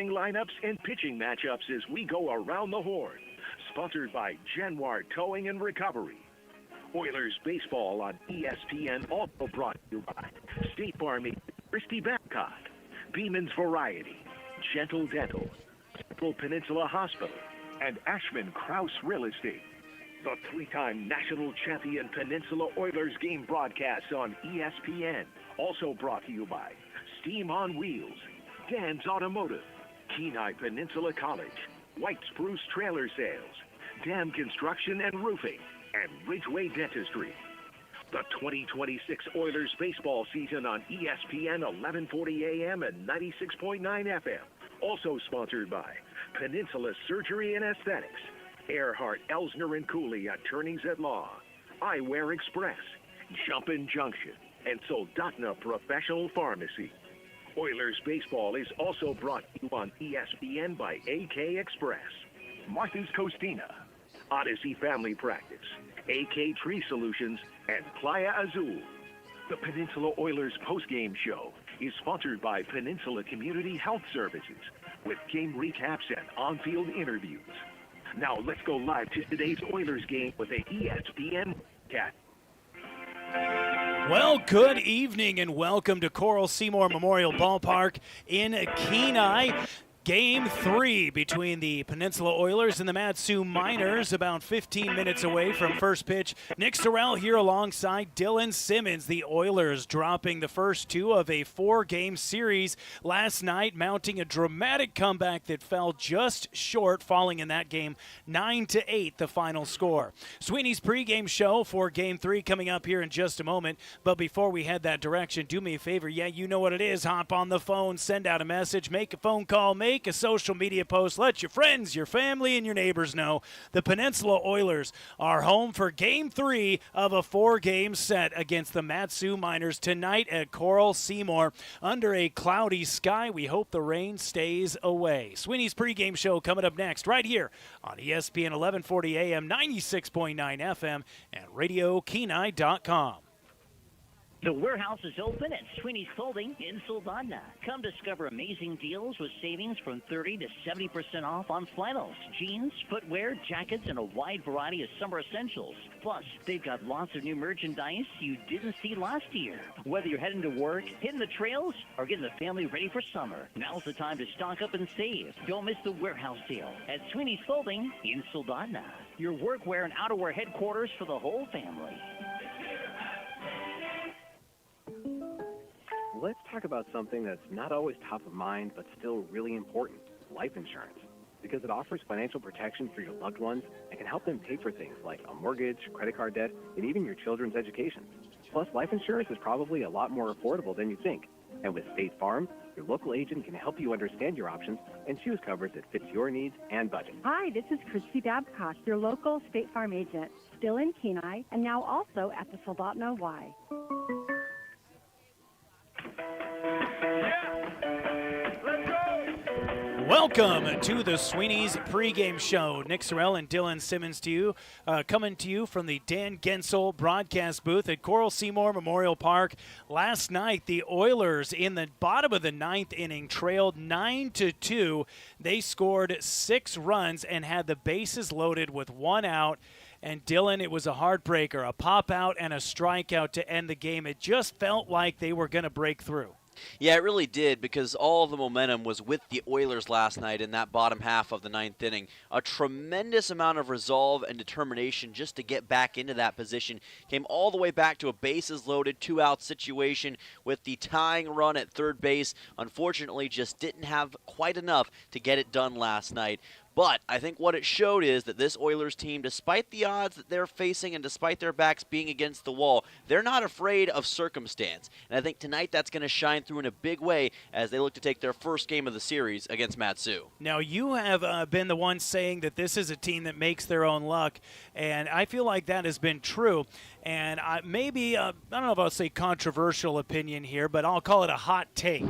lineups and pitching matchups as we go around the horn. Sponsored by Januar Towing and Recovery. Oilers baseball on ESPN also brought to you by State Farm agent Christy Babcock, Beeman's Variety, Gentle Dental, Central Peninsula Hospital, and Ashman Krause Real Estate. The three-time national champion Peninsula Oilers game broadcasts on ESPN. Also brought to you by Steam on Wheels, Dan's Automotive, Kenai Peninsula College, White Spruce Trailer Sales, Dam Construction and Roofing, and Ridgeway Dentistry. The 2026 Oilers baseball season on ESPN 1140 AM and 96.9 FM. Also sponsored by Peninsula Surgery and Aesthetics, Earhart, Elsner and Cooley Attorneys at Law, Eyewear Express, Jumpin' Junction, and Soldotna Professional Pharmacy. Oilers baseball is also brought to you on ESPN by AK Express, Martha's Costina, Odyssey Family Practice, AK Tree Solutions, and Playa Azul. The Peninsula Oilers postgame show is sponsored by Peninsula Community Health Services with game recaps and on-field interviews. Now let's go live to today's Oilers game with a ESPN cat. Well, good evening and welcome to Coral Seymour Memorial Ballpark in Kenai. Game 3 between the Peninsula Oilers and the Mat-Su Miners, about 15 minutes away from first pitch. Nick Sorrell here alongside Dylan Simmons. The Oilers dropping the first two of a 4-game series last night, mounting a dramatic comeback that fell just short, falling in that game 9-8, the final score. Sweeney's pregame show for Game 3 coming up here in just a moment. But before we head that direction, do me a favor. Yeah, you know what it is. Hop on the phone, send out a message, make a phone call, make a social media post. Let your friends, your family, and your neighbors know the Peninsula Oilers are home for Game 3 of a 4-game set against the Mat-Su Miners tonight at Coral Seymour. Under a cloudy sky, we hope the rain stays away. Sweeney's pregame show coming up next right here on ESPN 1140 AM, 96.9 FM, and RadioKenai.com. The warehouse is open at Sweeney's Clothing in Soldotna. Come discover amazing deals with savings from 30 to 70% off on flannels, jeans, footwear, jackets, and a wide variety of summer essentials. Plus, they've got lots of new merchandise you didn't see last year. Whether you're heading to work, hitting the trails, or getting the family ready for summer, now's the time to stock up and save. Don't miss the warehouse sale at Sweeney's Clothing in Soldotna. Your workwear and outerwear headquarters for the whole family. Let's talk about something that's not always top of mind, but still really important, life insurance. Because it offers financial protection for your loved ones and can help them pay for things like a mortgage, credit card debt, and even your children's education. Plus, life insurance is probably a lot more affordable than you think. And with State Farm, your local agent can help you understand your options and choose coverage that fits your needs and budget. Hi, this is Christy Babcock, your local State Farm agent, still in Kenai, and now also at the Soldotna Y. Welcome to the Sweeney's pregame show. Nick Sorrell and Dylan Simmons to you, coming to you from the Dan Gensel broadcast booth at Coral Seymour Memorial Park. Last night, the Oilers in the bottom of the 9th inning trailed 9-2. They scored 6 runs and had the bases loaded with 1 out. And Dylan, it was a heartbreaker, a pop out and a strikeout to end the game. It just felt like they were going to break through. Yeah, it really did, because all of the momentum was with the Oilers last night in that bottom half of the 9th inning. A tremendous amount of resolve and determination just to get back into that position. Came all the way back to a bases-loaded, 2-out situation with the tying run at third base. Unfortunately, just didn't have quite enough to get it done last night. But I think what it showed is that this Oilers team, despite the odds that they're facing and despite their backs being against the wall, they're not afraid of circumstance. And I think tonight that's going to shine through in a big way as they look to take their first game of the series against Mat-Su. Now, you have been the one saying that this is a team that makes their own luck, and I feel like that has been true. And maybe, I don't know if I'll say controversial opinion here, but I'll call it a hot take,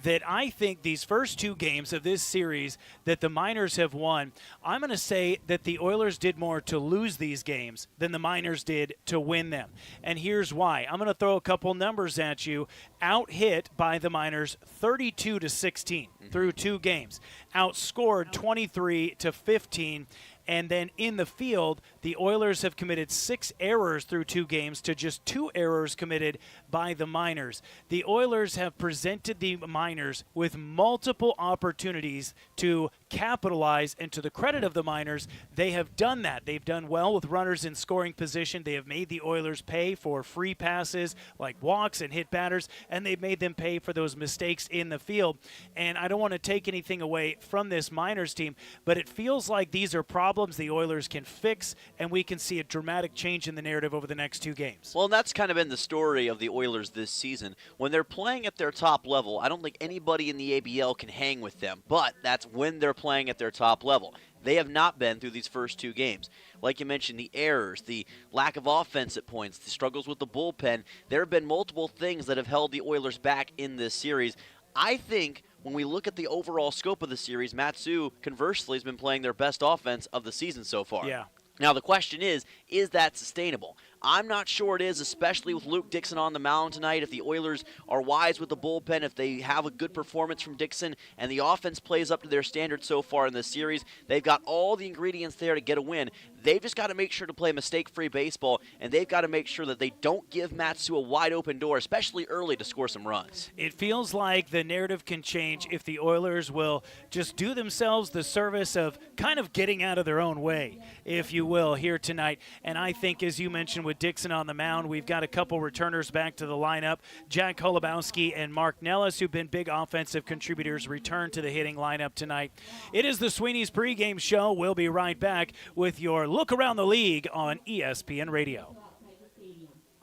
that I think these first 2 games of this series that the Miners have won, I'm going to say that the Oilers did more to lose these games than the Miners did to win them. And here's why. I'm going to throw a couple numbers at you. Out-hit by the Miners 32-16 through 2 games. Outscored 23-15. And then in the field, the Oilers have committed 6 errors through 2 games to just 2 errors committed by the Miners. The Oilers have presented the Miners with multiple opportunities to capitalize, and to the credit of the Miners, they have done that. They've done well with runners in scoring position. They have made the Oilers pay for free passes like walks and hit batters, and they've made them pay for those mistakes in the field. And I don't want to take anything away from this Miners team, but it feels like these are problems the Oilers can fix, and we can see a dramatic change in the narrative over the next 2 games. Well, and that's kind of been the story of the Oilers this season. When they're playing at their top level, I don't think anybody in the ABL can hang with them, but that's when they're playing at their top level. They have not been through these first 2 games. Like you mentioned, the errors, the lack of offense at points, the struggles with the bullpen. There have been multiple things that have held the Oilers back in this series. I think when we look at the overall scope of the series, Matsu, conversely, has been playing their best offense of the season so far. Yeah. Now, the question is that sustainable? I'm not sure it is, especially with Luke Dixon on the mound tonight. If the Oilers are wise with the bullpen, if they have a good performance from Dixon, and the offense plays up to their standards so far in this series, they've got all the ingredients there to get a win. They've just got to make sure to play mistake-free baseball, and they've got to make sure that they don't give Matsu a wide-open door, especially early, to score some runs. It feels like the narrative can change if the Oilers will just do themselves the service of kind of getting out of their own way, if you will, here tonight. And I think, as you mentioned, with Dixon on the mound, we've got a couple returners back to the lineup. Jack Holubowski and Mark Nellis, who've been big offensive contributors, return to the hitting lineup tonight. It is the Sweeney's pregame show. We'll be right back with your look around the league on ESPN Radio.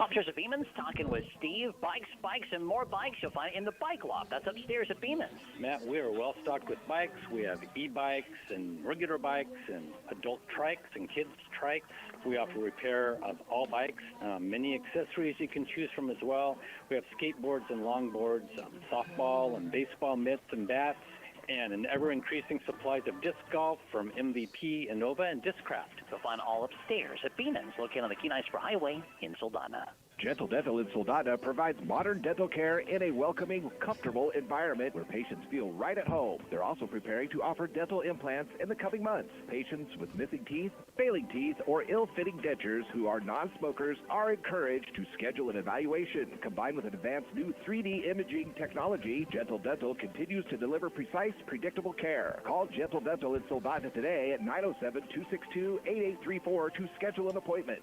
Upstairs at Beeman's, talking with Steve. Bikes, and more bikes you'll find in the bike loft. That's upstairs at Beeman's. Matt, we are well stocked with bikes. We have e-bikes and regular bikes and adult trikes and kids trikes. We offer repair of all bikes, many accessories you can choose from as well. We have skateboards and longboards, softball and baseball mitts and bats, and an ever-increasing supplies of disc golf from MVP, Innova, and Discraft. You'll find all upstairs at Beeman's, located on the Kenai Spur Highway in Soldotna. Gentle Dental in Soldotna provides modern dental care in a welcoming, comfortable environment where patients feel right at home. They're also preparing to offer dental implants in the coming months. Patients with missing teeth, failing teeth, or ill-fitting dentures who are non-smokers are encouraged to schedule an evaluation. Combined with an advanced new 3D imaging technology, Gentle Dental continues to deliver precise, predictable care. Call Gentle Dental in Soldotna today at 907-262-8834 to schedule an appointment.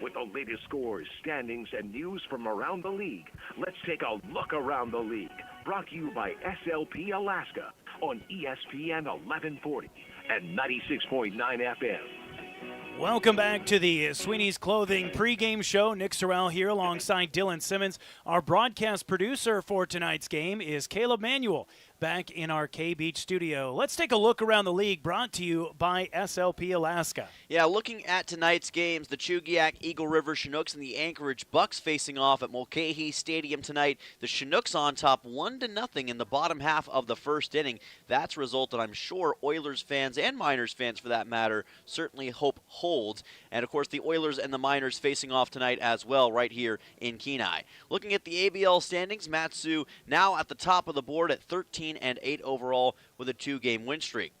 With the latest scores, standings, and news from around the league, let's take a look around the league. Brought to you by SLP Alaska on ESPN 1140 and 96.9 FM. Welcome back to the Sweeney's Clothing pregame show. Nick Sorrell here alongside Dylan Simmons. Our broadcast producer for tonight's game is Caleb Manuel, back in our K-Beach studio. Let's take a look around the league, brought to you by SLP Alaska. Yeah, looking at tonight's games, the Chugiak Eagle River Chinooks and the Anchorage Bucks facing off at Mulcahy Stadium tonight. The Chinooks on top 1-0 in the bottom half of the first inning. That's a result that I'm sure Oilers fans and Miners fans, for that matter, certainly hope holds. And, of course, the Oilers and the Miners facing off tonight as well right here in Kenai. Looking at the ABL standings, Matsu now at the top of the board at 13-8 overall with a 2-game win streak.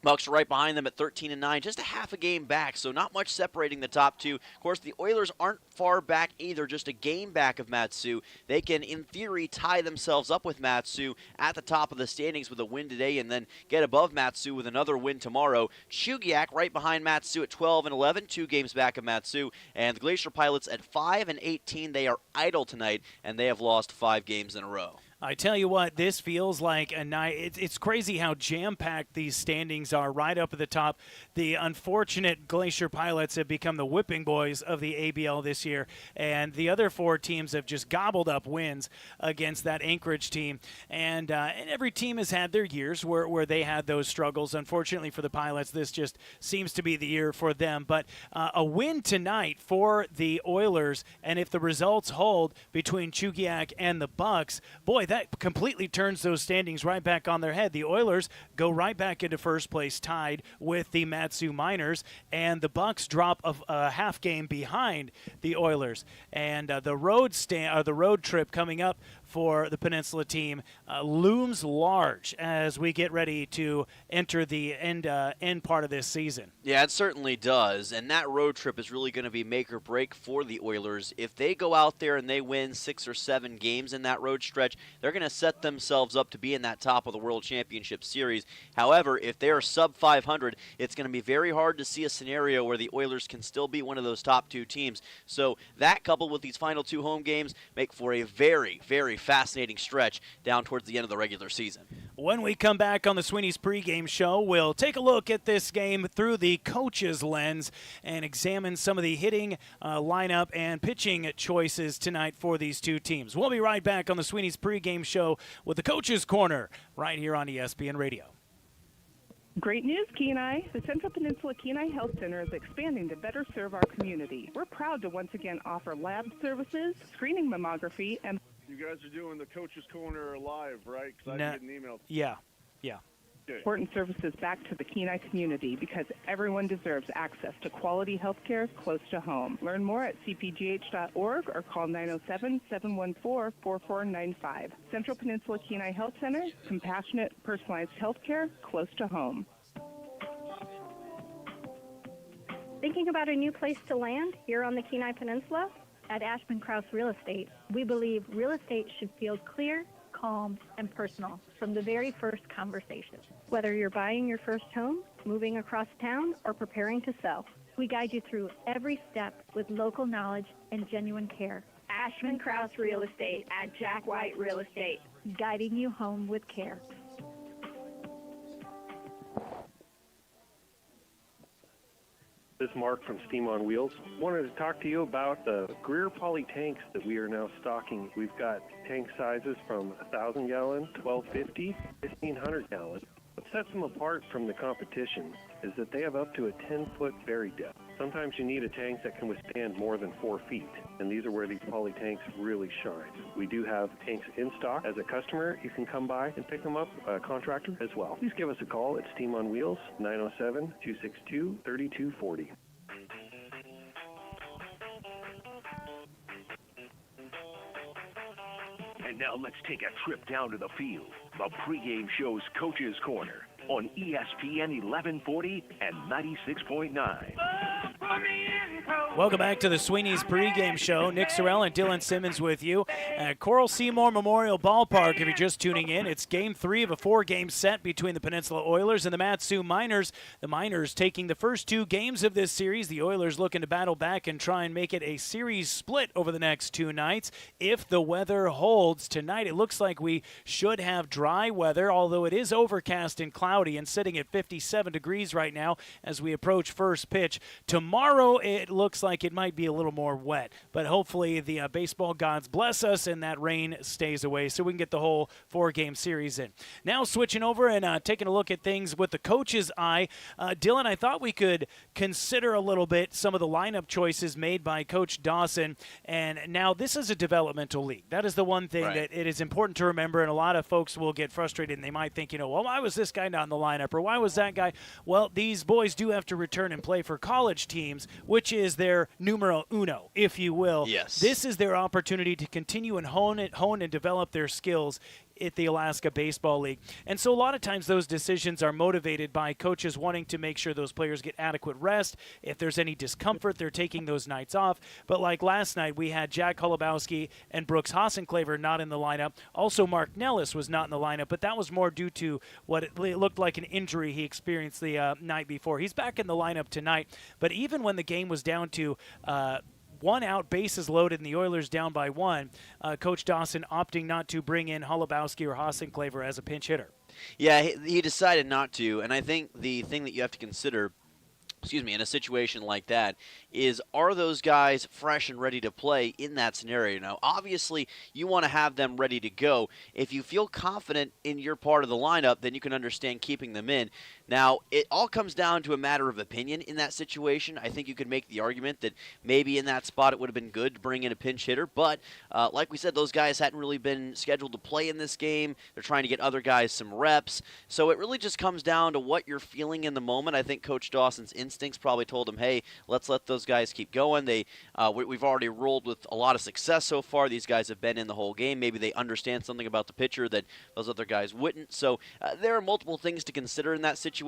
Bucks are right behind them at 13-9, just a half a game back, so not much separating the top two. Of course, the Oilers aren't far back either, just a game back of Matsu. They can, in theory, tie themselves up with Matsu at the top of the standings with a win today and then get above Matsu with another win tomorrow. Chugiak right behind Matsu at 12-11, 2 games back of Matsu. And the Glacier Pilots at 5-18. They are idle tonight, and they have lost 5 games in a row. I tell you what, this feels like a night. It's crazy how jam-packed these standings are right up at the top. The unfortunate Glacier Pilots have become the whipping boys of the ABL this year, and the other 4 teams have just gobbled up wins against that Anchorage team. And every team has had their years where they had those struggles. Unfortunately for the Pilots, this just seems to be the year for them. But a win tonight for the Oilers, and if the results hold between Chugiak and the Bucks, boy, that completely turns those standings right back on their head. The Oilers go right back into first place, tied with the Mat-Su Miners, and the Bucks drop a half game behind the Oilers. And the road trip coming up for the Peninsula team looms large as we get ready to enter the end part of this season. Yeah, it certainly does, and that road trip is really going to be make or break for the Oilers. If they go out there and they win 6 or 7 games in that road stretch, they're going to set themselves up to be in that top of the World Championship Series. However, if they are sub 500, it's going to be very hard to see a scenario where the Oilers can still be one of those top 2 teams. So that, coupled with these final 2 home games, make for a very, very fascinating stretch down towards the end of the regular season. When we come back on the Sweeney's pregame show, we'll take a look at this game through the coach's lens and examine some of the hitting lineup and pitching choices tonight for these 2 teams. We'll be right back on the Sweeney's pregame show with the Coach's Corner right here on ESPN Radio. Great news, Kenai. The Central Peninsula Kenai Health Center is expanding to better serve our community. We're proud to once again offer lab services, screening mammography, and... You guys are doing the Coach's Corner live, right? Because I didn't get an email. Yeah. Okay. Important services back to the Kenai community because everyone deserves access to quality health care close to home. Learn more at cpgh.org or call 907-714-4495. Central Peninsula Kenai Health Center, compassionate, personalized health care close to home. Thinking about a new place to land here on the Kenai Peninsula? At Ashman Krause Real Estate, we believe real estate should feel clear, calm, and personal from the very first conversation. Whether you're buying your first home, moving across town, or preparing to sell, we guide you through every step with local knowledge and genuine care. Ashman Krause Real Estate at Jack White Real Estate, guiding you home with care. This is Mark from Steam on Wheels. Wanted to talk to you about the Greer Poly tanks that we are now stocking. We've got tank sizes from 1,000 gallon, 1,250, 1,500 gallon. What sets them apart from the competition is that they have up to a 10-foot bury depth. Sometimes you need a tank that can withstand more than 4 feet, and these are where these poly tanks really shine. We do have tanks in stock. As a customer, you can come by and pick them up, a contractor as well. Please give us a call at Steam on Wheels, 907-262-3240. And now let's take a trip down to the field. The pregame show's Coach's Corner on ESPN 1140 and 96.9. Welcome back to the Sweeney's pregame show. Nick Sorrell and Dylan Simmons with you at Coral Seymour Memorial Ballpark. If you're just tuning in, it's Game 3 of a 4-game set between the Peninsula Oilers and the Mat-Su Miners. The Miners taking the first 2 games of this series. The Oilers looking to battle back and try and make it a series split over the next 2 nights. If the weather holds tonight, it looks like we should have dry weather, although it is overcast and cloudy and sitting at 57 degrees right now as we approach first pitch. Tomorrow, it looks like it might be a little more wet, but hopefully the baseball gods bless us and that rain stays away so we can get the whole 4-game series in. Now switching over and taking a look at things with the coach's eye. Dylan, I thought we could consider a little bit some of the lineup choices made by Coach Dawson, and now this is a developmental league. That is the one thing that it is important to remember, and a lot of folks will get frustrated and they might think, well, why was this guy not in the lineup, or why was that guy? Well, these boys do have to return and play for college teams, which is their numero uno, if you will. Yes. This is their opportunity to continue and hone and develop their skills at the Alaska Baseball League. And so a lot of times those decisions are motivated by coaches wanting to make sure those players get adequate rest. If there's any discomfort, they're taking those nights off. But like last night, we had Jack Holubowski and Brooks Hassenclaver not in the lineup. Also, Mark Nellis was not in the lineup, but that was more due to what it looked like an injury he experienced the night before. He's back in the lineup tonight, but even when the game was down to one out, bases loaded, and the Oilers down by one. Coach Dawson opting not to bring in Holubowski or Hassenclaver as a pinch hitter. Yeah, he decided not to, and I think the thing that you have to consider, in a situation like that, is are those guys fresh and ready to play in that scenario? Now, obviously, you want to have them ready to go. If you feel confident in your part of the lineup, then you can understand keeping them in. Now, it all comes down to a matter of opinion in that situation. I think you could make the argument that maybe in that spot it would have been good to bring in a pinch hitter, but like we said, those guys hadn't really been scheduled to play in this game. They're trying to get other guys some reps. So it really just comes down to what you're feeling in the moment. I think Coach Dawson's instincts probably told him, hey, let's let those guys keep going. We've already rolled with a lot of success so far. These guys have been in the whole game. Maybe they understand something about the pitcher that those other guys wouldn't. So there are multiple things to consider in that situation.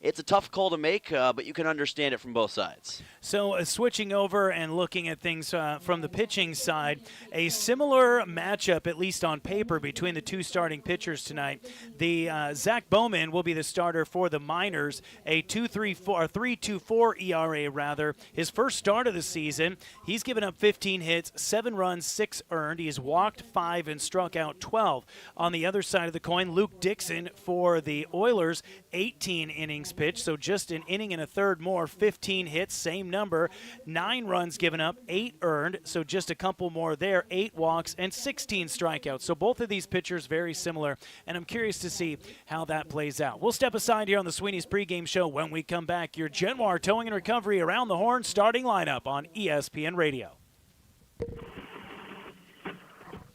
It's a tough call to make, but you can understand it from both sides. So switching over and looking at things from the pitching side, a similar matchup, at least on paper, between the two starting pitchers tonight. The Zach Bowman will be the starter for the Miners, a 3.24 ERA rather. His first start of the season, he's given up 15 hits, 7 runs, 6 earned. He's walked 5 and struck out 12. On the other side of the coin, Luke Dixon for the Oilers, 18 innings pitched, so just an inning and a third more, 15 hits, same number, 9 runs given up, 8 earned, so just a couple more there, 8 walks and 16 strikeouts. So both of these pitchers very similar, and I'm curious to see how that plays out. We'll step aside here on the Sweeney's pregame show. When we come back, your Genwar Towing and Recovery Around the Horn starting lineup on ESPN Radio.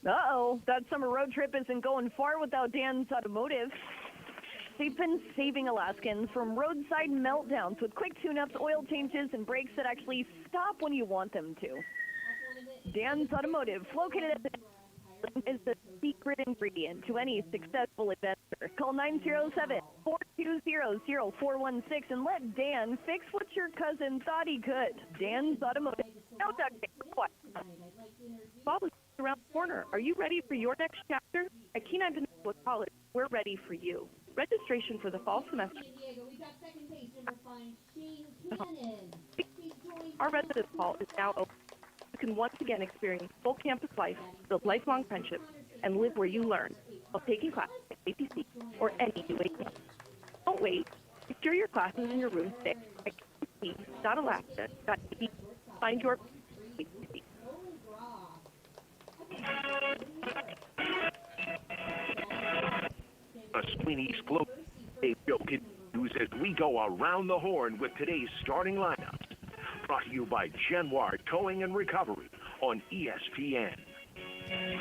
Uh-oh, that summer road trip isn't going far without Dan's Automotive. They've been saving Alaskans from roadside meltdowns with quick tune-ups, oil changes, and brakes that actually stop when you want them to. Dan's Automotive, located at the is the secret ingredient to any successful adventure. Call 907-420-0416 and let Dan fix what your cousin thought he could. Dan's Automotive. No duct tape. Fall is around the corner. Are you ready for your next chapter? At Kenai Peninsula College, we're ready for you. Registration for the fall semester. Our residence hall is now open. You can once again experience full campus life, build lifelong friendships, and live where you learn while taking classes at APC or any UAC. Don't wait. Secure your classes in your room today at kc.alaska.edu. Find your APC. A Sweeney's Globe show continues as we go around the horn with today's starting lineups. Brought to you by Genwar Towing and Recovery on ESPN.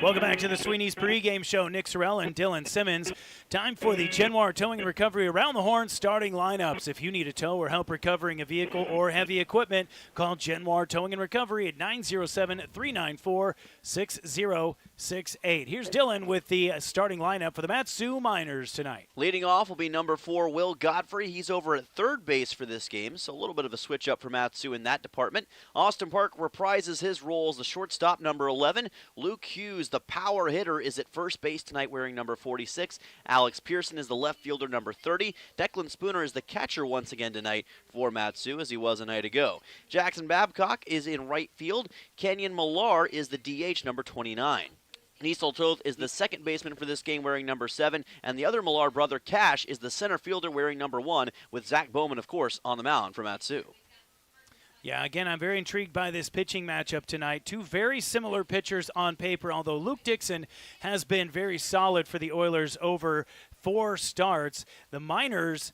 Welcome back to the Sweeney's pregame show. Nick Sorrell and Dylan Simmons. Time for the Genwar Towing and Recovery Around the Horn starting lineups. If you need a tow or help recovering a vehicle or heavy equipment, call Genwar Towing and Recovery at 907-394-6068. Here's Dylan with the starting lineup for the Mat-Su Miners tonight. Leading off will be number 4, Will Godfrey. He's over at third base for this game, so a little bit of a switch up for Mat-Su in that department. Austin Park reprises his role as the shortstop, number 11. Luke Hughes, the power hitter, is at first base tonight wearing number 46. Alex Pearson is the left fielder, number 30. Declan Spooner is the catcher once again tonight for Mat-Su, as he was a night ago. Jackson Babcock is in right field. Kenyon Millar is the DH, number 29. Niesel Toth is the second baseman for this game wearing number 7, and the other Millar brother, Cash, is the center fielder wearing number 1, with Zach Bowman, of course, on the mound for Mat-Su. Yeah, again, I'm very intrigued by this pitching matchup tonight. Two very similar pitchers on paper, although Luke Dixon has been very solid for the Oilers over 4 starts. The Miners,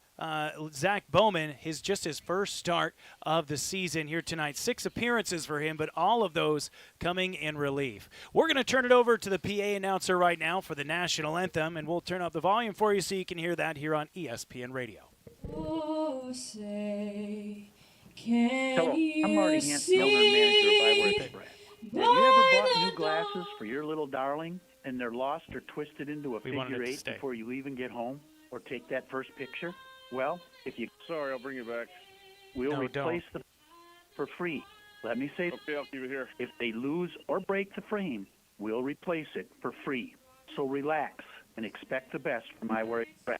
Zach Bowman, just his first start of the season here tonight. 6 appearances for him, but all of those coming in relief. We're going to turn it over to the PA announcer right now for the national anthem, and we'll turn up the volume for you so you can hear that here on ESPN Radio. Oh, say, can Hello, I'm Marty Hansen, owner and manager of Byway Express. Have you ever bought new glasses for your little darling and they're lost or twisted into a figure 8 before you even get home or take that first picture? Well, if you... Sorry, I'll bring it back. We'll replace them for free. Let me say... Okay, I'll keep it here. If they lose or break the frame, we'll replace it for free. So relax and expect the best from Eyewear Express.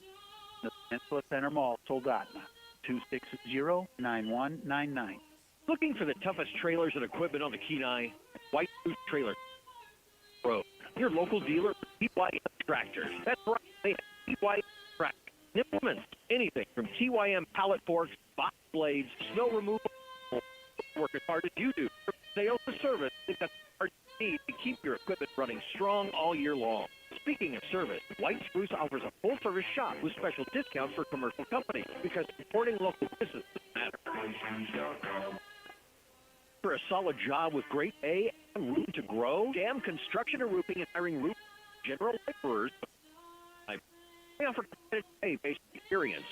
The Peninsula Center Mall, Soldotna. 260-9199. Looking for the toughest trailers and equipment on the Kenai? White Roof Trailer Road. Your local dealer for TYM tractors. That's right, they have TYM tractors. Implements anything from TYM pallet forks, box blades, snow removal. Work as hard as you do. From sales to service, it's a hard need to keep your equipment running strong all year long. Speaking of service, White Spruce offers a full-service shop with special discounts for commercial companies because supporting local businesses matters. For a solid job with great pay and room to grow, Jam Construction and Roofing is hiring roof general laborers. They offer competitive pay-based experience.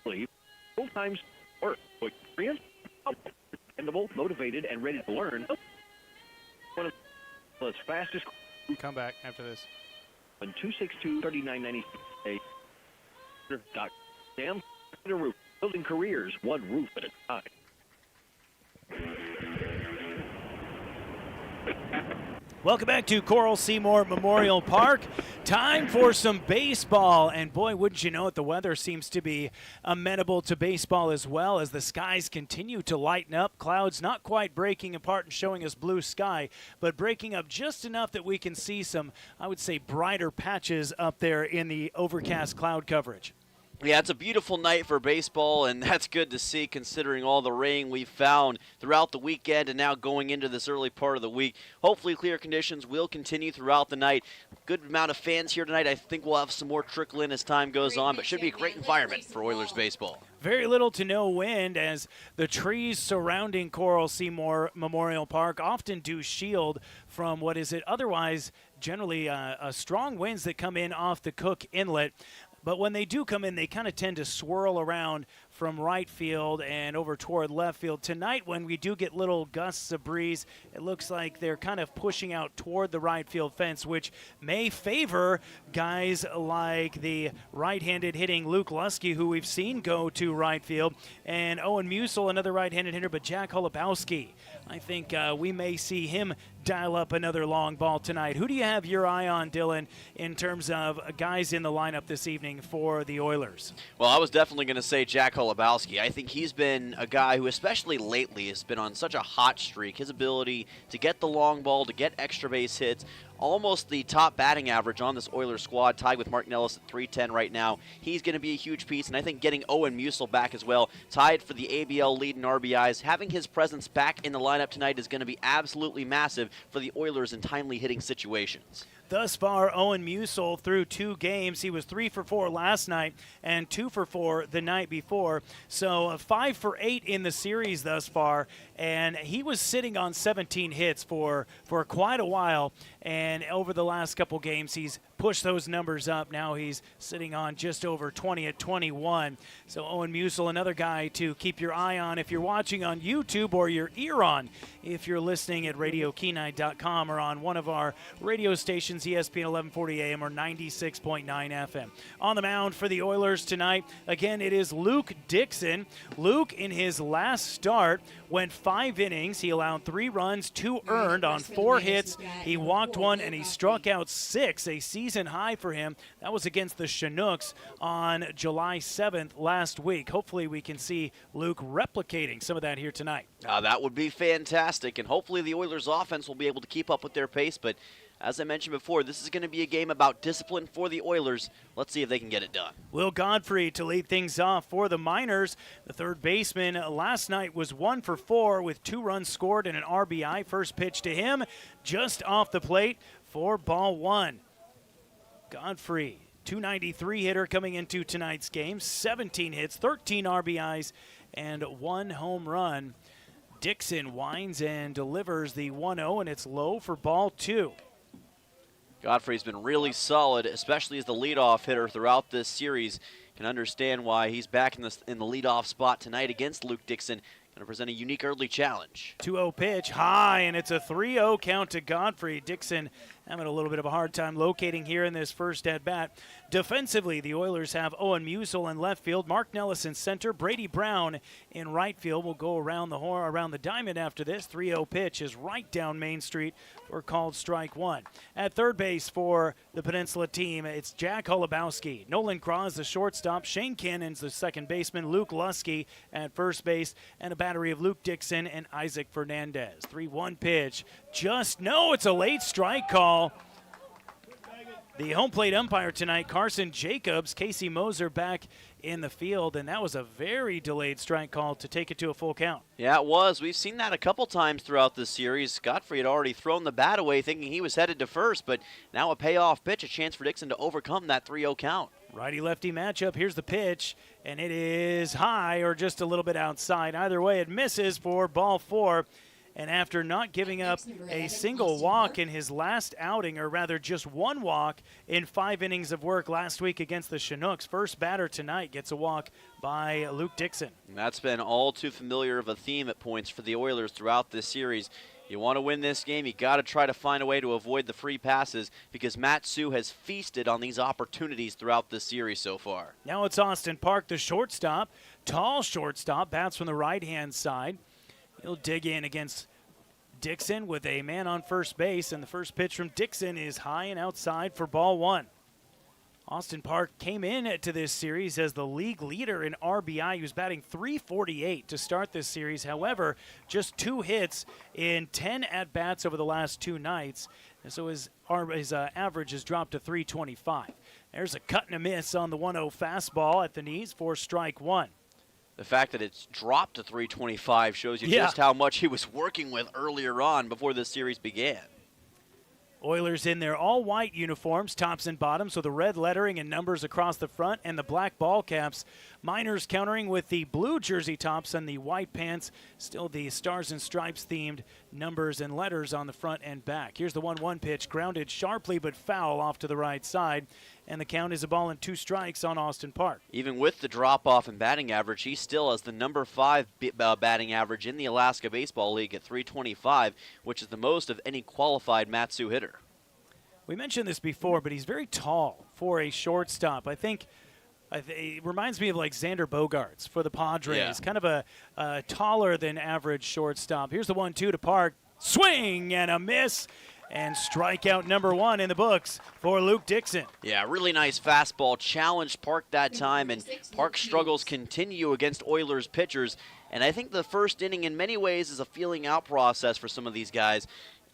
Full-time work experience, dependable, motivated, and ready to learn. One of the fastest. Come back after this. 262-3996. Jam Construction and Roof, building careers one roof at a time. Welcome back to Coral Seymour Memorial Park. Time for some baseball. And boy, wouldn't you know it, the weather seems to be amenable to baseball as well as the skies continue to lighten up. Clouds not quite breaking apart and showing us blue sky, but breaking up just enough that we can see some, I would say, brighter patches up there in the overcast cloud coverage. Yeah, it's a beautiful night for baseball, and that's good to see considering all the rain we've found throughout the weekend and now going into this early part of the week. Hopefully clear conditions will continue throughout the night. Good amount of fans here tonight. I think we'll have some more trickle in as time goes on, but should be a great environment for Oilers baseball. Very little to no wind as the trees surrounding Coral Seymour Memorial Park often do shield from what is it otherwise generally strong winds that come in off the Cook Inlet. But when they do come in, they kind of tend to swirl around from right field and over toward left field. Tonight, when we do get little gusts of breeze, it looks like they're kind of pushing out toward the right field fence, which may favor guys like the right-handed hitting Luke Lusky, who we've seen go to right field, and Owen Musil, another right-handed hitter, but Jack Holubowski. I think we may see him dial up another long ball tonight. Who do you have your eye on, Dylan, in terms of guys in the lineup this evening for the Oilers? Well, I was definitely going to say Jack Holubowski. I think he's been a guy who, especially lately, has been on such a hot streak. His ability to get the long ball, to get extra base hits, almost the top batting average on this Oilers squad, tied with Mark Nellis at .310 right now. He's going to be a huge piece, and I think getting Owen Musil back as well, tied for the ABL lead in RBIs, having his presence back in the lineup tonight is going to be absolutely massive for the Oilers in timely hitting situations. Thus far, Owen Musil through 2 games. He was 3 for 4 last night and 2 for 4 the night before. So 5 for 8 in the series thus far. And he was sitting on 17 hits for quite a while. And over the last couple games, he's pushed those numbers up. Now he's sitting on just over 20 at 21. So Owen Musil, another guy to keep your eye on if you're watching on YouTube, or your ear on if you're listening at RadioKenai.com or on one of our radio stations, ESPN 1140 AM or 96.9 FM. On the mound for the Oilers tonight, again, it is Luke Dixon. Luke, in his last start, went 5 innings. He allowed 3 runs, 2 earned on 4 hits. He walked 1 and he struck out 6, a season high for him. That was against the Chinooks on July 7th last week. Hopefully we can see Luke replicating some of that here tonight. That would be fantastic, and hopefully the Oilers offense will be able to keep up with their pace, but as I mentioned before, this is going to be a game about discipline for the Oilers. Let's see if they can get it done. Will Godfrey to lead things off for the Miners. The third baseman last night was 1 for 4 with 2 runs scored and an RBI. First pitch to him, just off the plate for ball 1. Godfrey, .293 hitter coming into tonight's game. 17 hits, 13 RBIs, and 1 home run. Dixon winds and delivers the 1-0, and it's low for ball 2. Godfrey's been really solid, especially as the leadoff hitter throughout this series. Can understand why he's back in the leadoff spot tonight against Luke Dixon. Going to present a unique early challenge. 2-0 pitch, high, and it's a 3-0 count to Godfrey. Dixon having a little bit of a hard time locating here in this first at-bat. Defensively, the Oilers have Owen Musel in left field, Mark Nellis in center, Brady Brown in right field. We'll go around the diamond after this. 3-0 pitch is right down Main Street for called strike one. At third base for the Peninsula team, it's Jack Holubowski, Nolan Cross, the shortstop, Shane Cannon's the second baseman, Luke Lusky at first base, and a battery of Luke Dixon and Isaac Fernandez. 3-1 pitch. It's a late strike call. The home plate umpire tonight, Carson Jacobs, Casey Moser back in the field, and that was a very delayed strike call to take it to a full count. Yeah, it was. We've seen that a couple times throughout this series. Godfrey had already thrown the bat away thinking he was headed to first, but now a payoff pitch, a chance for Dixon to overcome that 3-0 count. Righty-lefty matchup. Here's the pitch, and it is high or just a little bit outside. Either way, it misses for ball four. And after not giving up a single walk in his last outing, or rather just one walk in 5 innings of work last week against the Chinooks, first batter tonight gets a walk by Luke Dixon. And that's been all too familiar of a theme at points for the Oilers throughout this series. You want to win this game, you got to try to find a way to avoid the free passes because Mat-Su has feasted on these opportunities throughout this series so far. Now it's Austin Park, the shortstop, tall shortstop, bats from the right-hand side. He'll dig in against Dixon with a man on first base, and the first pitch from Dixon is high and outside for ball one. Austin Park came into this series as the league leader in RBI. He was batting .348 to start this series. However, just 2 hits in 10 at-bats over the last 2 nights, and so his average has dropped to .325. There's a cut and a miss on the 1-0 fastball at the knees for strike one. The fact that it's dropped to .325 shows you just how much he was working with earlier on before this series began. Oilers in their all-white uniforms, tops and bottoms, with the red lettering and numbers across the front and the black ball caps. Miners countering with the blue jersey tops and the white pants. Still the Stars and Stripes themed numbers and letters on the front and back. Here's the 1-1 pitch, grounded sharply but foul off to the right side. And the count is a ball and 2 strikes on Austin Park. Even with the drop-off in batting average, he still has the number 5 batting average in the Alaska Baseball League at .325, which is the most of any qualified Mat-Su hitter. We mentioned this before, but he's very tall for a shortstop. I think it reminds me of like Xander Bogaerts for the Padres. Yeah. Kind of a taller than average shortstop. Here's the 1-2 to Park. Swing and a miss. And strikeout number 1 in the books for Luke Dixon. Yeah, really nice fastball. Challenged Park that time, and Park's struggles continue against Oilers pitchers. And I think the first inning in many ways is a feeling out process for some of these guys.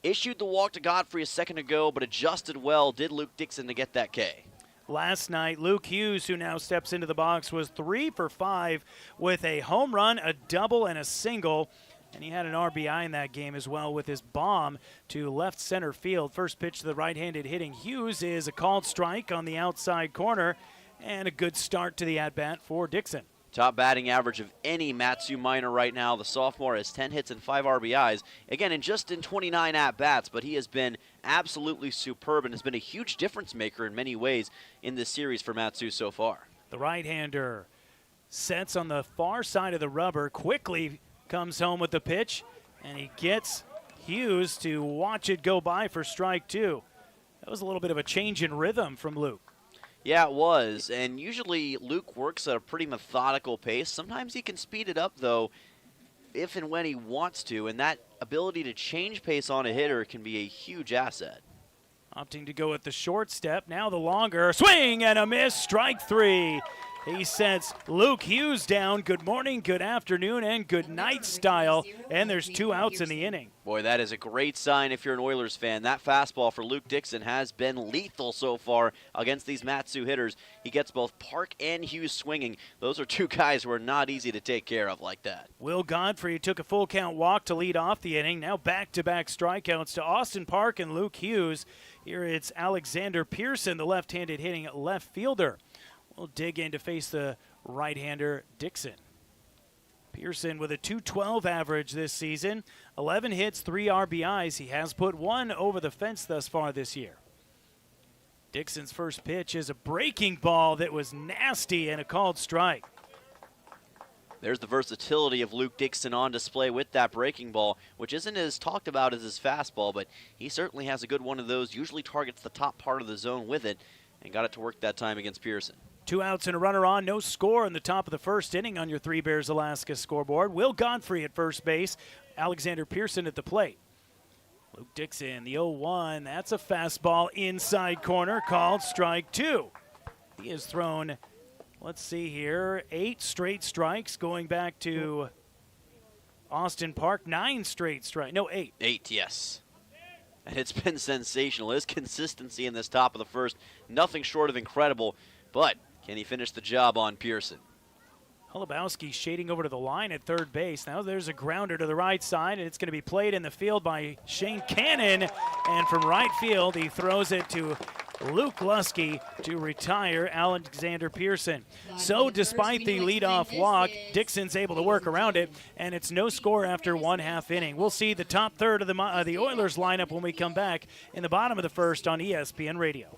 Issued the walk to Godfrey a second ago, but adjusted well, did Luke Dixon to get that K. Last night, Luke Hughes, who now steps into the box, was 3 for 5 with a home run, a double, and a single. And he had an RBI in that game as well with his bomb to left center field. First pitch to the right-handed hitting Hughes is a called strike on the outside corner, and a good start to the at-bat for Dixon. Top batting average of any Mat-Su minor right now. The sophomore has 10 hits and 5 RBIs. Again, in 29 at-bats, but he has been absolutely superb and has been a huge difference maker in many ways in this series for Mat-Su so far. The right-hander sets on the far side of the rubber, quickly comes home with the pitch, and he gets Hughes to watch it go by for strike 2. That was a little bit of a change in rhythm from Luke. Yeah, it was, and usually Luke works at a pretty methodical pace. Sometimes he can speed it up, though, if and when he wants to, and that ability to change pace on a hitter can be a huge asset. Opting to go with the short step, now the longer, swing and a miss, strike 3. He sets Luke Hughes down. Good morning, good afternoon, and good night style. And there's 2 outs in the inning. Boy, that is a great sign if you're an Oilers fan. That fastball for Luke Dixon has been lethal so far against these Mat-Su hitters. He gets both Park and Hughes swinging. Those are 2 guys who are not easy to take care of like that. Will Godfrey took a full count walk to lead off the inning. Now back-to-back strikeouts to Austin Park and Luke Hughes. Here it's Alexander Pearson, the left-handed hitting left fielder. We'll dig in to face the right-hander Dixon. Pearson with a .212 average this season, 11 hits, 3 RBIs. He has put 1 over the fence thus far this year. Dixon's first pitch is a breaking ball that was nasty and a called strike. There's the versatility of Luke Dixon on display with that breaking ball, which isn't as talked about as his fastball, but he certainly has a good one of those, usually targets the top part of the zone with it, and got it to work that time against Pearson. 2 outs and a runner on, no score in the top of the first inning on your Three Bears Alaska scoreboard. Will Godfrey at first base, Alexander Pearson at the plate. Luke Dixon, the 0-1, that's a fastball inside corner, called strike 2. He has thrown, let's see here, 8 straight strikes going back to Austin Park. 9 straight strikes, no, 8. 8, yes. And it's been sensational. His consistency in this top of the first, nothing short of incredible, but can he finish the job on Pearson? Holubowski shading over to the line at third base. Now there's a grounder to the right side, and it's going to be played in the field by Shane Cannon. And from right field, he throws it to Luke Lusky to retire Alexander Pearson. So despite the leadoff walk, Dixon's able to work around it, and it's no score after 1/2 inning. We'll see the top third of the Oilers lineup when we come back in the bottom of the first on ESPN Radio.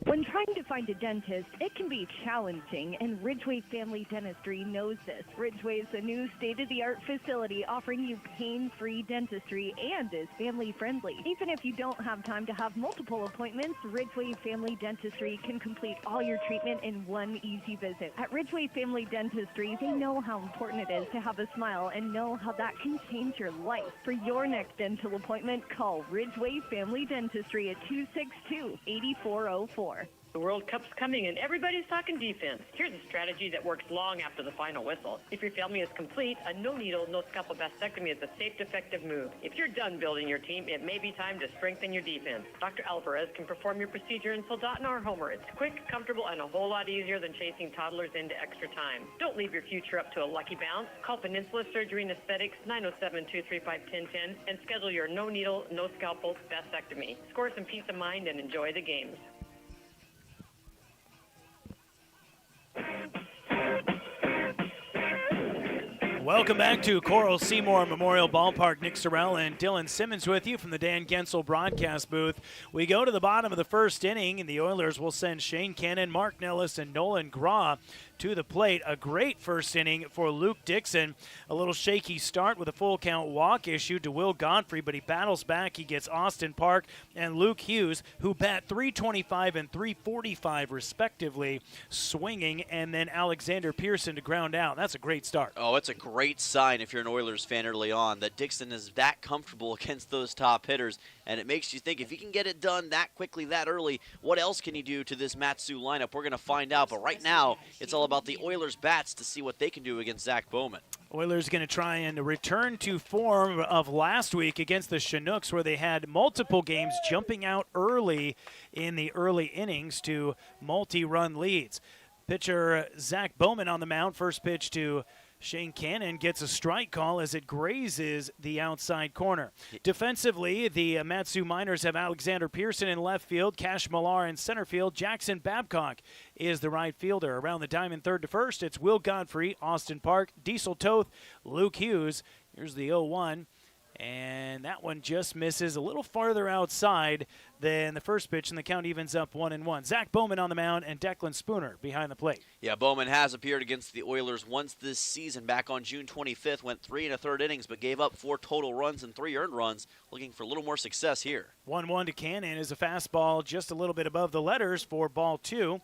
When trying to find a dentist, it can be challenging, and Ridgeway Family Dentistry knows this. Ridgeway is a new state-of-the-art facility offering you pain-free dentistry and is family-friendly. Even if you don't have time to have multiple appointments, Ridgeway Family Dentistry can complete all your treatment in one easy visit. At Ridgeway Family Dentistry, they know how important it is to have a smile and know how that can change your life. For your next dental appointment, call Ridgeway Family Dentistry at 262-8404. The World Cup's coming and everybody's talking defense. Here's a strategy that works long after the final whistle. If your family is complete, a no-needle, no-scalpel vasectomy is a safe, effective move. If you're done building your team, it may be time to strengthen your defense. Dr. Alvarez can perform your procedure in Soldotna or Homer. It's quick, comfortable, and a whole lot easier than chasing toddlers into extra time. Don't leave your future up to a lucky bounce. Call Peninsula Surgery and Aesthetics 907-235-1010 and schedule your no-needle, no-scalpel vasectomy. Score some peace of mind and enjoy the games. Welcome back to Coral Seymour Memorial Ballpark. Nick Sorrell and Dylan Simmons with you from the Dan Gensel broadcast booth. We go to the bottom of the first inning, and the Oilers will send Shane Cannon, Mark Nellis, and Nolan Graw to the plate. A great first inning for Luke Dixon. A little shaky start with a full count walk issued to Will Godfrey, but he battles back. He gets Austin Park and Luke Hughes, who bat .325 and .345 respectively, swinging, and then Alexander Pearson to ground out. That's a great start. Oh, it's a great sign if you're an Oilers fan early on that Dixon is that comfortable against those top hitters, and it makes you think if he can get it done that quickly, that early, what else can he do to this Matsu lineup? We're going to find out, but right now it's all about the Oilers bats to see what they can do against Zach Bowman. Oilers going to try and return to form of last week against the Chinooks, where they had multiple games jumping out early in the early innings to multi-run leads. Pitcher Zach Bowman on the mound. First pitch to Shane Cannon gets a strike call as it grazes the outside corner. Defensively, the Matsu Miners have Alexander Pearson in left field, Cash Millar in center field, Jackson Babcock is the right fielder. Around the diamond third to first, it's Will Godfrey, Austin Park, Diesel Toth, Luke Hughes. Here's the 0-1. And that one just misses a little farther outside than the first pitch, and the count evens up 1-1. Zach Bowman on the mound and Declan Spooner behind the plate. Yeah, Bowman has appeared against the Oilers once this season. Back on June 25th, went 3 1/3 innings, but gave up 4 total runs and 3 earned runs. Looking for a little more success here. 1-1 to Cannon is a fastball just a little bit above the letters for ball 2.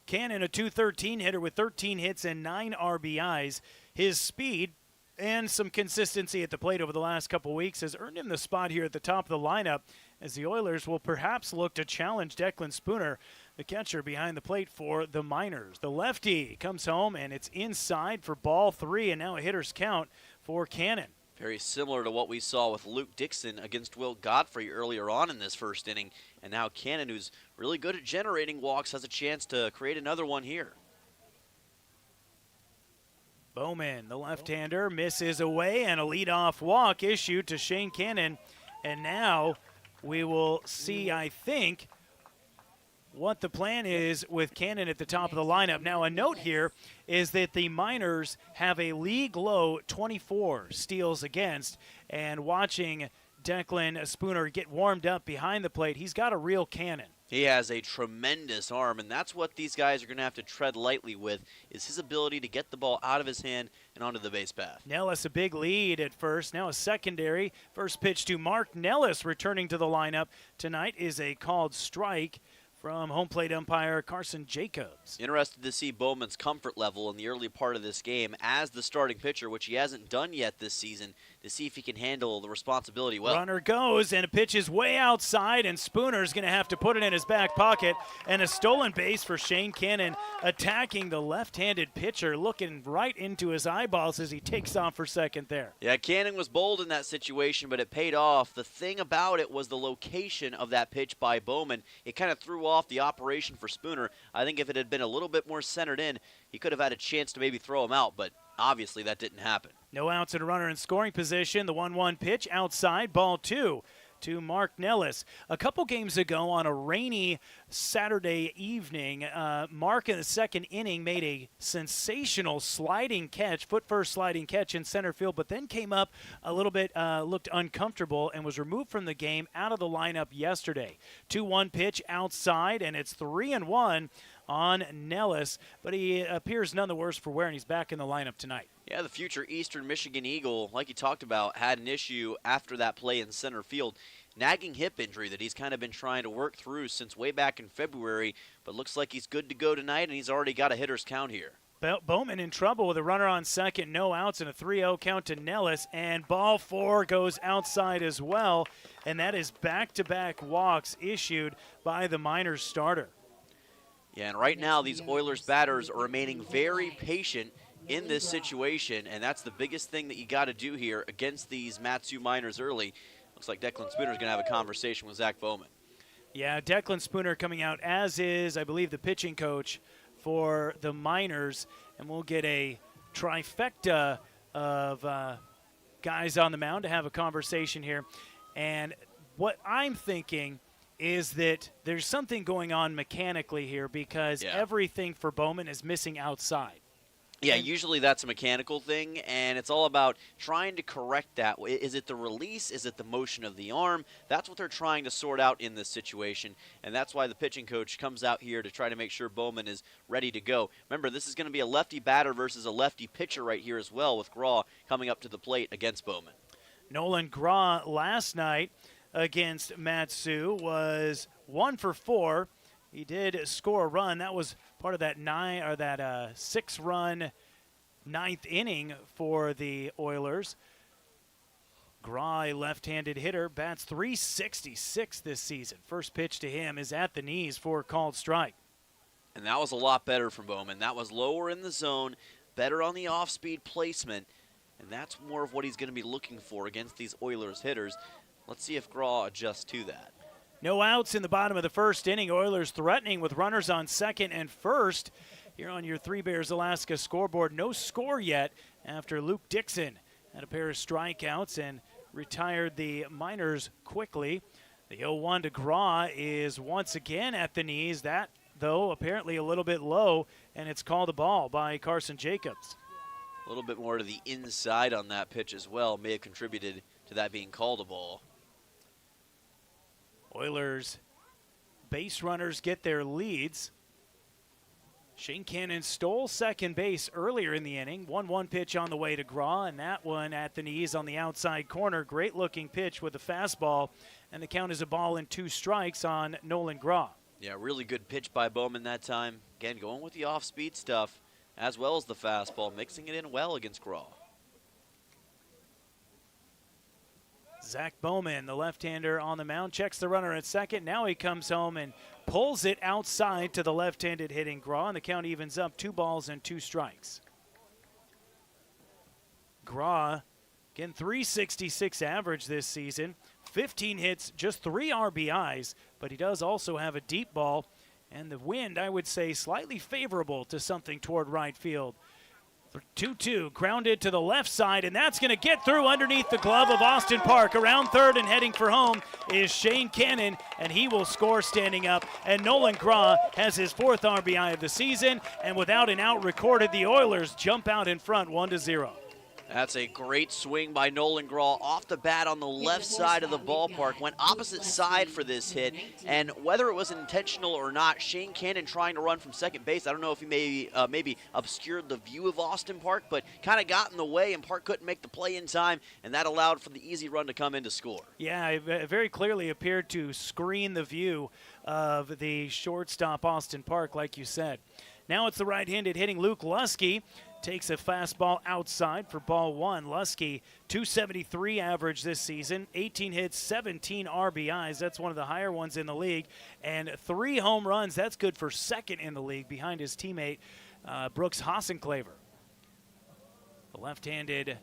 Cannon, a .213 hitter with 13 hits and 9 RBIs. His speed and some consistency at the plate over the last couple weeks has earned him the spot here at the top of the lineup, as the Oilers will perhaps look to challenge Declan Spooner, the catcher behind the plate for the Miners. The lefty comes home, and it's inside for ball 3, and now a hitter's count for Cannon. Very similar to what we saw with Luke Dixon against Will Godfrey earlier on in this first inning, and now Cannon, who's really good at generating walks, has a chance to create another one here. Bowman, the left-hander, misses away, and a leadoff walk issued to Shane Cannon. And now we will see, I think, what the plan is with Cannon at the top of the lineup. Now, a note here is that the Miners have a league-low 24 steals against, and watching Declan Spooner get warmed up behind the plate, he's got a real cannon. He has a tremendous arm, and that's what these guys are going to have to tread lightly with, is his ability to get the ball out of his hand and onto the base path. Nellis a big lead at first, now a secondary. First pitch to Mark Nellis returning to the lineup tonight is a called strike from home plate umpire Carson Jacobs. Interested to see Bowman's comfort level in the early part of this game as the starting pitcher, which he hasn't done yet this season, to see if he can handle the responsibility well. Runner goes, and a pitch is way outside, and Spooner's going to have to put it in his back pocket. And a stolen base for Shane Cannon, attacking the left-handed pitcher, looking right into his eyeballs as he takes off for second there. Yeah, Cannon was bold in that situation, but it paid off. The thing about it was the location of that pitch by Bowman. It kind of threw off the operation for Spooner. I think if it had been a little bit more centered in, he could have had a chance to maybe throw him out, but obviously that didn't happen. No outs and a runner in scoring position. The 1-1 pitch outside, ball 2 to Mark Nellis. A couple games ago on a rainy Saturday evening, Mark in the second inning made a sensational sliding catch, foot-first sliding catch in center field, but then came up a little bit, looked uncomfortable, and was removed from the game, out of the lineup yesterday. 2-1 pitch outside, and it's 3-1 on Nellis, but he appears none the worse for wear, and he's back in the lineup tonight. Yeah, the future Eastern Michigan Eagle, like you talked about, had an issue after that play in center field. Nagging hip injury that he's kind of been trying to work through since way back in February, but looks like he's good to go tonight, and he's already got a hitter's count here. Bowman in trouble with a runner on second, no outs, and a 3-0 count to Nellis, and ball 4 goes outside as well, and that is back-to-back walks issued by the Miners starter. Yeah, and right now these Oilers batters are remaining very patient in this situation, and that's the biggest thing that you got to do here against these Mat-Su Miners early. Looks like Declan Spooner's going to have a conversation with Zach Bowman. Yeah, Declan Spooner coming out, as is, I believe, the pitching coach for the Miners, and we'll get a trifecta of guys on the mound to have a conversation here. And what I'm thinking is that there's something going on mechanically here, because everything for Bowman is missing outside. Yeah, usually that's a mechanical thing, and it's all about trying to correct that. Is it the release? Is it the motion of the arm? That's what they're trying to sort out in this situation, and that's why the pitching coach comes out here to try to make sure Bowman is ready to go. Remember, this is going to be a lefty batter versus a lefty pitcher right here as well, with Graw coming up to the plate against Bowman. Nolan Graw last night against Mat-Su was 1 for 4. He did score a run. That was part of that 6-run ninth inning for the Oilers. Graw, a left-handed hitter, bats .366 this season. First pitch to him is at the knees for a called strike. And that was a lot better from Bowman. That was lower in the zone, better on the off-speed placement, and that's more of what he's going to be looking for against these Oilers hitters. Let's see if Graw adjusts to that. No outs in the bottom of the first inning. Oilers threatening with runners on second and first. Here on your Three Bears Alaska scoreboard, no score yet after Luke Dixon had a pair of strikeouts and retired the Miners quickly. The 0-1 to Graw is once again at the knees. That, though, apparently a little bit low, and it's called a ball by Carson Jacobs. A little bit more to the inside on that pitch as well may have contributed to that being called a ball. Oilers base runners get their leads. Shane Cannon stole second base earlier in the inning. 1-1 pitch on the way to Graw, and that one at the knees on the outside corner. Great looking pitch with a fastball, and the count is a ball and 2 strikes on Nolan Graw. Yeah, really good pitch by Bowman that time. Again, going with the off-speed stuff as well as the fastball, mixing it in well against Graw. Zach Bowman, the left-hander on the mound, checks the runner at second. Now he comes home and pulls it outside to the left-handed hitting Graw, and the count evens up 2 balls and 2 strikes. Graw, again, .366 average this season, 15 hits, just 3 RBIs, but he does also have a deep ball, and the wind, I would say, slightly favorable to something toward right field. 2-2, grounded to the left side, and that's going to get through underneath the glove of Austin Park. Around third and heading for home is Shane Cannon, and he will score standing up. And Nolan Graw has his 4th RBI of the season, and without an out recorded, the Oilers jump out in front 1-0. That's a great swing by Nolan Graw off the bat on the left side of the ballpark. Went opposite side for this hit, and whether it was intentional or not, Shane Cannon trying to run from second base. I don't know if he maybe obscured the view of Austin Park, but kind of got in the way, and Park couldn't make the play in time, and that allowed for the easy run to come in to score. Yeah, it very clearly appeared to screen the view of the shortstop Austin Park, like you said. Now it's the right-handed hitting Luke Lusky. Takes a fastball outside for ball one. Lusky, 273 average this season, 18 hits, 17 RBIs. That's one of the higher ones in the league. And 3 home runs. That's good for second in the league behind his teammate Brooks Hassenclaver. The left-handed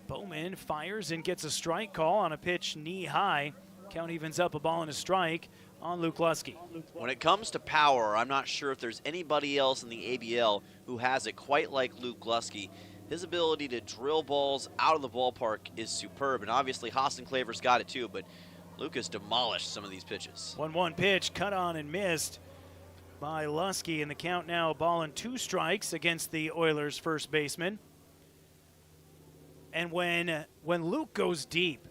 Bowman fires and gets a strike call on a pitch knee high. Count evens up, a ball and a strike on Luke Lusky. When it comes to power, I'm not sure if there's anybody else in the ABL who has it quite like Luke Lusky. His ability to drill balls out of the ballpark is superb, and obviously Hassenclaver's got it too, but Luke has demolished some of these pitches. 1-1 pitch, cut on and missed by Lusky, and the count now a ball and 2 strikes against the Oilers' first baseman. And when Luke goes deep,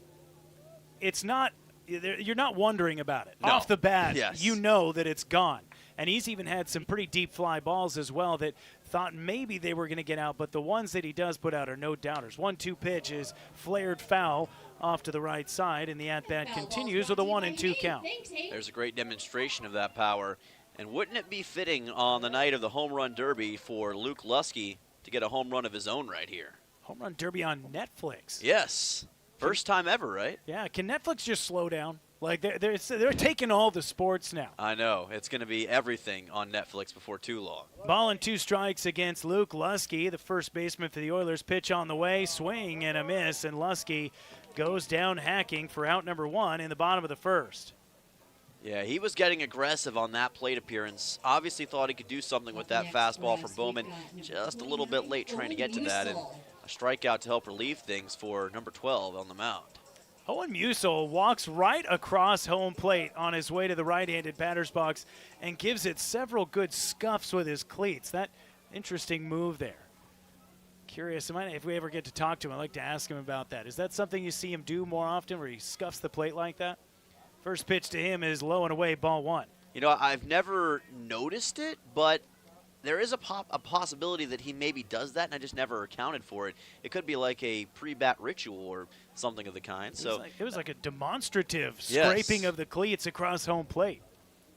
it's not you're not wondering about it. No. Off the bat, yes. You know that it's gone. And he's even had some pretty deep fly balls as well that thought maybe they were going to get out, but the ones that he does put out are no doubters. 1-2 pitch is flared foul off to the right side, and the at-bat continues with a 1-2 count. There's a great demonstration of that power. And wouldn't it be fitting on the night of the home run derby for Luke Lusky to get a home run of his own right here? Home run derby on Netflix. Yes. First time ever, right? Yeah, can Netflix just slow down? Like, they're taking all the sports now. I know. It's going to be everything on Netflix before too long. Ball and 2 strikes against Luke Lusky, the first baseman for the Oilers. Pitch on the way, swing and a miss, and Lusky goes down hacking for out number 1 in the bottom of the first. Yeah, he was getting aggressive on that plate appearance. Obviously thought he could do something with that fastball from Bowman. Just a little bit late trying to get to that, and a strikeout to help relieve things for number 12 on the mound. Owen Musil walks right across home plate on his way to the right-handed batter's box and gives it several good scuffs with his cleats. That interesting move there. Curious, if we ever get to talk to him, I'd like to ask him about that. Is that something you see him do more often, where he scuffs the plate like that? First pitch to him is low and away, ball 1. You know, I've never noticed it, but there is a possibility that he maybe does that, and I just never accounted for it. It could be like a pre-bat ritual or something of the kind. It was like a demonstrative scraping of the cleats across home plate.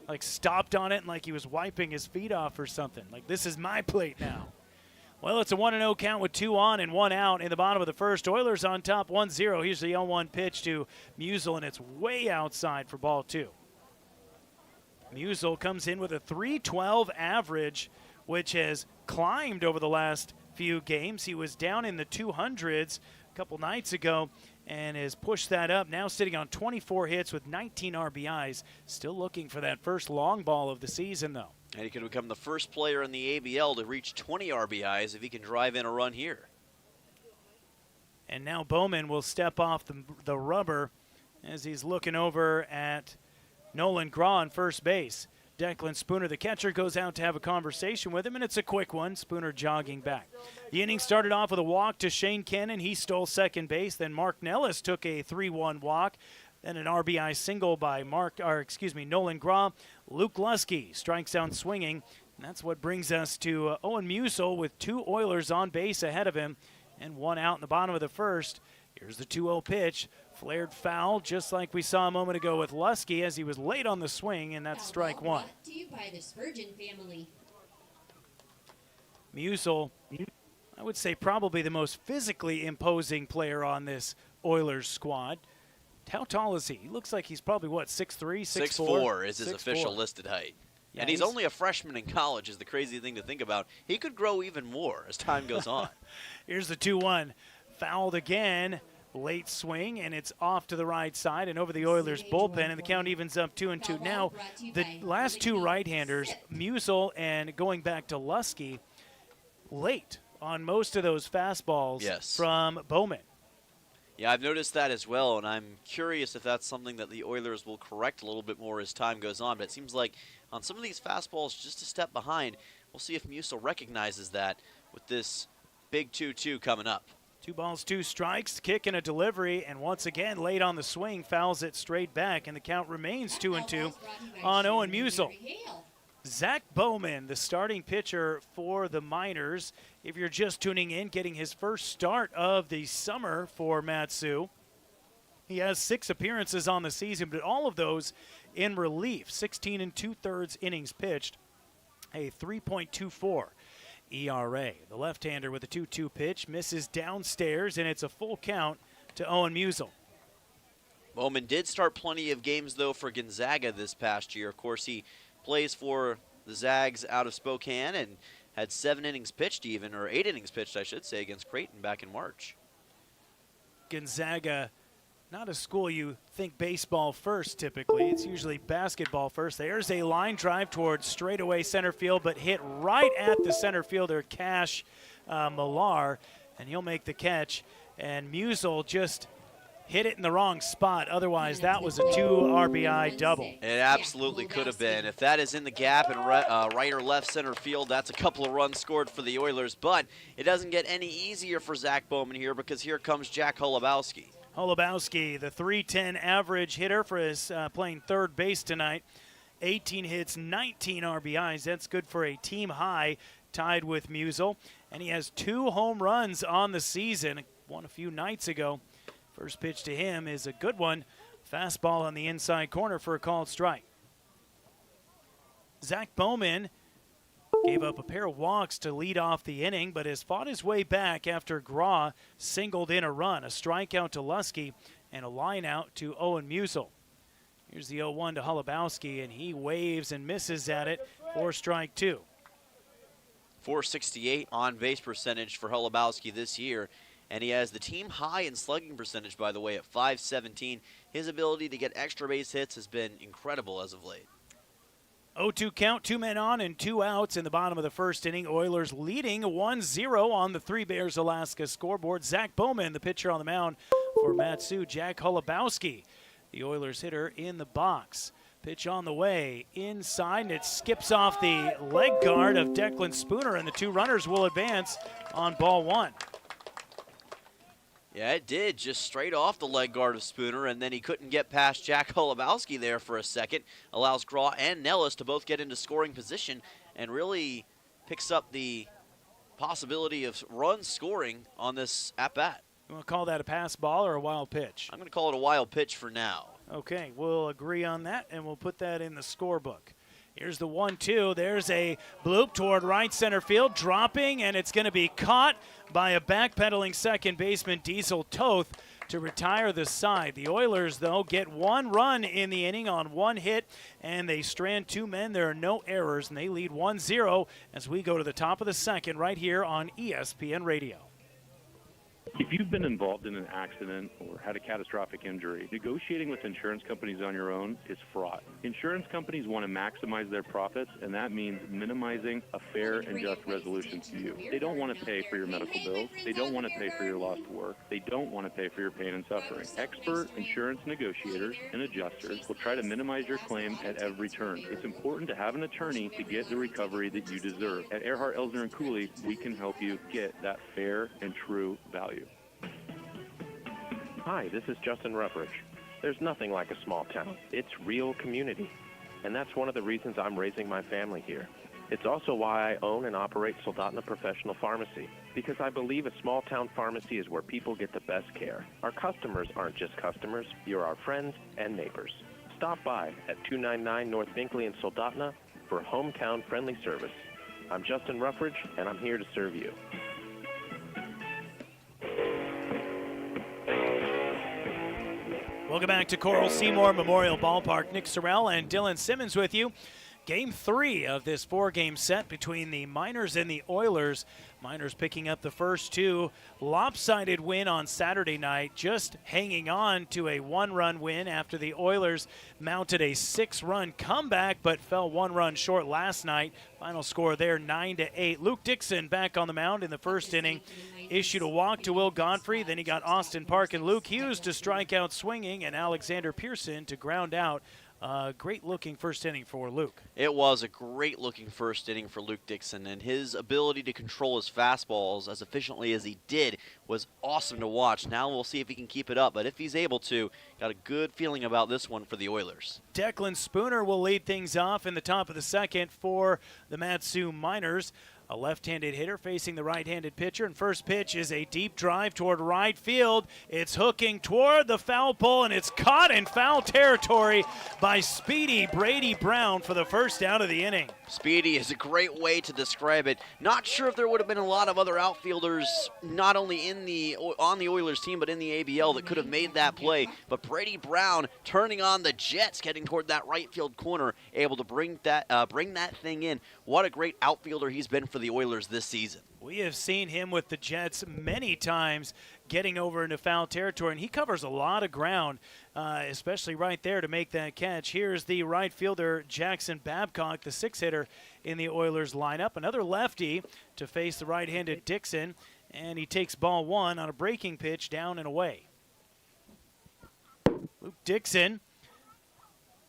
Like stopped on it and like he was wiping his feet off or something. Like, this is my plate now. Well, it's a 1-0 count with 2 on and 1 out in the bottom of the first. Oilers on top 1-0. Here's the 0-1 pitch to Musil, and it's way outside for ball 2. Musil comes in with a .312 average, which has climbed over the last few games. He was down in the 200s a couple nights ago and has pushed that up. Now sitting on 24 hits with 19 RBIs. Still looking for that first long ball of the season, though. And he could become the first player in the ABL to reach 20 RBIs if he can drive in a run here. And now Bowman will step off the rubber as he's looking over at Nolan Graw on first base. Declan Spooner, the catcher, goes out to have a conversation with him, and it's a quick one. Spooner jogging back. The inning started off with a walk to Shane Cannon. He stole second base. Then Mark Nellis took a 3-1 walk. Then an RBI single by Nolan Graw. Luke Lusky strikes out swinging. And that's what brings us to Owen Musil with 2 Oilers on base ahead of him and 1 out in the bottom of the first. Here's the 2-0 pitch. Flared foul, just like we saw a moment ago with Lusky as he was late on the swing, and that's strike 1. Brought to you by the Spurgeon family. Musil, I would say probably the most physically imposing player on this Oilers squad. How tall is he? He looks like he's probably, 6'3", 6'4"? 6'4" is his official listed height. Yeah, and he's only a freshman in college is the crazy thing to think about. He could grow even more as time goes on. Here's the 2-1. Fouled again. Late swing, and it's off to the right side and over the Oilers' bullpen, and the count evens up 2-2. Now, the last 2 right-handers, Musil and going back to Lusky, late on most of those fastballs from Bowman. Yeah, I've noticed that as well, and I'm curious if that's something that the Oilers will correct a little bit more as time goes on. But it seems like on some of these fastballs, just a step behind, we'll see if Musil recognizes that with this big 2-2 coming up. 2 balls, 2 strikes, kick and a delivery, and once again, late on the swing, fouls it straight back, and the count remains 2-2 on Owen Musel. Zach Bowman, the starting pitcher for the Miners. If you're just tuning in, getting his first start of the summer for Mat-Su. He has 6 appearances on the season, but all of those in relief. 16 2/3 innings pitched, a 3.24 ERA. The left-hander with a 2-2 pitch misses downstairs, and it's a full count to Owen Musel. Bowman did start plenty of games, though, for Gonzaga this past year. Of course, he plays for the Zags out of Spokane and had 7 innings pitched even, or 8 innings pitched, I should say, against Creighton back in March. Gonzaga, not a school you think baseball first typically. It's usually basketball first. There's a line drive towards straightaway center field, but hit right at the center fielder, Cash Millar, and he'll make the catch. And Musel just hit it in the wrong spot. Otherwise, that was a 2 RBI double. It absolutely could have been. If that is in the gap in right or left center field, that's a couple of runs scored for the Oilers. But it doesn't get any easier for Zach Bowman here, because here comes Jack Holubowski. Holubowski, the .310 average hitter for his playing third base tonight. 18 hits, 19 RBIs. That's good for a team high, tied with Musel. And he has 2 home runs on the season, one a few nights ago. First pitch to him is a good one. Fastball on the inside corner for a called strike. Zach Bowman gave up a pair of walks to lead off the inning, but has fought his way back after Graw singled in a run. A strikeout to Lusky and a line out to Owen Musel. Here's the 0-1 to Holubowski, and he waves and misses at it for strike 2. .468 on-base percentage for Holubowski this year. And he has the team high in slugging percentage, by the way, at .517. His ability to get extra base hits has been incredible as of late. 0-2 count, 2 men on and 2 outs in the bottom of the first inning. Oilers leading 1-0 on the Three Bears Alaska scoreboard. Zach Bowman, the pitcher on the mound for Mat-Su. Jack Holubowski, the Oilers hitter, in the box. Pitch on the way, inside, and it skips off the leg guard of Declan Spooner, and the 2 runners will advance on ball 1. Yeah, it did, just straight off the leg guard of Spooner, and then he couldn't get past Jack Holubowski there for a second. Allows Graw and Nellis to both get into scoring position, and really picks up the possibility of run scoring on this at-bat. You want to call that a pass ball or a wild pitch? I'm going to call it a wild pitch for now. Okay, we'll agree on that, and we'll put that in the scorebook. Here's the 1-2. There's a bloop toward right center field, dropping, and it's going to be caught by a backpedaling second baseman, Diesel Toth, to retire the side. The Oilers, though, get 1 run in the inning on 1 hit, and they strand 2 men. There are no errors, and they lead 1-0 as we go to the top of the second right here on ESPN Radio. If you've been involved in an accident or had a catastrophic injury, negotiating with insurance companies on your own is fraught. Insurance companies want to maximize their profits, and that means minimizing a fair and just resolution to you. They don't want to pay for your medical bills. They don't want to pay for your lost work. They don't want to pay for your pain and suffering. Expert insurance negotiators and adjusters will try to minimize your claim at every turn. It's important to have an attorney to get the recovery that you deserve. At Earhart, Elsner & Cooley, we can help you get that fair and true value. Hi, this is Justin Ruffridge. There's nothing like a small town. It's real community. And that's one of the reasons I'm raising my family here. It's also why I own and operate Soldotna Professional Pharmacy, because I believe a small town pharmacy is where people get the best care. Our customers aren't just customers, you're our friends and neighbors. Stop by at 299 North Binkley in Soldotna for hometown friendly service. I'm Justin Ruffridge, and I'm here to serve you. Welcome back to Coral Seymour Memorial Ballpark. Nick Sorrell and Dylan Simmons with you. Game 3 of this 4-game set between the Miners and the Oilers. Miners picking up the first 2. Lopsided win on Saturday night, just hanging on to a 1-run win after the Oilers mounted a 6-run comeback but fell 1 run short last night. Final score there 9-8. Luke Dixon back on the mound in the first inning. Issued a walk to Will Godfrey. Then he got Austin Park and Luke Hughes to strike out swinging and Alexander Pearson to ground out Great-looking first inning for Luke. It was a great-looking first inning for Luke Dixon, and his ability to control his fastballs as efficiently as he did was awesome to watch. Now we'll see if he can keep it up, but if he's able to, got a good feeling about this one for the Oilers. Declan Spooner will lead things off in the top of the second for the Mat-Su Miners. A left-handed hitter facing the right-handed pitcher, and first pitch is a deep drive toward right field. It's hooking toward the foul pole, and it's caught in foul territory by Speedy Brady Brown for the first out of the inning. Speedy is a great way to describe it. Not sure if there would have been a lot of other outfielders, not only on the Oilers team, but in the ABL that could have made that play. But Brady Brown turning on the Jets, getting toward that right field corner, able to bring that thing in. What a great outfielder he's been for the Oilers this season. We have seen him with the Jets many times getting over into foul territory, and he covers a lot of ground, especially right there to make that catch. Here's the right fielder, Jackson Babcock, the six-hitter in the Oilers lineup. Another lefty to face the right-handed Dixon, and he takes ball one on a breaking pitch down and away. Luke Dixon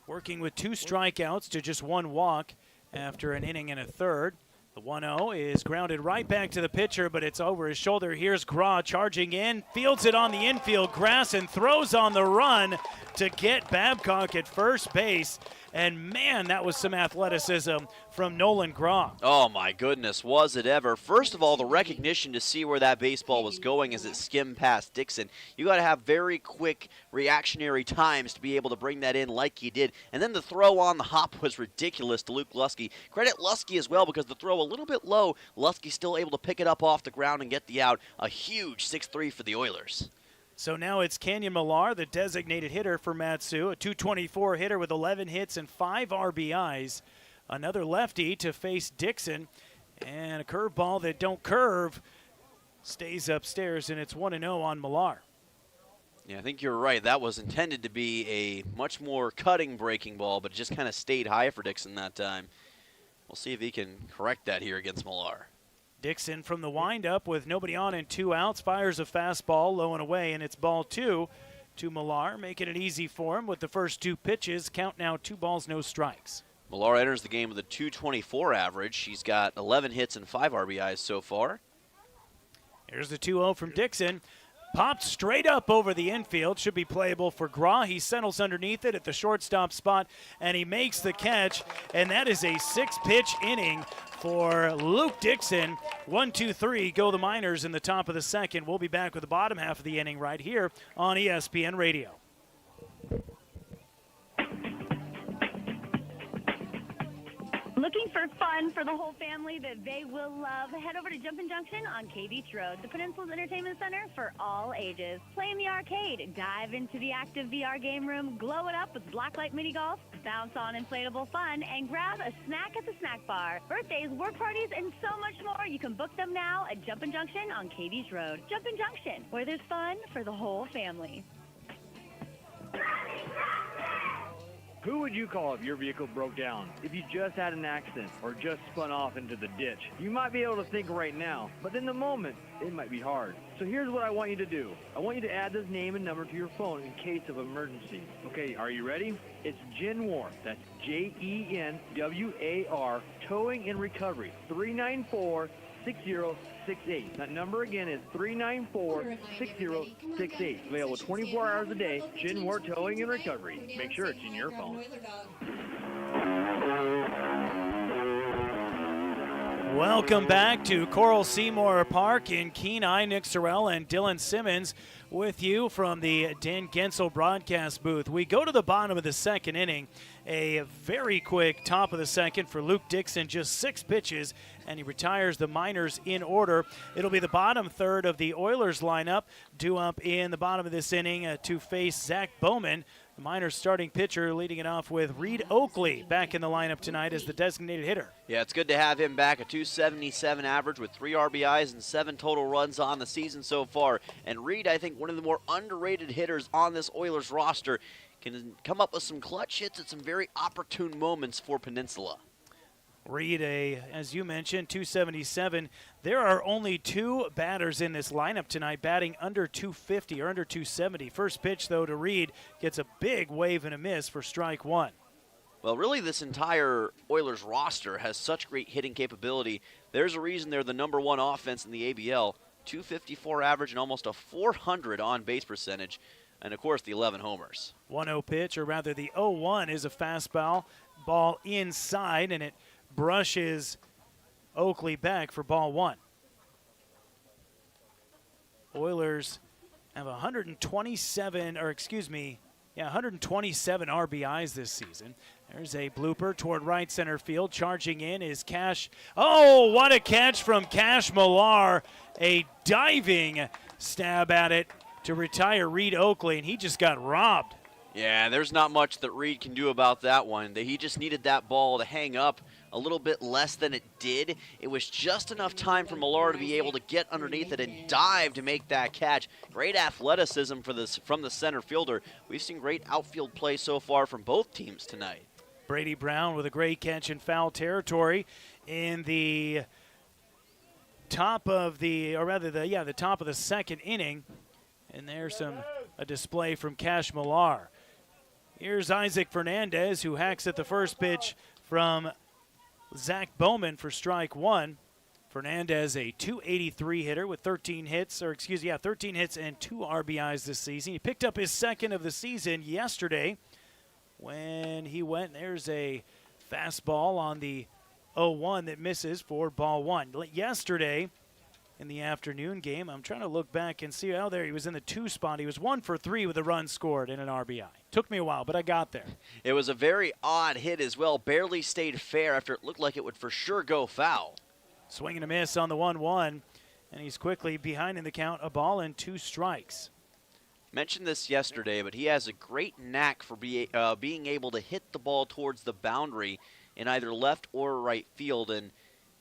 working with 2 strikeouts to just 1 walk after an inning and a third. The 1-0 is grounded right back to the pitcher, but it's over his shoulder. Here's Graw charging in, fields it on the infield grass, and throws on the run to get Babcock at first base. And, man, that was some athleticism from Nolan Graw. Oh, my goodness, was it ever. First of all, the recognition to see where that baseball was going as it skimmed past Dixon. You got to have very quick reactionary times to be able to bring that in like he did. And then the throw on the hop was ridiculous to Luke Lusky. Credit Lusky as well, because the throw a little bit low, Lusky still able to pick it up off the ground and get the out. A huge 6-3 for the Oilers. So now it's Kenyon Millar, the designated hitter for Mat-Su, a .224 hitter with 11 hits and 5 RBIs. Another lefty to face Dixon, and a curveball that don't curve stays upstairs, and it's 1-0 on Millar. Yeah, I think you're right. That was intended to be a much more cutting breaking ball, but it just kind of stayed high for Dixon that time. We'll see if he can correct that here against Millar. Dixon from the windup with nobody on and 2 outs, fires a fastball low and away, and it's ball 2 to Millar, making it easy for him with the first 2 pitches. Count now 2 balls, no strikes. Millar enters the game with a .224 average. He's got 11 hits and 5 RBIs so far. Here's the 2-0 from Dixon. Popped straight up over the infield. Should be playable for Graw. He settles underneath it at the shortstop spot, and he makes the catch. And that is a 6-pitch inning for Luke Dixon. 1-2-3 go the Miners in the top of the second. We'll be back with the bottom half of the inning right here on ESPN Radio. Looking for fun for the whole family that they will love? Head over to Jumpin' Junction on K Beach Road, the Peninsula's entertainment center for all ages. Play in the arcade, dive into the active VR game room, glow it up with blacklight mini golf, bounce on inflatable fun, and grab a snack at the snack bar. Birthdays, work parties, and so much more. You can book them now at Jumpin' Junction on K Beach Road. Jumpin' Junction, where there's fun for the whole family. Who would you call if your vehicle broke down? If you just had an accident or just spun off into the ditch? You might be able to think right now, but in the moment, it might be hard. So here's what I want you to do. I want you to add this name and number to your phone in case of emergency. Okay, are you ready? It's Genwar. That's Jenwar, Towing and Recovery, 394-6068. That number again is 394-6068. Available 24 hours a day. Genwar Towing and Recovery. Make sure it's in your phone. Welcome back to Coral Seymour Park in Kenai. Nick Sorrell and Dylan Simmons with you from the Dan Gensel broadcast booth. We go to the bottom of the second inning. A very quick top of the second for Luke Dixon, just 6 pitches, and he retires the Miners in order. It'll be the bottom third of the Oilers lineup due up in the bottom of this inning to face Zach Bowman. The Miners starting pitcher leading it off with Reed Oakley back in the lineup tonight as the designated hitter. Yeah, it's good to have him back. A .277 average with 3 RBIs and 7 total runs on the season so far. And Reed, I think, one of the more underrated hitters on this Oilers roster, can come up with some clutch hits at some very opportune moments for Peninsula. Reed, as you mentioned, .277. There are only 2 batters in this lineup tonight batting under .250 or under .270. First pitch, though, to Reed gets a big wave and a miss for strike 1. Well, really, this entire Oilers roster has such great hitting capability. There's a reason they're the #1 offense in the ABL. 254 average and almost a 400 on-base percentage. And, of course, the 11 homers. 1-0 pitch, or rather the 0-1 is a fastball. Ball inside, and it brushes Oakley back for ball 1. Oilers have 127 RBIs this season. There's a blooper toward right center field. Charging in is Cash. Oh, what a catch from Cash Millar. A diving stab at it to retire Reed Oakley, and he just got robbed. Yeah, there's not much that Reed can do about that one. He just needed that ball to hang up a little bit less than it did. It was just enough time for Millar to be able to get underneath it and dive to make that catch. Great athleticism from the center fielder. We've seen great outfield play so far from both teams tonight. Brady Brown with a great catch in foul territory in the top of the second inning. And there's a display from Cash Millar. Here's Isaac Fernandez, who hacks at the first pitch from Zach Bowman for strike 1. Fernandez, a .283 hitter with 13 hits and 2 RBIs this season. He picked up his second of the season yesterday when he went. There's a fastball on the 0-1 that misses for ball 1. Yesterday, in the afternoon game, I'm trying to look back and see. Oh, there he was in the 2 spot. He was 1 for 3 with a run scored and an RBI. Took me a while, but I got there. It was a very odd hit as well. Barely stayed fair after it looked like it would for sure go foul. Swing and a miss on the 1-1, and he's quickly behind in the count, a ball and 2 strikes. Mentioned this yesterday, but he has a great knack for being able to hit the ball towards the boundary in either left or right field, and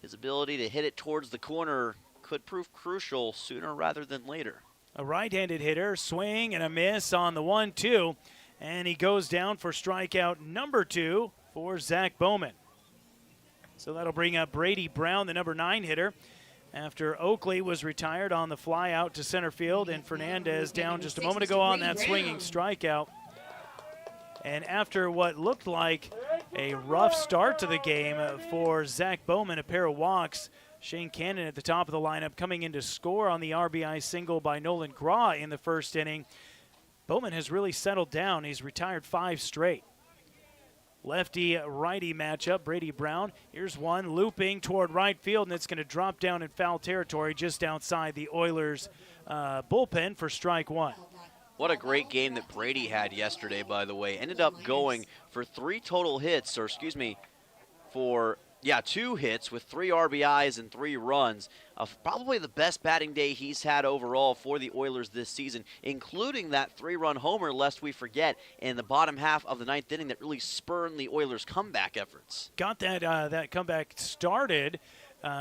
his ability to hit it towards the corner could prove crucial sooner rather than later. A right-handed hitter, swing and a miss on the 1-2, and he goes down for strikeout number 2 for Zach Bowman. So that'll bring up Brady Brown, the number 9 hitter, after Oakley was retired on the fly out to center field, and Fernandez down just a moment ago on that swinging strikeout. And after what looked like a rough start to the game for Zach Bowman, a pair of walks, Shane Cannon at the top of the lineup coming in to score on the RBI single by Nolan Graw in the first inning. Bowman has really settled down. He's retired 5 straight. Lefty-righty matchup, Brady Brown. Here's one looping toward right field, and it's going to drop down in foul territory just outside the Oilers' bullpen for strike 1. What a great game that Brady had yesterday, by the way. Ended up going for 2 hits with 3 RBIs and 3 runs. Probably the best batting day he's had overall for the Oilers this season, including that 3-run homer, lest we forget, in the bottom half of the 9th inning that really spurred the Oilers' comeback efforts. Got that comeback started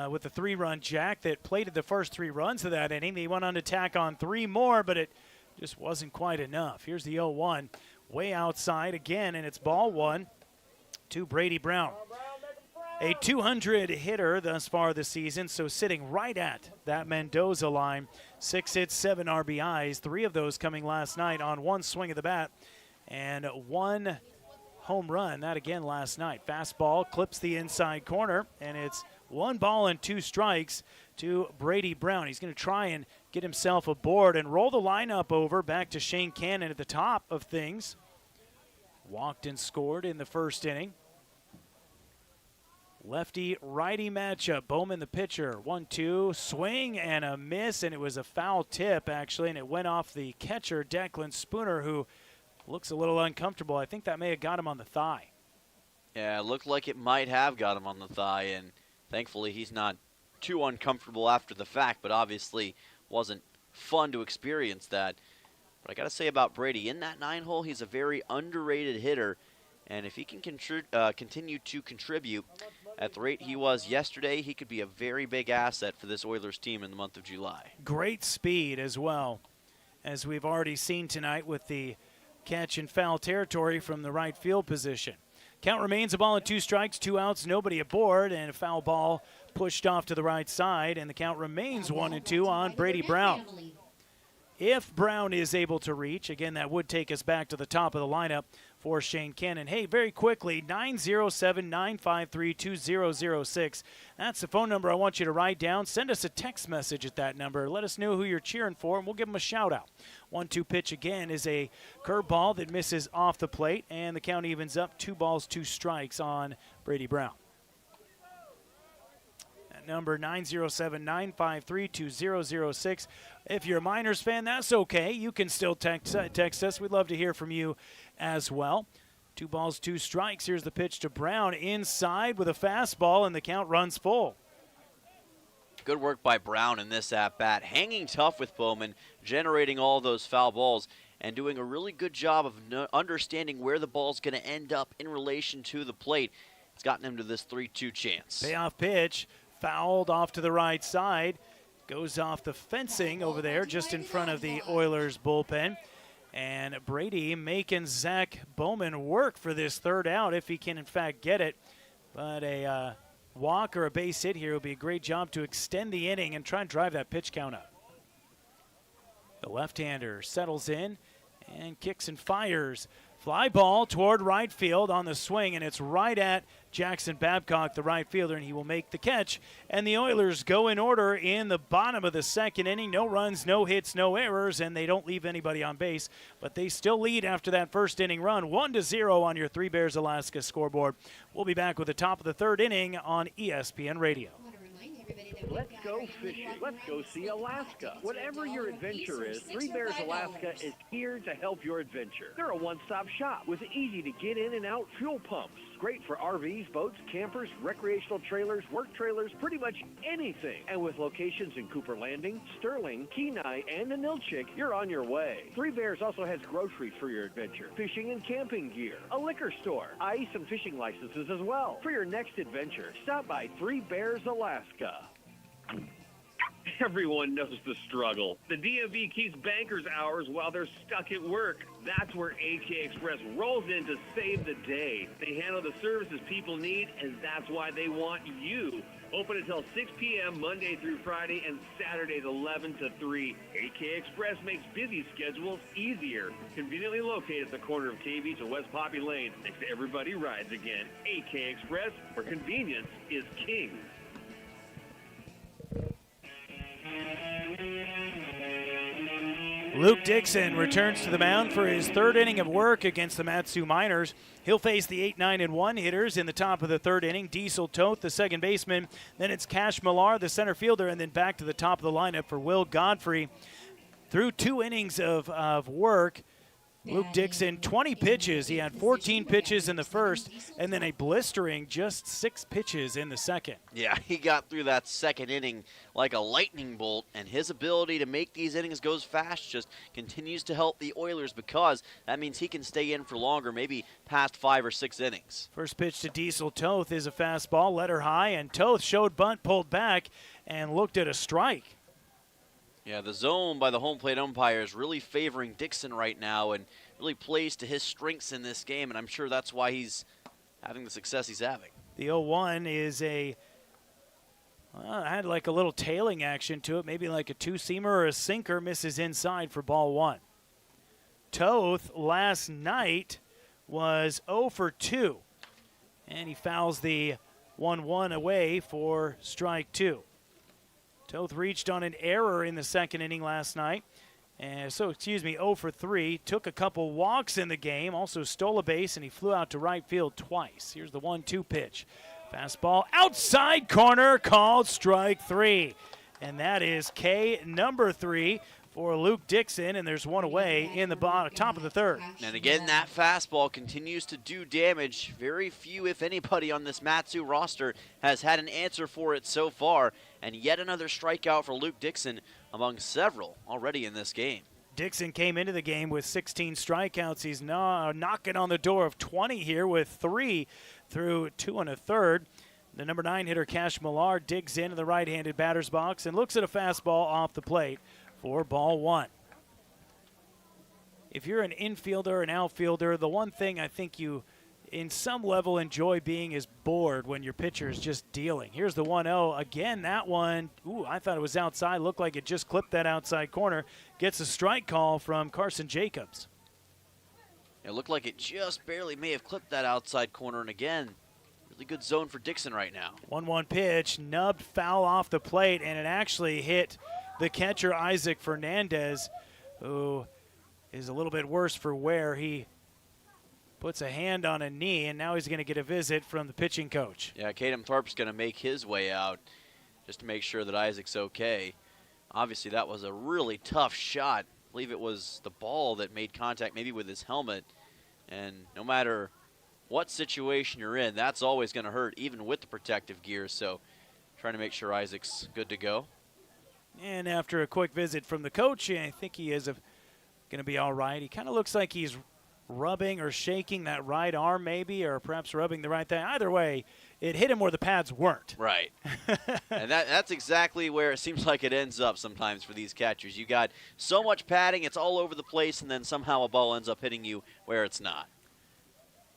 with the 3-run jack that plated the first 3 runs of that inning. They went on to tack on 3 more, but it just wasn't quite enough. Here's the 0-1, way outside again, and it's ball 1 to Brady Brown. A 200 hitter thus far this season, so sitting right at that Mendoza line. 6 hits, 7 RBIs, 3 of those coming last night on 1 swing of the bat, and 1 home run, that again last night. Fastball clips the inside corner, and it's 1 ball and 2 strikes to Brady Brown. He's going to try and get himself aboard and roll the lineup over back to Shane Cannon at the top of things. Walked and scored in the first inning. Lefty-righty matchup. Bowman the pitcher. 1-2, swing and a miss, and it was a foul tip, actually, and it went off the catcher, Declan Spooner, who looks a little uncomfortable. I think that may have got him on the thigh. Yeah, it looked like it might have got him on the thigh, and thankfully he's not too uncomfortable after the fact, but obviously wasn't fun to experience that. But I got to say about Brady, in that 9-hole, he's a very underrated hitter, and if he can continue to contribute at the rate he was yesterday, he could be a very big asset for this Oilers team in the month of July. Great speed as well, as we've already seen tonight with the catch in foul territory from the right field position. Count remains 1 ball and 2 strikes, 2 outs, nobody aboard, and a foul ball pushed off to the right side, and the count remains 1-2 on Brady Brown. If Brown is able to reach, again, that would take us back to the top of the lineup. for Shane Cannon. Hey, very quickly, 907-953-2006. That's the phone number I want you to write down. Send us a text message at that number. Let us know who you're cheering for, and we'll give them a shout-out. 1-2 pitch again is a curveball that misses off the plate, and the count evens up 2 balls, 2 strikes on Brady Brown. That number, 907-953-2006. If you're a Miners fan, that's okay. You can still text us. We'd love to hear from you as well. 2 balls, 2 strikes. Here's the pitch to Brown inside with a fastball, and the count runs full. Good work by Brown in this at-bat, hanging tough with Bowman, generating all those foul balls, and doing a really good job of understanding where the ball's going to end up in relation to the plate. It's gotten him to this 3-2 chance. Payoff pitch, fouled off to the right side. Goes off the fencing over there just in front of the Oilers bullpen. And Brady making Zach Bowman work for this 3rd out if he can in fact get it. But a walk or a base hit here would be a great job to extend the inning and try and drive that pitch count up. The left-hander settles in and kicks and fires. Fly ball toward right field on the swing, and it's right at Jackson Babcock, the right fielder, and he will make the catch. And the Oilers go in order in the bottom of the 2nd inning. No runs, no hits, no errors, and they don't leave anybody on base. But they still lead after that 1st inning run, 1-0 on your 3 Bears Alaska scoreboard. We'll be back with the top of the 3rd inning on ESPN Radio. Let's go fishing. Let's go see Alaska. Whatever your adventure is, 3 Bears Alaska is here to help your adventure. They're a one-stop shop with easy to get in and out fuel pumps. Great for RVs, boats, campers, recreational trailers, work trailers, pretty much anything. And with locations in Cooper Landing, Sterling, Kenai, and Anilchik, you're on your way. 3 Bears also has groceries for your adventure, fishing and camping gear, a liquor store, ice and fishing licenses as well. For your next adventure, stop by 3 Bears Alaska. Everyone knows the struggle. The DMV keeps bankers' hours while they're stuck at work. That's where AK Express rolls in to save the day. They handle the services people need, and that's why they want you. Open until 6 p.m. Monday through Friday and Saturdays 11 to 3. AK Express makes busy schedules easier. Conveniently located at the corner of K Beach and West Poppy Lane, next to Everybody Rides Again. AK Express, where convenience is king. Luke Dixon returns to the mound for his 3rd inning of work against the Mat-Su Miners. He'll face the 8-9-1 hitters in the top of the 3rd inning. Diesel Toth, the 2nd baseman. Then it's Cash Millar, the center fielder, and then back to the top of the lineup for Will Godfrey. Through 2 innings of work, Luke Dixon, 20 pitches. He had 14 pitches in the 1st, and then a blistering just 6 pitches in the 2nd. Yeah, he got through that 2nd inning like a lightning bolt, and his ability to make these innings go fast just continues to help the Oilers because that means he can stay in for longer, maybe past 5 or 6 innings. First pitch to Diesel Toth is a fastball, let her high, and Toth showed bunt, pulled back, and looked at a strike. Yeah, the zone by the home plate umpire is really favoring Dixon right now and really plays to his strengths in this game, and I'm sure that's why he's having the success he's having. The 0-1 is had like a little tailing action to it, maybe like a 2-seamer or a sinker, misses inside for ball 1. Toth last night was 0 for 2, and he fouls the 1-1 away for strike 2. Toth reached on an error in the 2nd inning last night. 0 for 3. Took a couple walks in the game, also stole a base, and he flew out to right field twice. Here's the 1-2 pitch. Fastball outside corner, called strike 3. And that is K number 3 for Luke Dixon, and there's one away in the top of the 3rd. And again, that fastball continues to do damage. Very few, if anybody, on this Mat-Su roster has had an answer for it so far. And yet another strikeout for Luke Dixon among several already in this game. Dixon came into the game with 16 strikeouts. He's now knocking on the door of 20 here with 3 through 2 1/3. The number 9 hitter, Cash Millar, digs into the right-handed batter's box and looks at a fastball off the plate for ball 1. If you're an infielder, an outfielder, the one thing I think you, in some level, enjoy being is bored when your pitcher is just dealing. Here's the 1-0. Again, that one, I thought it was outside. Looked like it just clipped that outside corner. Gets a strike call from Carson Jacobs. It looked like it just barely may have clipped that outside corner, and again, really good zone for Dixon right now. 1-1 pitch, nubbed foul off the plate, and it actually hit the catcher, Isaac Fernandez, who is a little bit worse for wear. He puts a hand on a knee, and now he's going to get a visit from the pitching coach. Yeah, Caden Thorpe's going to make his way out just to make sure that Isaac's okay. Obviously, that was a really tough shot. I believe it was the ball that made contact maybe with his helmet. And no matter what situation you're in, that's always going to hurt, even with the protective gear. So trying to make sure Isaac's good to go. And after a quick visit from the coach, I think he is going to be all right. He kind of looks like he's rubbing or shaking that right arm maybe, or perhaps rubbing the right thing. Either way, it hit him where the pads weren't. Right. And that's exactly where it seems like it ends up sometimes for these catchers. You got so much padding, it's all over the place, and then somehow a ball ends up hitting you where it's not.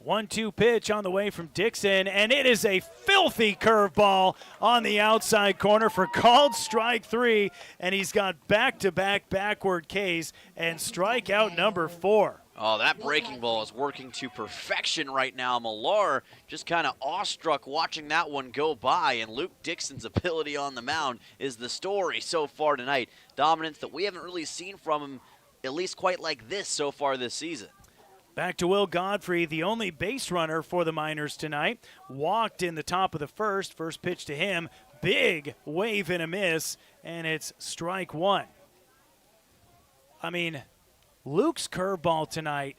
1-2 pitch on the way from Dixon, and it is a filthy curveball on the outside corner for called strike 3, and he's got back-to-back backward Ks and strikeout number 4. Oh, that breaking ball is working to perfection right now. Millar just kind of awestruck watching that one go by, and Luke Dixon's ability on the mound is the story so far tonight. Dominance that we haven't really seen from him, at least quite like this so far this season. Back to Will Godfrey, the only base runner for the Miners tonight. Walked in the top of the first. First pitch to him, big wave and a miss, and it's strike 1. I mean, Luke's curveball tonight,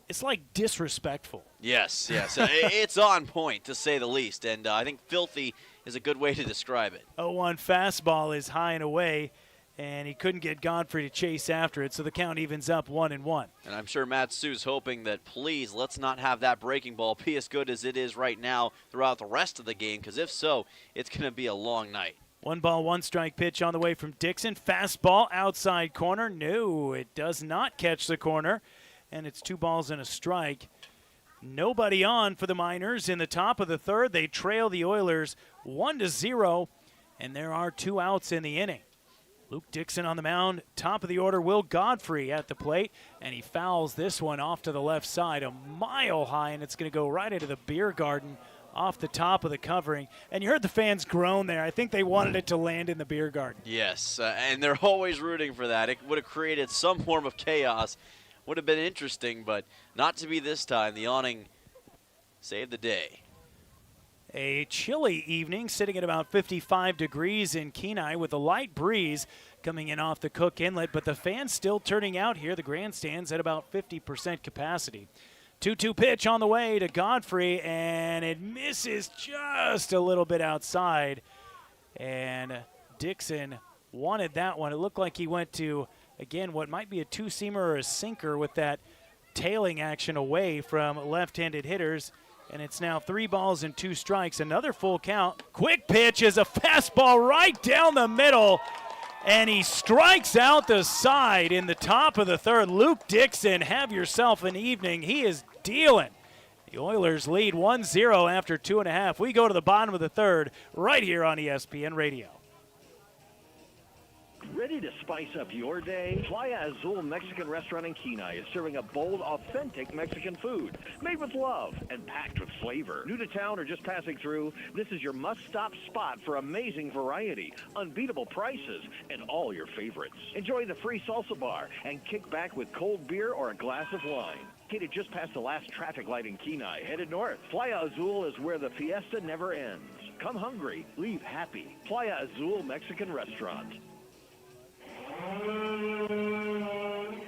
it's like disrespectful. Yes. It's on point, to say the least, and I think filthy is a good way to describe it. 0-1 fastball is high and away, and he couldn't get Godfrey to chase after it, so the count evens up 1-1. And I'm sure Matt Sue's hoping that, please, let's not have that breaking ball be as good as it is right now throughout the rest of the game, because if so, it's going to be a long night. 1-1 strike pitch on the way from Dixon. Fastball outside corner. No, it does not catch the corner, and it's 2 balls and a strike. Nobody on for the Miners in the top of the third. They trail the Oilers 1-0, and there are 2 outs in the inning. Luke Dixon on the mound, top of the order, Will Godfrey at the plate, and he fouls this one off to the left side, a mile high, and it's going to go right into the beer garden off the top of the covering. And you heard the fans groan there. I think they wanted it to land in the beer garden. Yes, and they're always rooting for that. It would have created some form of chaos. Would have been interesting, but not to be this time. The awning saved the day. A chilly evening, sitting at about 55 degrees in Kenai with a light breeze coming in off the Cook Inlet, but the fans still turning out here. The grandstand's at about 50% capacity. 2-2 pitch on the way to Godfrey, and it misses just a little bit outside. And Dixon wanted that one. It looked like he went to, again, what might be a two-seamer or a sinker with that tailing action away from left-handed hitters. And it's now 3 balls and 2 strikes. Another full count. Quick pitch is a fastball right down the middle. And he strikes out the side in the top of the third. Luke Dixon, have yourself an evening. He is dealing. The Oilers lead 1-0 after 2.5. We go to the bottom of the third right here on ESPN Radio. Ready to spice up your day? Playa Azul Mexican Restaurant in Kenai is serving a bold, authentic Mexican food made with love and packed with flavor. New to town or just passing through, this is your must-stop spot for amazing variety, unbeatable prices, and all your favorites. Enjoy the free salsa bar and kick back with cold beer or a glass of wine. Located just past the last traffic light in Kenai, headed north. Playa Azul is where the fiesta never ends. Come hungry, leave happy. Playa Azul Mexican Restaurant.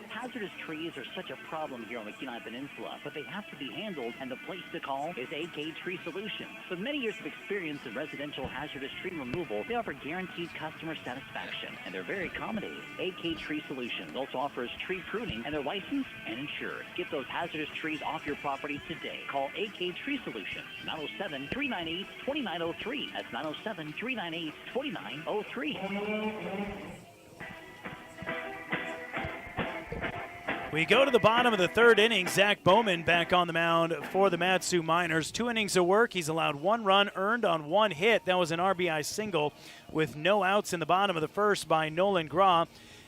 Hazardous trees are such a problem here on the Kenai Peninsula, but they have to be handled, and the place to call is AK Tree Solutions. With many years of experience in residential hazardous tree removal, they offer guaranteed customer satisfaction, and they're very accommodating. AK Tree Solutions also offers tree pruning, and they're licensed and insured. Get those hazardous trees off your property today. Call AK Tree Solutions, 907-398-2903. That's 907-398-2903. We go to the bottom of the third inning. Zach Bowman back on the mound for the Mat-Su Miners. 2 innings of work. He's allowed 1 run earned on 1 hit. That was an RBI single with no outs in the bottom of the first by Nolan Graw.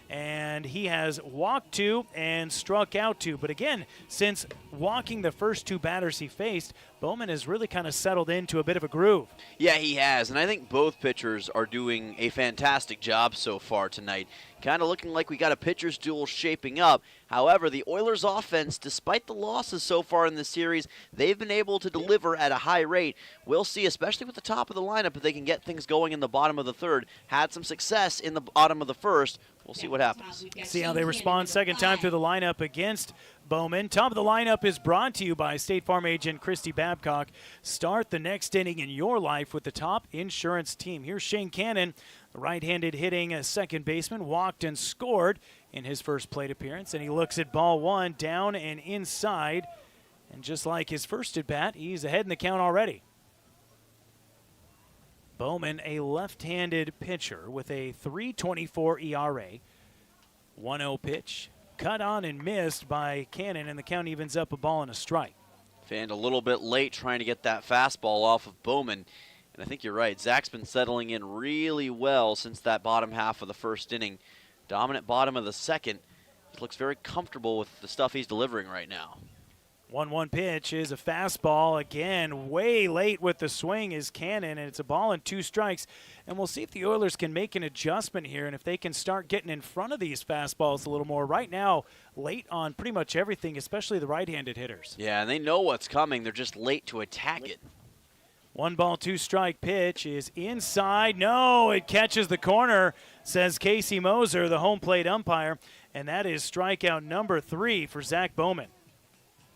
and he has walked 2 and struck out 2. But again, since walking the first 2 batters he faced, Bowman has really kind of settled into a bit of a groove. Yeah, he has, and I think both pitchers are doing a fantastic job so far tonight. Kind of looking like we got a pitcher's duel shaping up. However, the Oilers offense, despite the losses so far in the series, they've been able to deliver at a high rate. We'll see, especially with the top of the lineup, if they can get things going in the bottom of the third. Had some success in the bottom of the first. We'll see what happens. See how they respond second time through the lineup against Bowman. Top of the lineup is brought to you by State Farm agent Christy Babcock. Start the next inning in your life with the top insurance team. Here's Shane Cannon, the right-handed hitting second baseman, walked and scored in his first plate appearance. And he looks at ball 1 down and inside. And just like his first at-bat, he's ahead in the count already. Bowman, a left-handed pitcher with a 3.24 ERA. 1-0 pitch. Cut on and missed by Cannon, and the count evens up a ball and a strike. Fanned a little bit late trying to get that fastball off of Bowman. And I think you're right. Zach's been settling in really well since that bottom half of the first inning. Dominant bottom of the second. He looks very comfortable with the stuff he's delivering right now. 1-1 pitch is a fastball. Again, way late with the swing is Cannon, and it's a ball and 2 strikes. And we'll see if the Oilers can make an adjustment here and if they can start getting in front of these fastballs a little more. Right now, late on pretty much everything, especially the right-handed hitters. Yeah, and they know what's coming. They're just late to attack it. 1 2 strike pitch is inside. No, it catches the corner, says Casey Moser, the home plate umpire. And that is strikeout number 3 for Zach Bowman.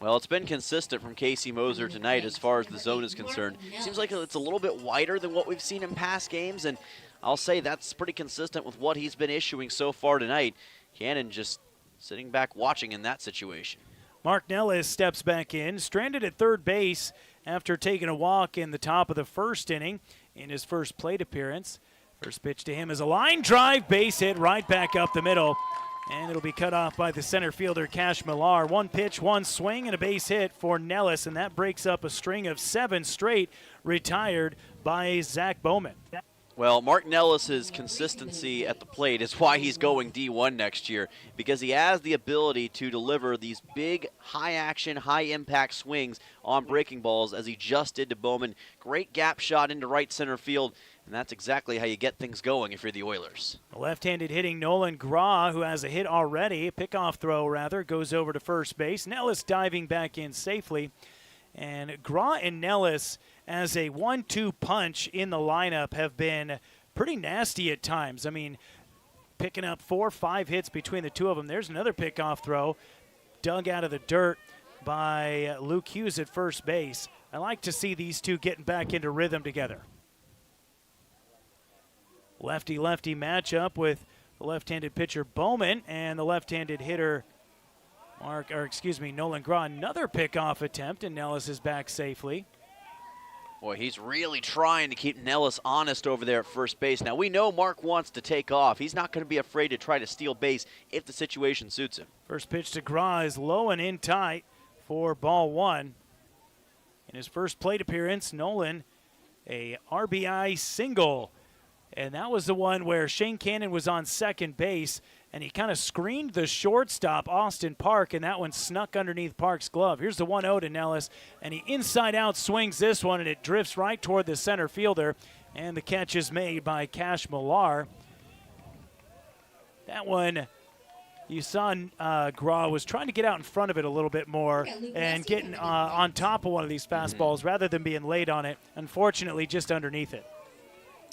Well, it's been consistent from Casey Moser tonight as far as the zone is concerned. Seems like it's a little bit wider than what we've seen in past games, and I'll say that's pretty consistent with what he's been issuing so far tonight. Cannon just sitting back watching in that situation. Mark Nellis steps back in, stranded at third base after taking a walk in the top of the first inning in his first plate appearance. First pitch to him is a line drive, base hit right back up the middle. And it'll be cut off by the center fielder, Cash Millar. 1 pitch, 1 swing, and a base hit for Nellis, and that breaks up a string of 7 straight retired by Zach Bowman. Well, Mark Nellis's consistency at the plate is why he's going D1 next year, because he has the ability to deliver these big, high-action, high-impact swings on breaking balls, as he just did to Bowman. Great gap shot into right center field. And that's exactly how you get things going if you're the Oilers. Left-handed hitting Nolan Graw, who has a hit already, a pickoff throw rather, goes over to first base. Nellis diving back in safely. And Graw and Nellis, as a 1-2 punch in the lineup, have been pretty nasty at times. I mean, picking up 4 or 5 hits between the two of them. There's another pickoff throw dug out of the dirt by Luke Hughes at first base. I like to see these two getting back into rhythm together. Lefty-lefty matchup with the left-handed pitcher Bowman and the left-handed hitter Nolan Graw. Another pickoff attempt, and Nellis is back safely. Boy, he's really trying to keep Nellis honest over there at first base. Now, we know Mark wants to take off. He's not going to be afraid to try to steal base if the situation suits him. First pitch to Graw is low and in tight for ball 1. In his first plate appearance, Nolan, a RBI single. And that was the one where Shane Cannon was on second base, and he kind of screened the shortstop, Austin Park, and that one snuck underneath Park's glove. Here's the 1-0 to Nellis, and he inside-out swings this one, and it drifts right toward the center fielder, and the catch is made by Cash Millar. That one, you saw Graw was trying to get out in front of it a little bit more and getting on top of one of these fastballs rather than being laid on it. Unfortunately, just underneath it.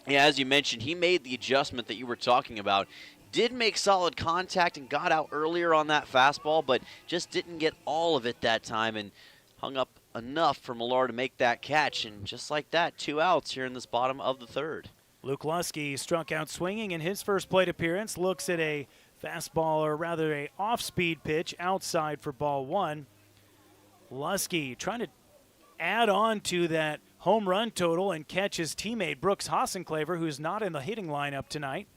Yeah, as you mentioned, he made the adjustment that you were talking about. Did make solid contact and got out earlier on that fastball, but just didn't get all of it that time and hung up enough for Millar to make that catch. And just like that, 2 outs here in this bottom of the third. Luke Lusky struck out swinging in his first plate appearance. Looks at a fastball, or rather a off-speed pitch outside for ball 1. Lusky trying to add on to that home run total and catch his teammate Brooks Hassenclaver, who's not in the hitting lineup tonight.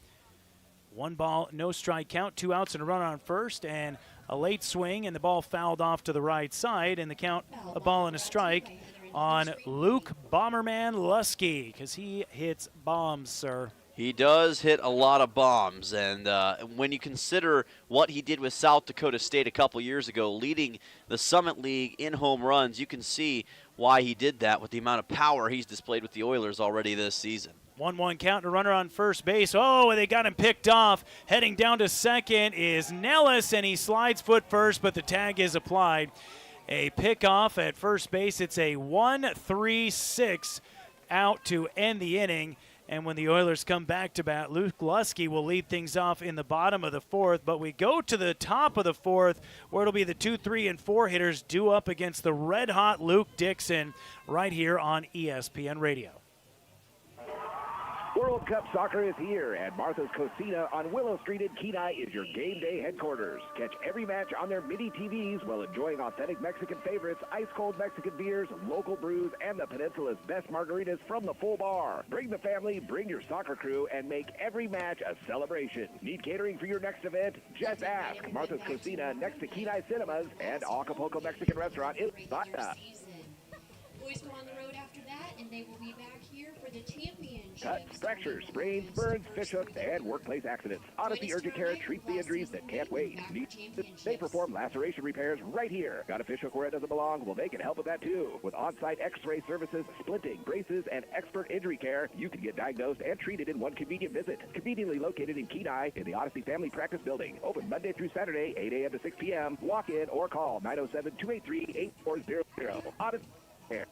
1 ball, no strike count, 2 outs and a run on first, and a late swing, and the ball fouled off to the right side, and the count, a ball and a strike on Luke Bomberman Lusky, because he hits bombs, sir. He does hit a lot of bombs, and when you consider what he did with South Dakota State a couple years ago, leading the Summit League in home runs, you can see why he did that with the amount of power he's displayed with the Oilers already this season. 1-1 count to runner on first base. Oh, and they got him picked off. Heading down to second is Nellis, and he slides foot first, but the tag is applied. A pickoff at first base. It's a 1-3-6 out to end the inning. And when the Oilers come back to bat, Luke Lusky will lead things off in the bottom of the fourth. But we go to the top of the fourth, where it'll be the 2, 3, and 4 hitters due up against the red-hot Luke Dixon right here on ESPN Radio. World Cup soccer is here, and Martha's Cocina on Willow Street in Kenai is your game day headquarters. Catch every match on their mini TVs while enjoying authentic Mexican favorites, ice-cold Mexican beers, local brews, and the Peninsula's best margaritas from the full bar. Bring the family, bring your soccer crew, and make every match a celebration. Need catering for your next event? Just ask. Martha's Cocina next to Kenai Cinemas and Acapulco Mexican Restaurant in Santa. Boys go on the road after that, and they will be back here for the championship. Cuts, fractures, sprains, burns, fish hooks, and workplace accidents. Odyssey Urgent Care treats the injuries that can't wait. They perform laceration repairs right here. Got a fish hook where it doesn't belong? Well, they can help with that too. With on-site x-ray services, splinting, braces, and expert injury care, you can get diagnosed and treated in one convenient visit. Conveniently located in Kenai in the Odyssey Family Practice Building. Open Monday through Saturday, 8 a.m. to 6 p.m. Walk in or call 907-283-8400. Odyssey Care.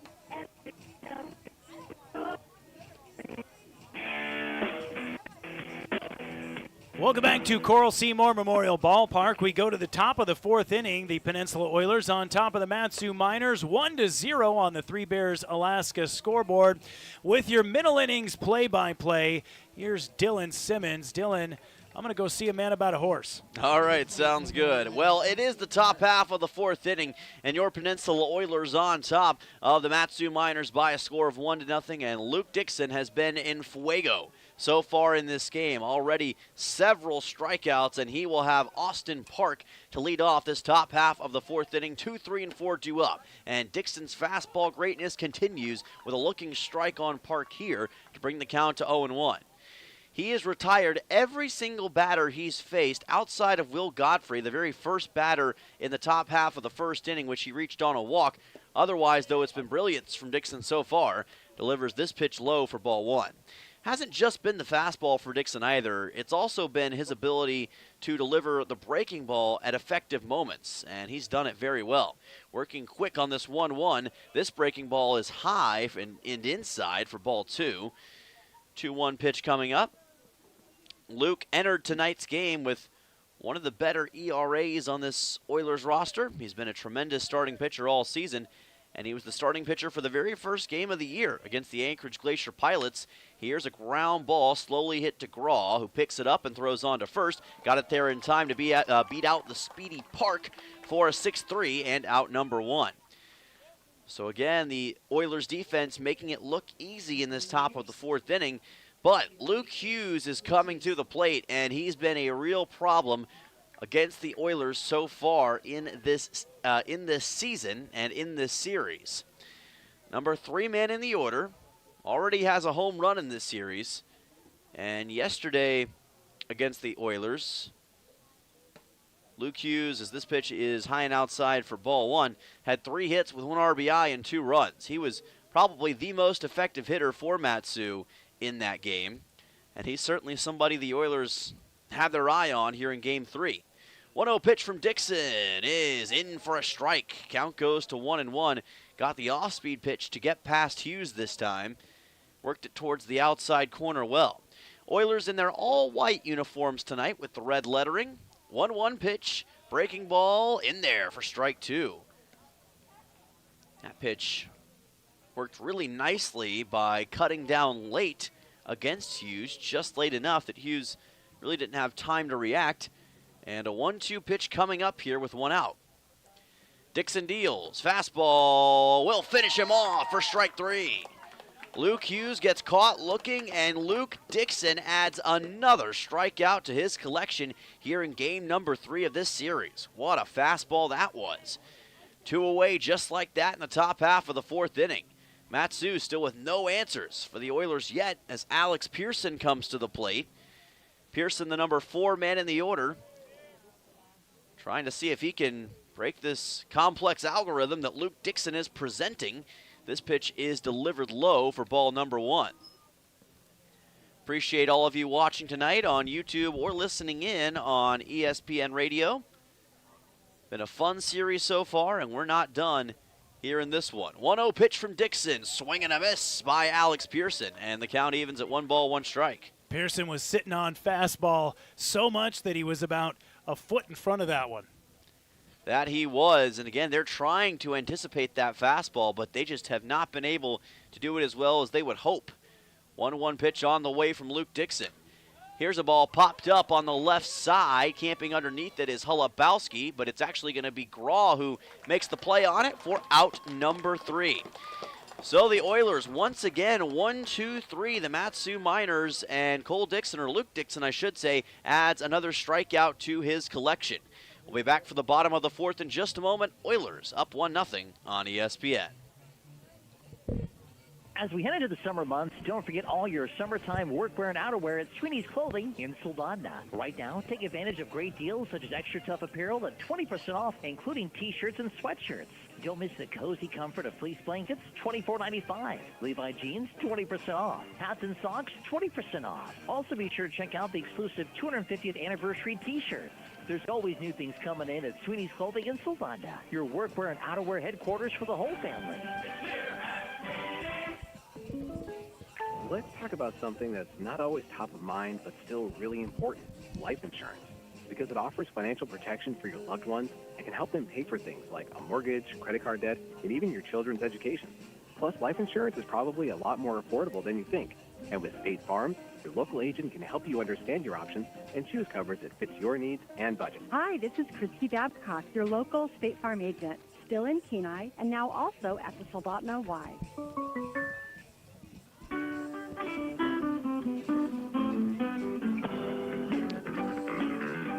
Welcome back to Coral Seymour Memorial Ballpark. We go to the top of the fourth inning. The Peninsula Oilers on top of the Mat-Su Miners, 1-0 on the Three Bears Alaska scoreboard. With your middle innings play-by-play, here's Dylan Simmons. Dylan, I'm going to go see a man about a horse. All right, sounds good. Well, it is the top half of the fourth inning, and your Peninsula Oilers on top of the Mat-Su Miners by a score of 1-0, and Luke Dixon has been in fuego so far in this game. Already several strikeouts, and he will have Austin Park to lead off this top half of the fourth inning. 2, 3, and 4 due up. And Dixon's fastball greatness continues with a looking strike on Park here to bring the count to 0-1. He has retired every single batter he's faced outside of Will Godfrey, the very first batter in the top half of the first inning, which he reached on a walk. Otherwise, though, it's been brilliance from Dixon so far. Delivers this pitch low for ball one. Hasn't just been the fastball for Dixon either. It's also been his ability to deliver the breaking ball at effective moments, and he's done it very well. Working quick on this 1-1. This breaking ball is high and inside for ball two. 2-1 pitch coming up. Luke entered tonight's game with one of the better ERAs on this Oilers roster. He's been a tremendous starting pitcher all season, and he was the starting pitcher for the very first game of the year against the Anchorage Glacier Pilots. Here's a ground ball slowly hit to Graw, who picks it up and throws on to first. Got it there in time to beat out the speedy Park for a 6-3 and out number one. So again, the Oilers defense making it look easy in this top of the fourth inning. But Luke Hughes is coming to the plate, and he's been a real problem against the Oilers so far in this season and in this series. Number 3 man in the order, already has a home run in this series. And yesterday against the Oilers, Luke Hughes, as this pitch is high and outside for ball one, had 3 hits with 1 RBI and 2 runs. He was probably the most effective hitter for Mat-Su in that game, and he's certainly somebody the Oilers have their eye on here in game 3. 1-0 pitch from Dixon is in for a strike. Count goes to 1-1. Got the off-speed pitch to get past Hughes this time. Worked it towards the outside corner well. Oilers in their all-white uniforms tonight with the red lettering. 1-1 pitch, breaking ball in there for strike 2. That pitch worked really nicely by cutting down late against Hughes, just late enough that Hughes really didn't have time to react. And a 1-2 pitch coming up here with 1 out. Dixon deals. Fastball will finish him off for strike 3. Luke Hughes gets caught looking, and Luke Dixon adds another strikeout to his collection here in game number 3 of this series. What a fastball that was. 2 away just like that in the top half of the fourth inning. Matsu still with no answers for the Oilers yet as Alex Pearson comes to the plate. Pearson, the number 4 man in the order, trying to see if he can break this complex algorithm that Luke Dixon is presenting. This pitch is delivered low for ball number 1. Appreciate all of you watching tonight on YouTube or listening in on ESPN Radio. Been a fun series so far, and we're not done here in this one. 1-0 pitch from Dixon, swing and a miss by Alex Pearson, and the count evens at 1 ball, 1 strike. Pearson was sitting on fastball so much that he was about a foot in front of that one. That he was, and again, they're trying to anticipate that fastball, but they just have not been able to do it as well as they would hope. 1-1 pitch on the way from Luke Dixon. Here's a ball popped up on the left side. Camping underneath it is Hulabowski, but it's actually going to be Graw who makes the play on it for out number 3. So the Oilers once again 1-2-3. The Matsu Miners and Cole Dixon, or Luke Dixon I should say, adds another strikeout to his collection. We'll be back for the bottom of the 4th in just a moment. Oilers up 1-0 on ESPN. As we head into the summer months, don't forget all your summertime workwear and outerwear at Sweeney's Clothing in Soldotna. Right now, take advantage of great deals such as extra tough apparel at 20% off, including t-shirts and sweatshirts. Don't miss the cozy comfort of fleece blankets, $24.95. Levi jeans, 20% off. Hats and socks, 20% off. Also be sure to check out the exclusive 250th anniversary t-shirts. There's always new things coming in at Sweeney's Clothing in Soldotna, your workwear and outerwear headquarters for the whole family. Let's talk about something that's not always top of mind, but still really important, life insurance. Because it offers financial protection for your loved ones and can help them pay for things like a mortgage, credit card debt, and even your children's education. Plus, life insurance is probably a lot more affordable than you think. And with State Farm, your local agent can help you understand your options and choose coverage that fits your needs and budget. Hi, this is Christy Babcock, your local State Farm agent, still in Kenai, and now also at the Soldotna Y.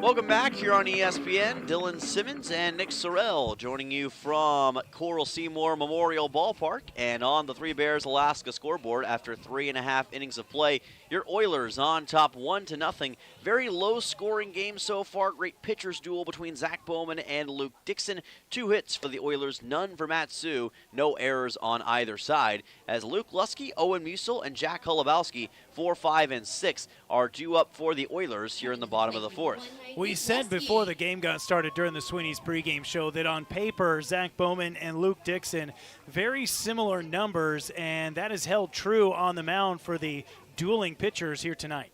Welcome back here on ESPN. Dylan Simmons and Nick Sorrell joining you from Coral Seymour Memorial Ballpark and on the Three Bears Alaska scoreboard after 3.5 innings of play. Your Oilers on top 1-0. Very low scoring game so far. Great pitchers duel between Zach Bowman and Luke Dixon. 2 hits for the Oilers, none for Matsu. No errors on either side as Luke Lusky, Owen Musil, and Jack Hulabowski 4, 5, and 6 are due up for the Oilers here in the bottom of the 4th. We said before the game got started during the Sweeney's pregame show that on paper, Zach Bowman and Luke Dixon, very similar numbers, and that has held true on the mound for the dueling pitchers here tonight.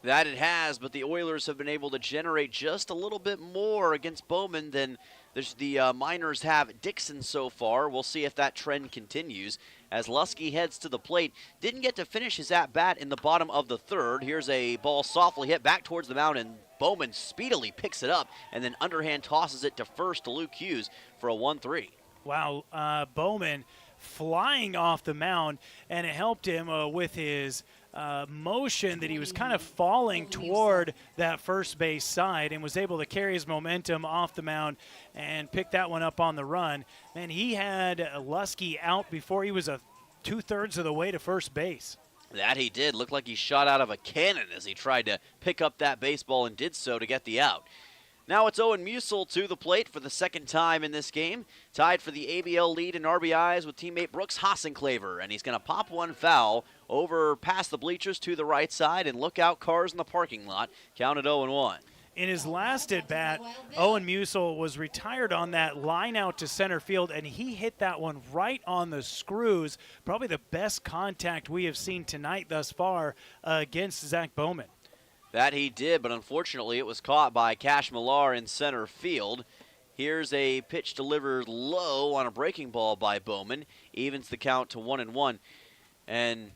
That it has, but the Oilers have been able to generate just a little bit more against Bowman than the Miners have Dixon so far. We'll see if that trend continues as Lusky heads to the plate. Didn't get to finish his at-bat in the bottom of the 3rd. Here's a ball softly hit back towards the mound, and Bowman speedily picks it up and then underhand tosses it to first to Luke Hughes for a 1-3. Wow, Bowman flying off the mound, and it helped him with his motion that he was kind of falling toward that first base side and was able to carry his momentum off the mound and pick that one up on the run. Man, he had Lusky out before he was 2/3 of the way to first base. That he did. Looked like he shot out of a cannon as he tried to pick up that baseball and did so to get the out. Now it's Owen Musil to the plate for the 2nd time in this game. Tied for the ABL lead in RBIs with teammate Brooks Hassenclaver. And he's going to pop one foul over past the bleachers to the right side and look out cars in the parking lot. Counted 0-1. In his last at-bat, Owen Musil was retired on that line out to center field, and he hit that one right on the screws. Probably the best contact we have seen tonight thus far against Zach Bowman. That he did, but unfortunately it was caught by Cash Millar in center field. Here's a pitch delivered low on a breaking ball by Bowman. Evens the count to 1-1. And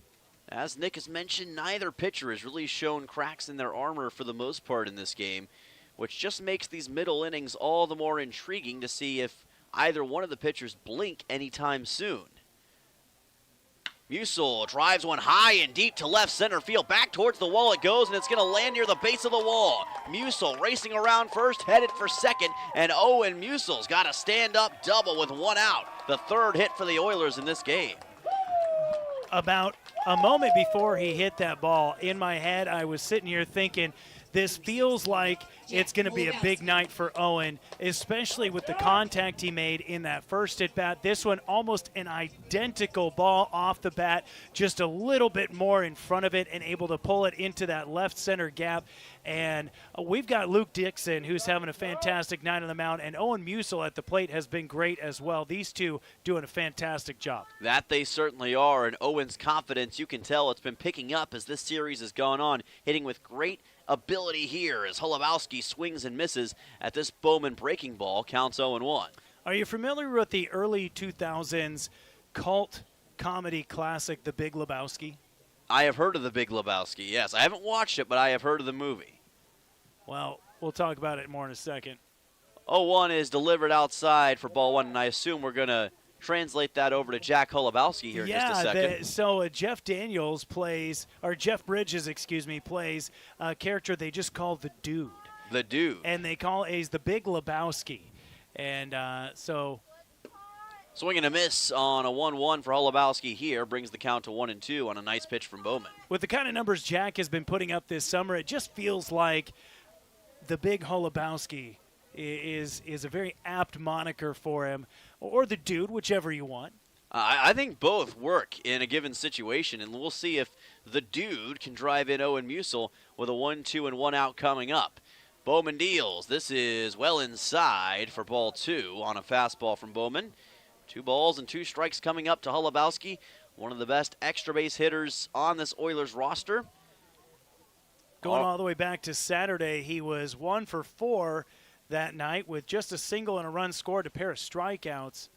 as Nick has mentioned, neither pitcher has really shown cracks in their armor for the most part in this game, which just makes these middle innings all the more intriguing to see if either one of the pitchers blink anytime soon. Musil drives one high and deep to left center field. Back towards the wall it goes, and it's going to land near the base of the wall. Musil racing around first, headed for second, and Owen Musil's got a stand-up double with 1 out. The 3rd hit for the Oilers in this game. about a moment before he hit that ball, in my head, I was sitting here thinking, this feels like it's going to be a big night for Owen, especially with the contact he made in that first at-bat. This one, almost an identical ball off the bat, just a little bit more in front of it and able to pull it into that left center gap. And we've got Luke Dixon, who's having a fantastic night on the mound, and Owen Musil at the plate has been great as well. These two doing a fantastic job. That they certainly are, and Owen's confidence, you can tell it's been picking up as this series has gone on, hitting with great ability here as Holubowski swings and misses at this Bowman breaking ball, counts 0-1. Are you familiar with the early 2000s cult comedy classic, The Big Lebowski? I have heard of The Big Lebowski, yes. I haven't watched it, but I have heard of the movie. Well, we'll talk about it more in a second. 0-1 is delivered outside for ball one, and I assume we're going to translate that over to Jack Holubowski here in just a second. So Jeff Daniels plays, or Jeff Bridges, plays a character they just call the Dude. The Dude. And they call he's the Big Lebowski. And so... Swing and a miss on a 1-1 for Holubowski here. Brings the count to 1-2 on a nice pitch from Bowman. With the kind of numbers Jack has been putting up this summer, it just feels like the Big Holubowski is a very apt moniker for him, or the Dude, whichever you want. I think both work in a given situation, and we'll see if the Dude can drive in Owen Musil with a 1-2 and 1 out coming up. Bowman deals. This is well inside for ball 2 on a fastball from Bowman. 2 balls and 2 strikes coming up to Holubowski, one of the best extra base hitters on this Oilers roster. Going all the way back to Saturday, he was 1 for 4 that night with just a single and a run scored, a pair of strikeouts.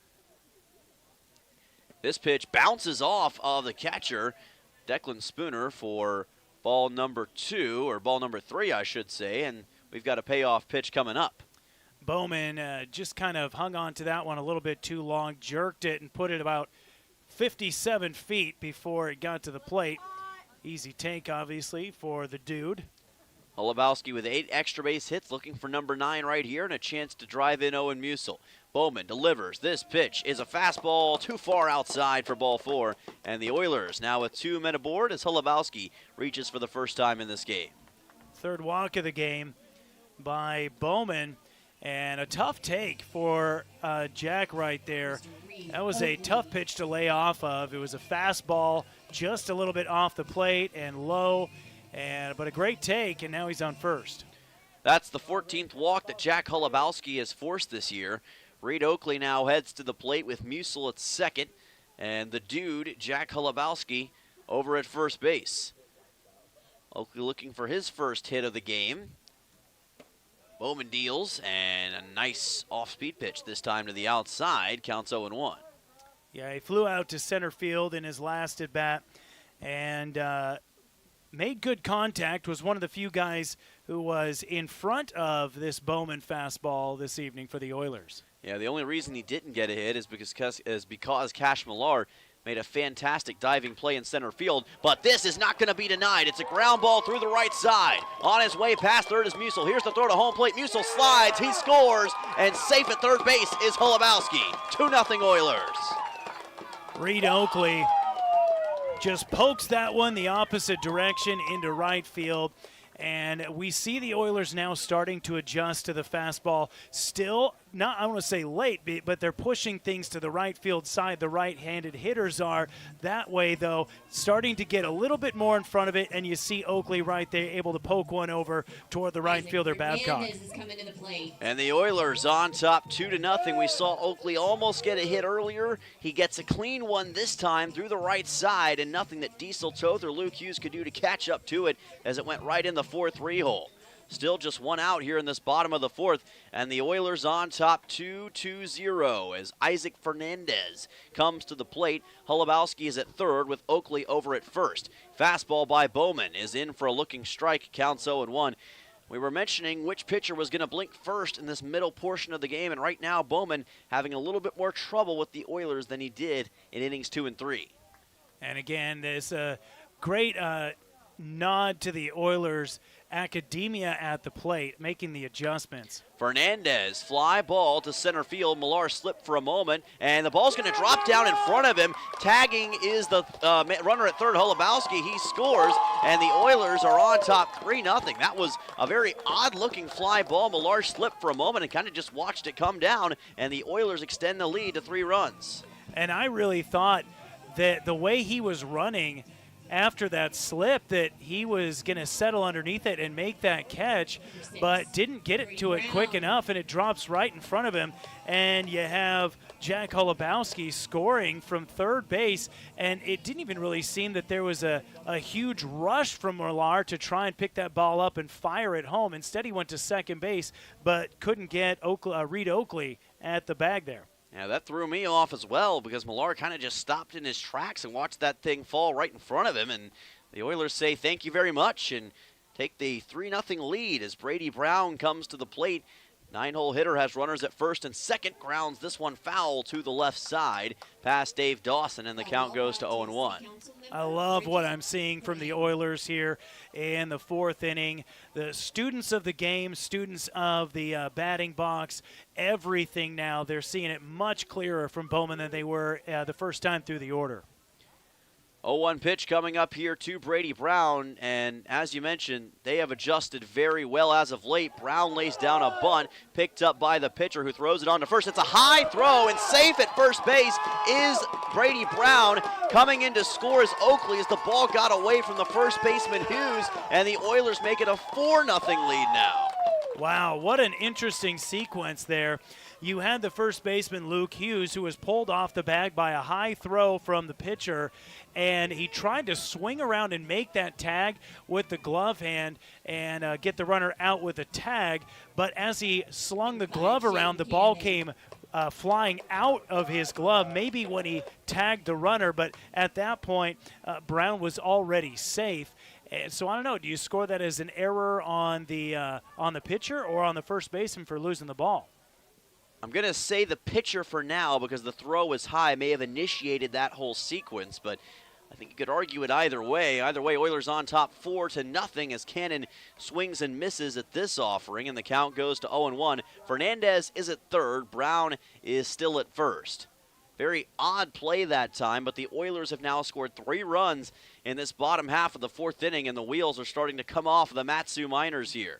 This pitch bounces off of the catcher, Declan Spooner, for ball number 2, or ball number 3, I should say, and we've got a payoff pitch coming up. Bowman just kind of hung on to that one a little bit too long, jerked it, and put it about 57 feet before it got to the plate. Easy take, obviously, for the Dude. Holubowski with 8 extra base hits, looking for number 9 right here, and a chance to drive in Owen Musil. Bowman delivers. This pitch is a fastball too far outside for ball 4, and the Oilers now with 2 men aboard as Holubowski reaches for the first time in this game. Third walk of the game by Bowman, and a tough take for Jack right there. That was a tough pitch to lay off of. It was a fastball just a little bit off the plate and low, but a great take, and now he's on first. That's the 14th walk that Jack Holubowski has forced this year. Reed Oakley now heads to the plate with Musil at second, and the Dude, Jack Holubowski, over at first base. Oakley looking for his first hit of the game. Bowman deals, and a nice off-speed pitch this time to the outside. Counts 0-1. Yeah, he flew out to center field in his last at-bat and made good contact, was one of the few guys who was in front of this Bowman fastball this evening for the Oilers. Yeah, the only reason he didn't get a hit is because Cash Millar made a fantastic diving play in center field, but this is not going to be denied. It's a ground ball through the right side. On his way past third is Musil. Here's the throw to home plate. Musil slides, he scores, and safe at third base is Holubowski. 2-0 Oilers. Reed Oakley just pokes that one the opposite direction into right field. And we see the Oilers now starting to adjust to the fastball. Still, not, I want to say late, but they're pushing things to the right field side. The right-handed hitters are. That way, though, starting to get a little bit more in front of it, and you see Oakley right there able to poke one over toward the right fielder, Babcock. And the Oilers on top 2-0. We saw Oakley almost get a hit earlier. He gets a clean one this time through the right side, and nothing that Diesel Toth or Luke Hughes could do to catch up to it as it went right in the 4-3 hole. Still just one out here in this bottom of the 4th, and the Oilers on top 2-0 as Isaac Fernandez comes to the plate. Holubowski is at third with Oakley over at first. Fastball by Bowman is in for a looking strike, counts 0-1. We were mentioning which pitcher was going to blink first in this middle portion of the game, and right now Bowman having a little bit more trouble with the Oilers than he did in innings 2 and 3. And again, there's a great nod to the Oilers academia at the plate, making the adjustments. Fernandez, fly ball to center field. Millar slipped for a moment, and the ball's going to drop down in front of him. Tagging is the runner at third, Holubowski. He scores, and the Oilers are on top 3-0. That was a very odd-looking fly ball. Millar slipped for a moment and kind of just watched it come down, and the Oilers extend the lead to 3 runs. And I really thought that the way he was running after that slip, that he was going to settle underneath it and make that catch, but didn't get it to it quick enough, and it drops right in front of him. And you have Jack Holubowski scoring from third base, and it didn't even really seem that there was a huge rush from Millar to try and pick that ball up and fire it home. Instead, he went to second base, but couldn't get Reed Oakley at the bag there. Yeah, that threw me off as well because Millar kind of just stopped in his tracks and watched that thing fall right in front of him. And the Oilers say thank you very much and take the 3-0 lead as Brady Brown comes to the plate. 9-hole hitter has runners at first and second, grounds this one foul to the left side past Dave Dawson, and the count goes to 0-1. I love what I'm seeing from the Oilers here in the fourth inning. The students of the game, students of the batting box, everything now, they're seeing it much clearer from Bowman than they were the first time through the order. 0-1 pitch coming up here to Brady Brown, and as you mentioned, they have adjusted very well as of late. Brown lays down a bunt, picked up by the pitcher who throws it on to first. It's a high throw, and safe at first base is Brady Brown. Coming in to score is Oakley as the ball got away from the first baseman Hughes, and the Oilers make it a 4-0 lead now. Wow, what an interesting sequence there. You had the first baseman, Luke Hughes, who was pulled off the bag by a high throw from the pitcher, and he tried to swing around and make that tag with the glove hand and get the runner out with a tag. But as he slung the glove around, the ball came flying out of his glove, maybe when he tagged the runner, but at that point, Brown was already safe. And so I don't know, do you score that as an error on the pitcher or on the first baseman for losing the ball? I'm going to say the pitcher for now because the throw was high, may have initiated that whole sequence, but I think you could argue it either way. Either way, Oilers on top 4-0 as Cannon swings and misses at this offering, and the count goes to 0-1. Fernandez is at third. Brown is still at first. Very odd play that time, but the Oilers have now scored 3 runs in this bottom half of the fourth inning, and the wheels are starting to come off of the Mat-Su Miners here.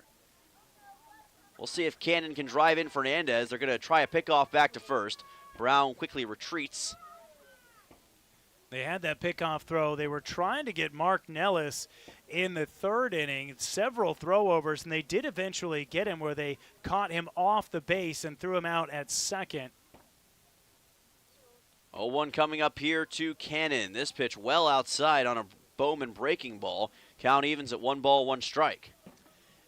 We'll see if Cannon can drive in Fernandez. They're going to try a pickoff back to first. Brown quickly retreats. They had that pickoff throw. They were trying to get Mark Nellis in the third inning, several throwovers, and they did eventually get him where they caught him off the base and threw him out at second. 0-1 coming up here to Cannon. This pitch well outside on a Bowman breaking ball. Count evens at 1 ball, 1 strike.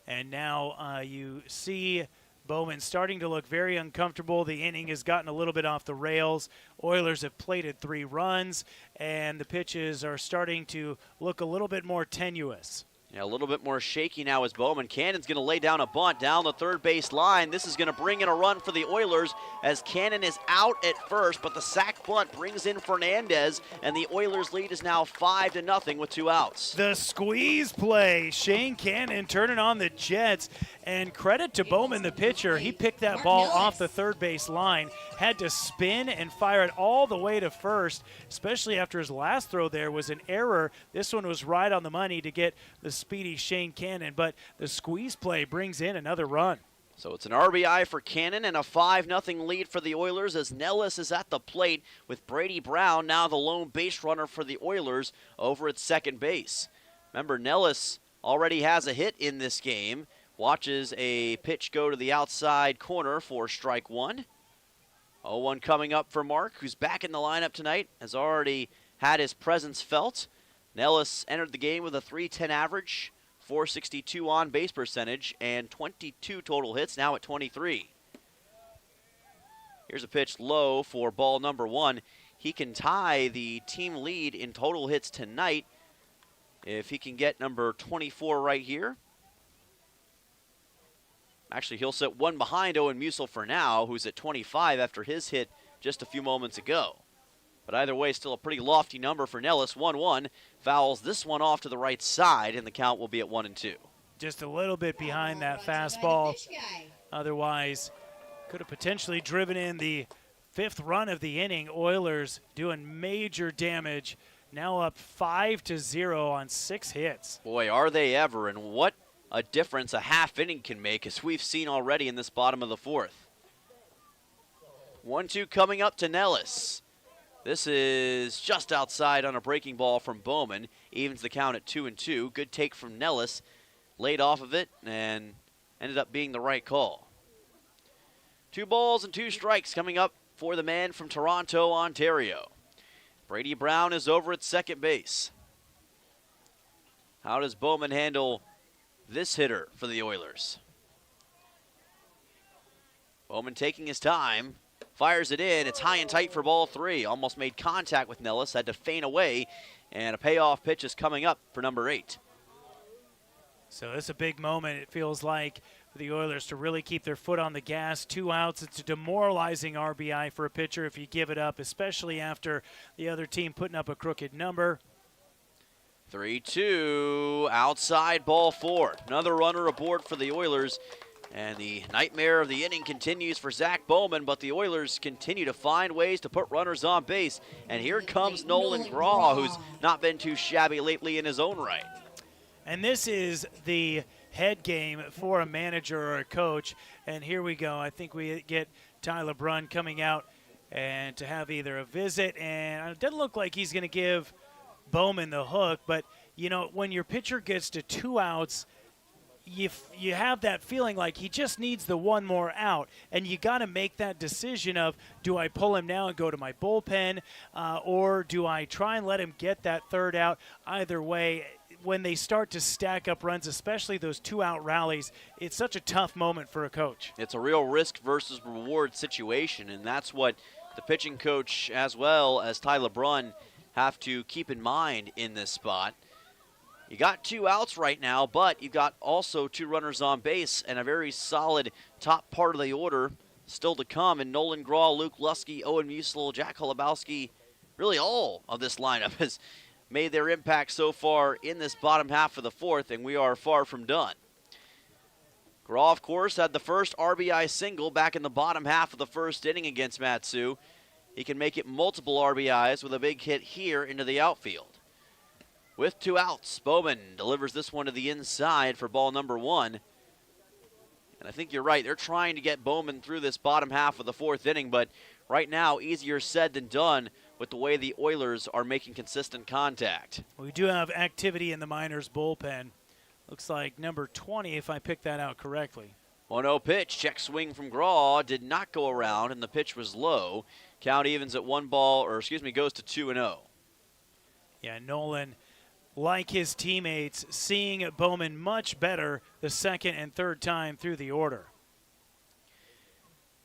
And now you see Bowman starting to look very uncomfortable. The inning has gotten a little bit off the rails. Oilers have plated 3 runs, and the pitches are starting to look a little bit more tenuous. Yeah, a little bit more shaky now as Bowman. Cannon's going to lay down a bunt down the third base line. This is going to bring in a run for the Oilers as Cannon is out at first, but the sac bunt brings in Fernandez, and the Oilers lead is now 5-0 with 2 outs. The squeeze play. Shane Cannon turning on the Jets, and credit to Bowman, the pitcher. He picked that ball off the third base line, had to spin and fire it all the way to first, especially after his last throw there was an error. This one was right on the money to get the speedy Shane Cannon, but the squeeze play brings in another run. So it's an RBI for Cannon and a 5-0 lead for the Oilers as Nellis is at the plate with Brady Brown, now the lone base runner for the Oilers over at second base. Remember, Nellis already has a hit in this game. Watches a pitch go to the outside corner for strike 1. 0-1 coming up for Mark, who's back in the lineup tonight, has already had his presence felt. Nellis entered the game with a .310 average, .462 on-base percentage, and 22 total hits, now at 23. Here's a pitch low for ball number 1. He can tie the team lead in total hits tonight if he can get number 24 right here. Actually, he'll sit 1 behind Owen Musil for now, who's at 25 after his hit just a few moments ago. But either way, still a pretty lofty number for Nellis. 1-1, fouls this one off to the right side, and the count will be at 1-2. just a little bit behind that fastball. Otherwise, could have potentially driven in the 5th run of the inning. Oilers doing major damage. Now up 5-0 on 6 hits. Boy, are they ever, and what a difference a half inning can make, as we've seen already in this bottom of the 4th. 1-2 coming up to Nellis. This is just outside on a breaking ball from Bowman. Evens the count at 2-2. Good take from Nellis. Laid off of it and ended up being the right call. 2 balls and 2 strikes coming up for the man from Toronto, Ontario. Brady Brown is over at second base. How does Bowman handle this hitter for the Oilers? Bowman taking his time, fires it in. It's high and tight for ball 3. Almost made contact with Nellis, had to feint away, and a payoff pitch is coming up for number 8. So it's a big moment, it feels like, for the Oilers to really keep their foot on the gas. 2 outs. It's a demoralizing RBI for a pitcher if you give it up, especially after the other team putting up a crooked number. 3-2, outside ball 4. Another runner aboard for the Oilers. And the nightmare of the inning continues for Zach Bowman, but the Oilers continue to find ways to put runners on base. And here comes Nolan Graw, who's not been too shabby lately in his own right. And this is the head game for a manager or a coach. And here we go. I think we get Ty LeBrun coming out and to have either a visit. And it doesn't look like he's going to give Bowman the hook. But, you know, when your pitcher gets to 2 outs, you have that feeling like he just needs the one more out. And you got to make that decision of, do I pull him now and go to my bullpen, or do I try and let him get that 3rd out? Either way, when they start to stack up runs, especially those 2-out rallies, it's such a tough moment for a coach. It's a real risk versus reward situation, and that's what the pitching coach as well as Ty LeBrun have to keep in mind in this spot. You got 2 outs right now, but you've got also 2 runners on base and a very solid top part of the order still to come. And Nolan Graw, Luke Lusky, Owen Musil, Jack Holubowski, really all of this lineup has made their impact so far in this bottom half of the 4th, and we are far from done. Graw, of course, had the first RBI single back in the bottom half of the 1st inning against Matsu. He can make it multiple RBIs with a big hit here into the outfield. With 2 outs, Bowman delivers this one to the inside for ball number 1. And I think you're right. They're trying to get Bowman through this bottom half of the 4th inning, but right now, easier said than done with the way the Oilers are making consistent contact. We do have activity in the Miners bullpen. Looks like number 20, if I picked that out correctly. 1-0 pitch, check swing from Graw, did not go around, and the pitch was low. Count evens at 1 ball, or excuse me, goes to 2-0. Yeah, Nolan, like his teammates, seeing Bowman much better the 2nd and 3rd time through the order.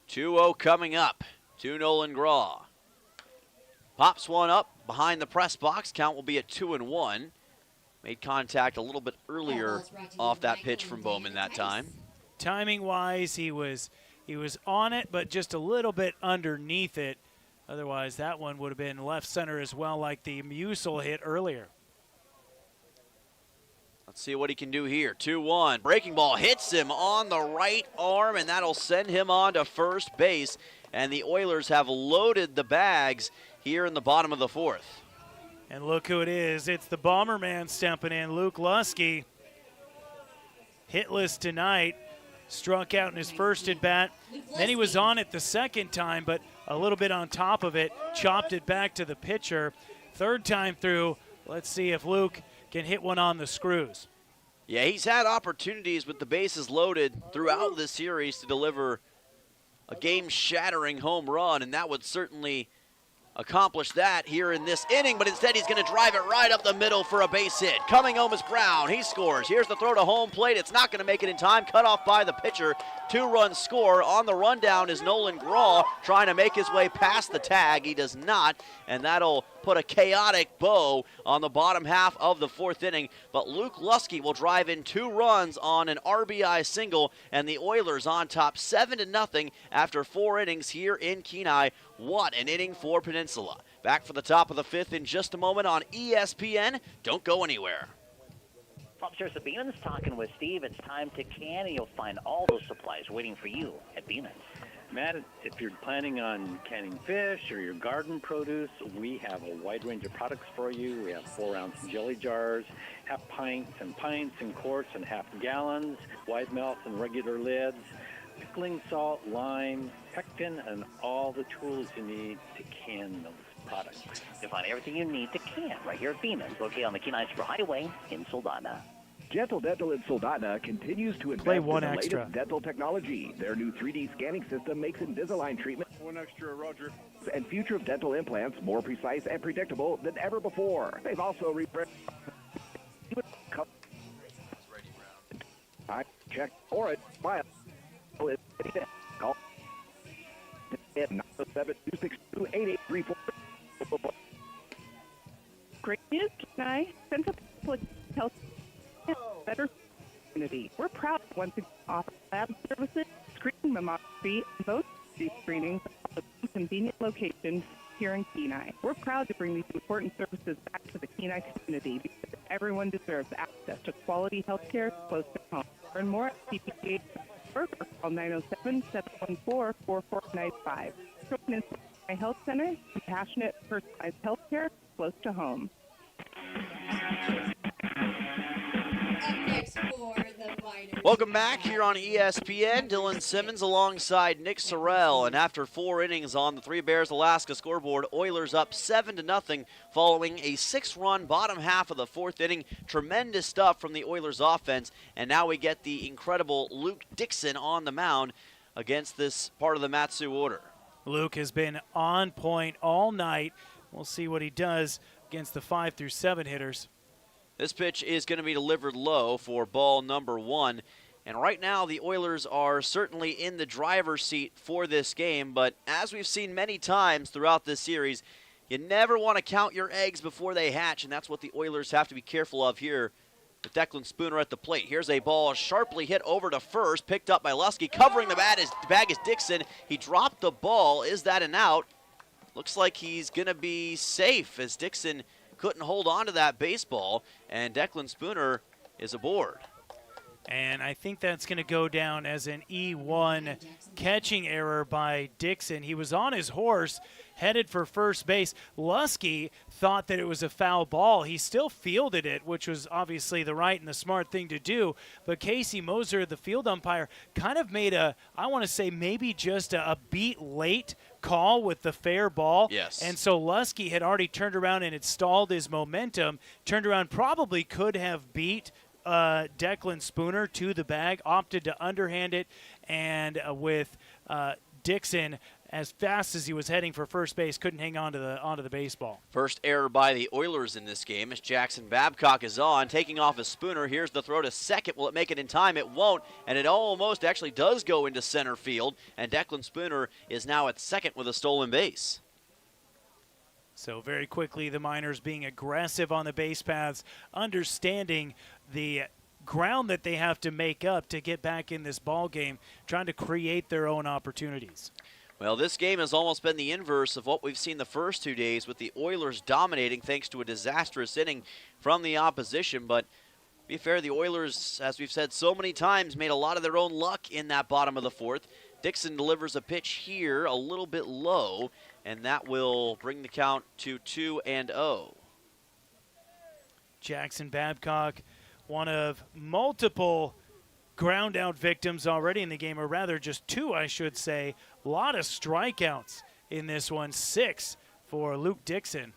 2-0 coming up to Nolan Graw. Pops one up behind the press box. Count will be at 2-1. Made contact a little bit earlier off that pitch from Bowman that time. Timing-wise, he was on it, but just a little bit underneath it. Otherwise, that one would have been left center as well, like the Musil hit earlier. Let's see what he can do here. 2-1. Breaking ball hits him on the right arm, and that'll send him on to first base. And the Oilers have loaded the bags here in the bottom of the 4th. And look who it is. It's the Bomberman stepping in, Luke Lusky. Hitless tonight. Struck out in his first at-bat. Then he was on it the 2nd time, but a little bit on top of it. Chopped it back to the pitcher. 3rd time through, let's see if Luke can hit one on the screws. Yeah, he's had opportunities with the bases loaded throughout this series to deliver a game-shattering home run, and that would certainly accomplish that here in this inning, but instead he's going to drive it right up the middle for a base hit. Coming home is Brown. He scores. Here's the throw to home plate. It's not going to make it in time. Cut off by the pitcher. 2-run score. On the rundown is Nolan Graw trying to make his way past the tag. He does not, and that'll put a chaotic bow on the bottom half of the 4th inning. But Luke Lusky will drive in 2 runs on an RBI single, and the Oilers on top 7-0 after 4 innings here in Kenai. What an inning for Peninsula. Back for the top of the 5th in just a moment on ESPN. Don't go anywhere. Upstairs at Beeman's, talking with Steve. It's time to can, and you'll find all those supplies waiting for you at Beeman's. Matt, if you're planning on canning fish or your garden produce, we have a wide range of products for you. We have 4-ounce jelly jars, half pints and quarts and half gallons, wide mouth and regular lids, pickling salt, lime, pectin, and all the tools you need to can those products. You'll find everything you need to can right here at Beeman's, located on the Kenai Highway in Soldotna. Gentle Dental in Soldotna continues to invest in the latest dental technology. Their new 3D scanning system makes Invisalign treatment One extra, Roger. and future of dental implants more precise and predictable than ever before. They've also refreshed check or it file. Call 907-262-8834. Great news, Kenai. Central Public Health better community. We're proud to once again offer lab services, screening mammography, and both these screenings at a convenient location here in Kenai. We're proud to bring these important services back to the Kenai community because everyone deserves access to quality health care close to home. Learn more at CPCH or call 907-714-4495. Peninsula Health Center, compassionate, personalized health care close to home. Welcome back here on ESPN. Dylan Simmons alongside Nick Sorrell. And after 4 innings on the Three Bears Alaska scoreboard, Oilers up 7-0 following a 6-run bottom half of the 4th inning. Tremendous stuff from the Oilers offense. And now we get the incredible Luke Dixon on the mound against this part of the Mat-Su order. Luke has been on point all night. We'll see what he does against the 5 through 7 hitters. This pitch is going to be delivered low for ball number 1. And right now, the Oilers are certainly in the driver's seat for this game. But as we've seen many times throughout this series, you never want to count your eggs before they hatch. And that's what the Oilers have to be careful of here with Declan Spooner at the plate. Here's a ball sharply hit over to first, picked up by Lusky. Covering the bag is Dixon. He dropped the ball. Is that an out? Looks like he's going to be safe as Dixon couldn't hold on to that baseball, and Declan Spooner is aboard. And I think that's going to go down as an E1 catching error by Dixon. He was on his horse, headed for first base. Lusky thought that it was a foul ball. He still fielded it, which was obviously the right and the smart thing to do. But Casey Moser, the field umpire, kind of made I want to say maybe just a beat late call with the fair ball. Yes. And so Lusky had already turned around and had stalled his momentum, turned around, probably could have beat Declan Spooner to the bag, opted to underhand it, and with Dixon, as fast as he was heading for first base, couldn't hang on to the baseball. First error by the Oilers in this game as Jackson Babcock is on, taking off a Spooner. Here's the throw to second. Will it make it in time? It won't, and it almost actually does go into center field, and Declan Spooner is now at second with a stolen base. So very quickly, the Miners being aggressive on the base paths, understanding the ground that they have to make up to get back in this ball game, trying to create their own opportunities. Well, this game has almost been the inverse of what we've seen the first 2 days, with the Oilers dominating thanks to a disastrous inning from the opposition. But to be fair, the Oilers, as we've said so many times, made a lot of their own luck in that bottom of the 4th. Dixon delivers a pitch here a little bit low, and that will bring the count to 2-0. Jackson Babcock, one of multiple ground out victims already in the game, or rather just 2, I should say. A lot of strikeouts in this one, 6 for Luke Dixon.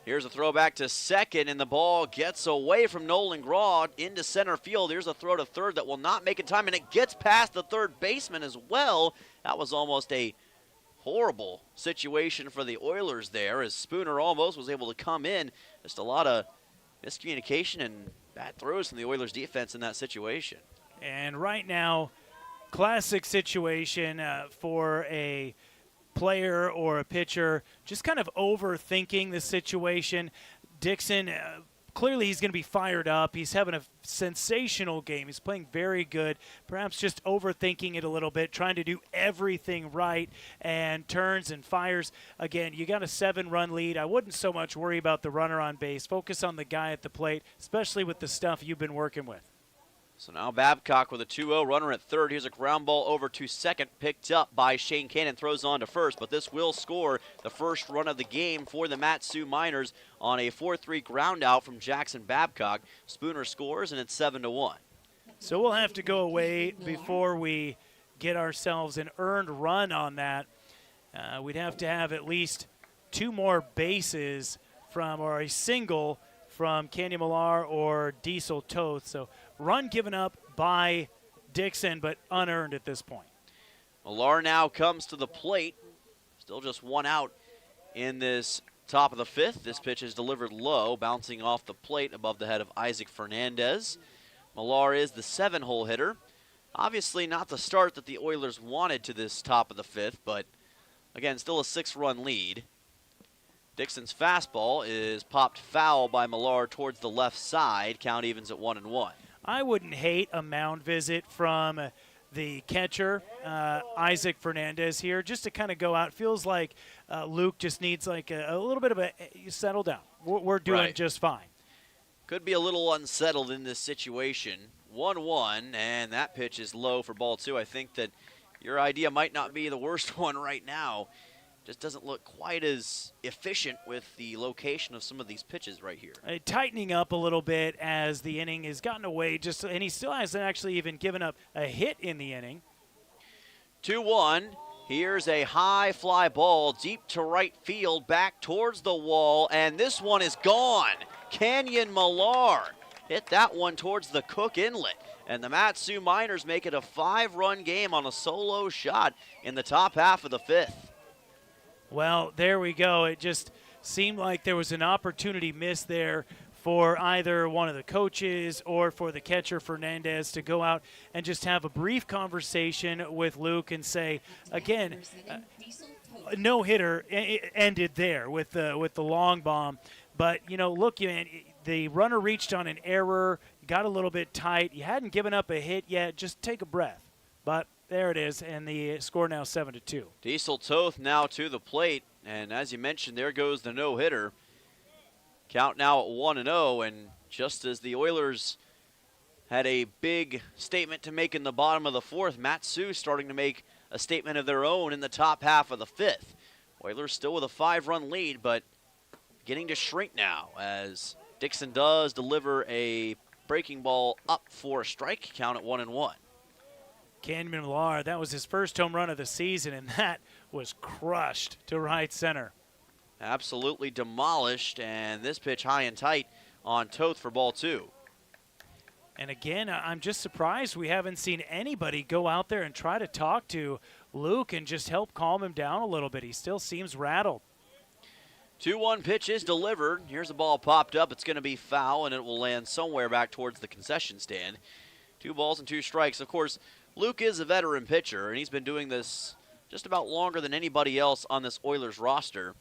Here's a throw back to second, and the ball gets away from Nolan Graw into center field. Here's a throw to third that will not make it time, and it gets past the third baseman as well. That was almost a horrible situation for the Oilers there, as Spooner almost was able to come in. Just a lot of miscommunication and bad throws from the Oilers defense in that situation. And right now, classic situation for a player or a pitcher, just kind of overthinking the situation. Dixon clearly he's going to be fired up. He's having a sensational game. He's playing very good, perhaps just overthinking it a little bit, trying to do everything right, and turns and fires. Again, you got a 7-run lead. I wouldn't so much worry about the runner on base. Focus on the guy at the plate, especially with the stuff you've been working with. So now Babcock with a 2-0 runner at third. Here's a ground ball over to second, picked up by Shane Cannon, throws on to first, but this will score the first run of the game for the Mat-Su Miners on a 4-3 ground out from Jackson Babcock. Spooner scores, and it's 7-1. So we'll have to go away before we get ourselves an earned run on that. We'd have to have at least 2 more bases from, or a single from Canyon Millar or Diesel Toth. So run given up by Dixon, but unearned at this point. Millar now comes to the plate. Still just 1 out in this top of the 5th. This pitch is delivered low, bouncing off the plate above the head of Isaac Fernandez. Millar is the 7-hole hitter. Obviously not the start that the Oilers wanted to this top of the 5th, but again, still a 6-run lead. Dixon's fastball is popped foul by Millar towards the left side. Count evens at 1-1. I wouldn't hate a mound visit from the catcher, Isaac Fernandez here, just to kind of go out. Feels like Luke just needs like a little bit of a settle down. We're doing just fine. Could be a little unsettled in this situation. 1-1, and that pitch is low for ball 2. I think that your idea might not be the worst one right now. Just doesn't look quite as efficient with the location of some of these pitches right here. Tightening up a little bit as the inning has gotten away, and he still hasn't actually even given up a hit in the inning. 2-1. Here's a high fly ball deep to right field, back towards the wall, and this one is gone. Canyon Millar hit that one towards the Cook Inlet, and the Mat-Su Miners make it a 5-run game on a solo shot in the top half of the 5th. Well, there we go. It just seemed like there was an opportunity missed there for either one of the coaches or for the catcher, Fernandez, to go out and just have a brief conversation with Luke and say, again, no hitter ended there with the long bomb. But, you know, look, man, the runner reached on an error, got a little bit tight. You hadn't given up a hit yet. Just take a breath. But there it is, and the score now 7-2. Diesel Toth now to the plate, and as you mentioned, there goes the no-hitter. Count now at 1-0, and just as the Oilers had a big statement to make in the bottom of the 4th, Mat-Su starting to make a statement of their own in the top half of the 5th. Oilers still with a 5-run lead, but beginning to shrink now as Dixon does deliver a breaking ball up for a strike. Count at 1-1. Canyon Millar, that was his first home run of the season, and that was crushed to right center. Absolutely demolished, and this pitch high and tight on Toth for ball 2. And again, I'm just surprised we haven't seen anybody go out there and try to talk to Luke and just help calm him down a little bit. He still seems rattled. 2-1 pitch is delivered. Here's the ball popped up. It's going to be foul, and it will land somewhere back towards the concession stand. 2 balls and 2 strikes. Of course, Luke is a veteran pitcher, and he's been doing this just about longer than anybody else on this Oilers roster.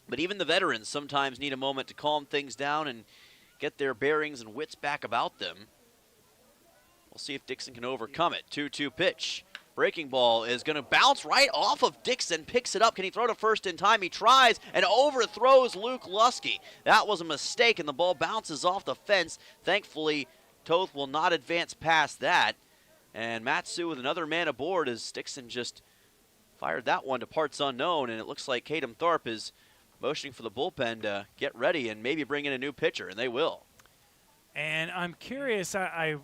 But even the veterans sometimes need a moment to calm things down and get their bearings and wits back about them. We'll see if Dixon can overcome it. 2-2 pitch. Breaking ball is going to bounce right off of Dixon, picks it up. Can he throw to first in time? He tries and overthrows Luke Lusky. That was a mistake, and the ball bounces off the fence. Thankfully, Toth will not advance past that. And Mat-Su with another man aboard as Dixon just fired that one to parts unknown, and it looks like Caden Tharp is motioning for the bullpen to get ready and maybe bring in a new pitcher, and they will. And I'm curious, I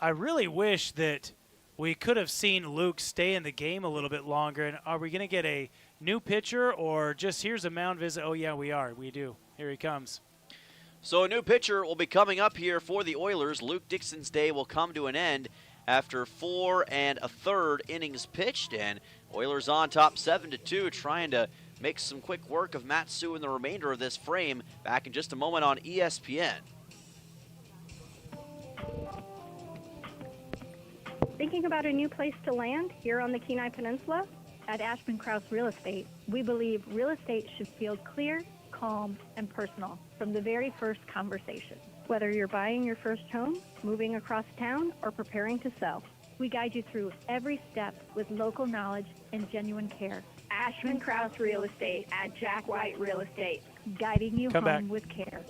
really wish that we could have seen Luke stay in the game a little bit longer. And are we going to get a new pitcher or just here's a mound visit? Oh, yeah, we are. We do. Here he comes. So a new pitcher will be coming up here for the Oilers. Luke Dixon's day will come to an end after 4 1/3 innings pitched, and Oilers on top 7-2, trying to make some quick work of Mat-Su in the remainder of this frame. Back in just a moment on ESPN. Thinking about a new place to land here on the Kenai Peninsula? At Ashman Krause Real Estate, we believe real estate should feel clear, calm, and personal from the very first conversation. Whether you're buying your first home, moving across town, or preparing to sell, we guide you through every step with local knowledge and genuine care. Ashman Krause Real Estate at Jack White Real Estate, guiding you Come home back. with care.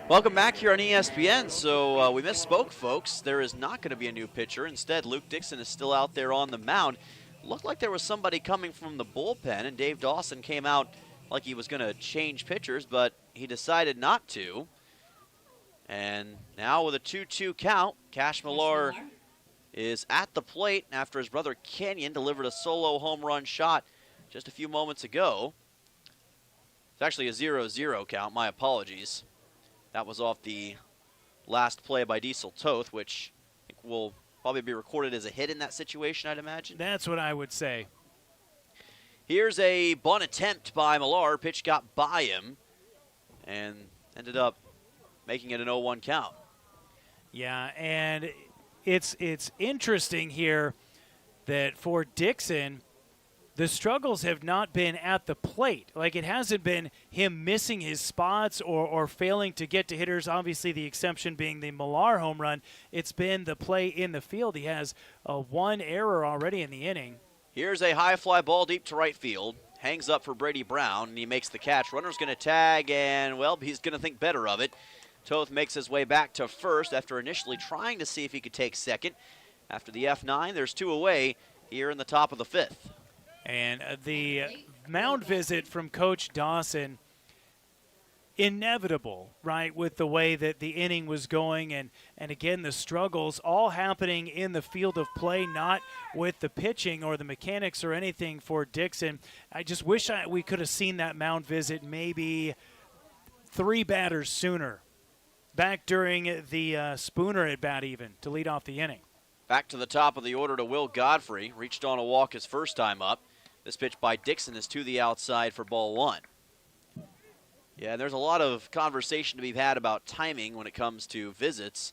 Welcome back here on ESPN. So we misspoke, folks. There is not going to be a new pitcher. Instead, Luke Dixon is still out there on the mound. Looked like there was somebody coming from the bullpen, and Dave Dawson came out like he was going to change pitchers, but he decided not to. And now with a 2-2 count, Cash Millar is at the plate after his brother Kenyon delivered a solo home run shot just a few moments ago. It's actually a 0-0 count. My apologies. That was off the last play by Diesel Toth, which I think will probably be recorded as a hit in that situation, I'd imagine. That's what I would say. Here's a bunt attempt by Millar. Pitch got by him and ended up making it an 0-1 count. Yeah, and it's interesting here that for Dixon, the struggles have not been at the plate. Like, it hasn't been him missing his spots or failing to get to hitters, obviously the exception being the Millar home run. It's been the play in the field. He has one error already in the inning. Here's a high fly ball deep to right field. Hangs up for Brady Brown, and he makes the catch. Runner's going to tag, and, well, he's going to think better of it. Toth makes his way back to first after initially trying to see if he could take second. After the F9, there's two away here in the top of the fifth. And the mound visit from Coach Dawson, inevitable, right, with the way that the inning was going. And again, the struggles all happening in the field of play, not with the pitching or the mechanics or anything for Dixon. I just wish we could have seen that mound visit maybe 3 batters sooner, back during the Spooner at bat even, to lead off the inning. Back to the top of the order to Will Godfrey. Reached on a walk his first time up. This pitch by Dixon is to the outside for ball 1. Yeah, there's a lot of conversation to be had about timing when it comes to visits.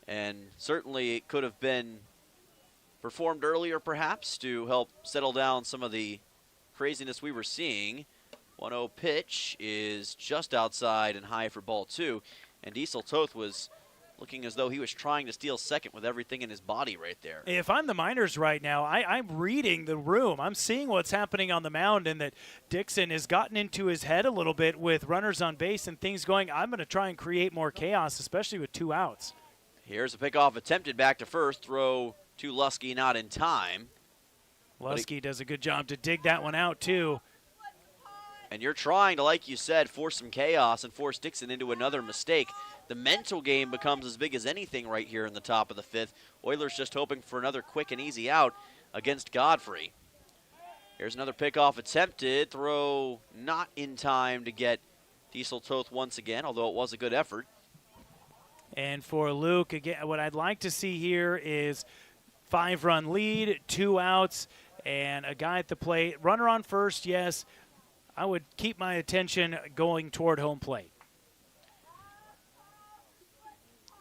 And certainly it could have been performed earlier perhaps to help settle down some of the craziness we were seeing. 1-0 pitch is just outside and high for ball 2. And Diesel Toth was looking as though he was trying to steal second with everything in his body right there. If I'm the Miners right now, I'm reading the room. I'm seeing what's happening on the mound, and that Dixon has gotten into his head a little bit with runners on base and things going. I'm going to try and create more chaos, especially with 2 outs. Here's a pickoff attempted back to first. Throw to Lusky, not in time. Lusky does a good job to dig that one out, too. And you're trying to, like you said, force some chaos and force Dixon into another mistake. The mental game becomes as big as anything right here in the top of the fifth. Oilers just hoping for another quick and easy out against Godfrey. Here's another pickoff attempted. Throw not in time to get Diesel Toth once again, although it was a good effort. And for Luke, again, what I'd like to see here is 5-run lead, 2 outs, and a guy at the plate. Runner on first, yes. I would keep my attention going toward home plate.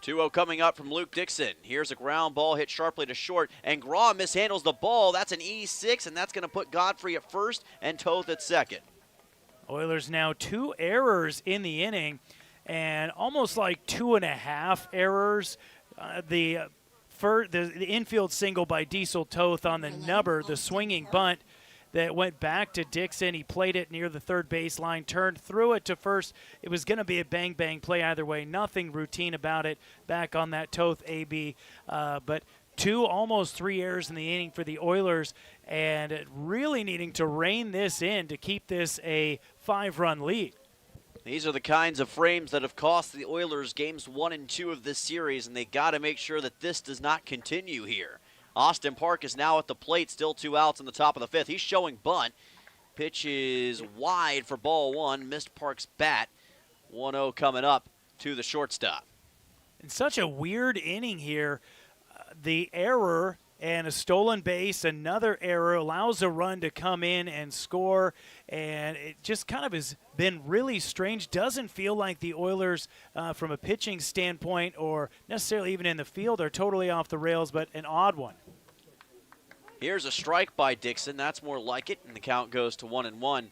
2-0 coming up from Luke Dixon. Here's a ground ball hit sharply to short, and Graw mishandles the ball. That's an E6, and that's going to put Godfrey at first and Toth at second. Oilers now 2 errors in the inning, and almost like 2.5 errors. The infield single by Diesel Toth on the nubber, the swinging bunt that went back to Dixon. He played it near the third baseline, turned, threw it to first. It was going to be a bang-bang play either way. Nothing routine about it back on that Toth AB. But 2, almost 3 errors in the inning for the Oilers, and really needing to rein this in to keep this a 5-run lead. These are the kinds of frames that have cost the Oilers games 1 and 2 of this series, and they got to make sure that this does not continue here. Austin Park is now at the plate, still 2 outs in the top of the fifth. He's showing bunt. Pitch is wide for ball 1. Missed Park's bat. 1-0 coming up to the shortstop. In such a weird inning here, the error and a stolen base, another error, allows a run to come in and score, and it just kind of has been really strange. Doesn't feel like the Oilers, from a pitching standpoint or necessarily even in the field, are totally off the rails, but an odd one. Here's a strike by Dixon. That's more like it, and the count goes to 1-1.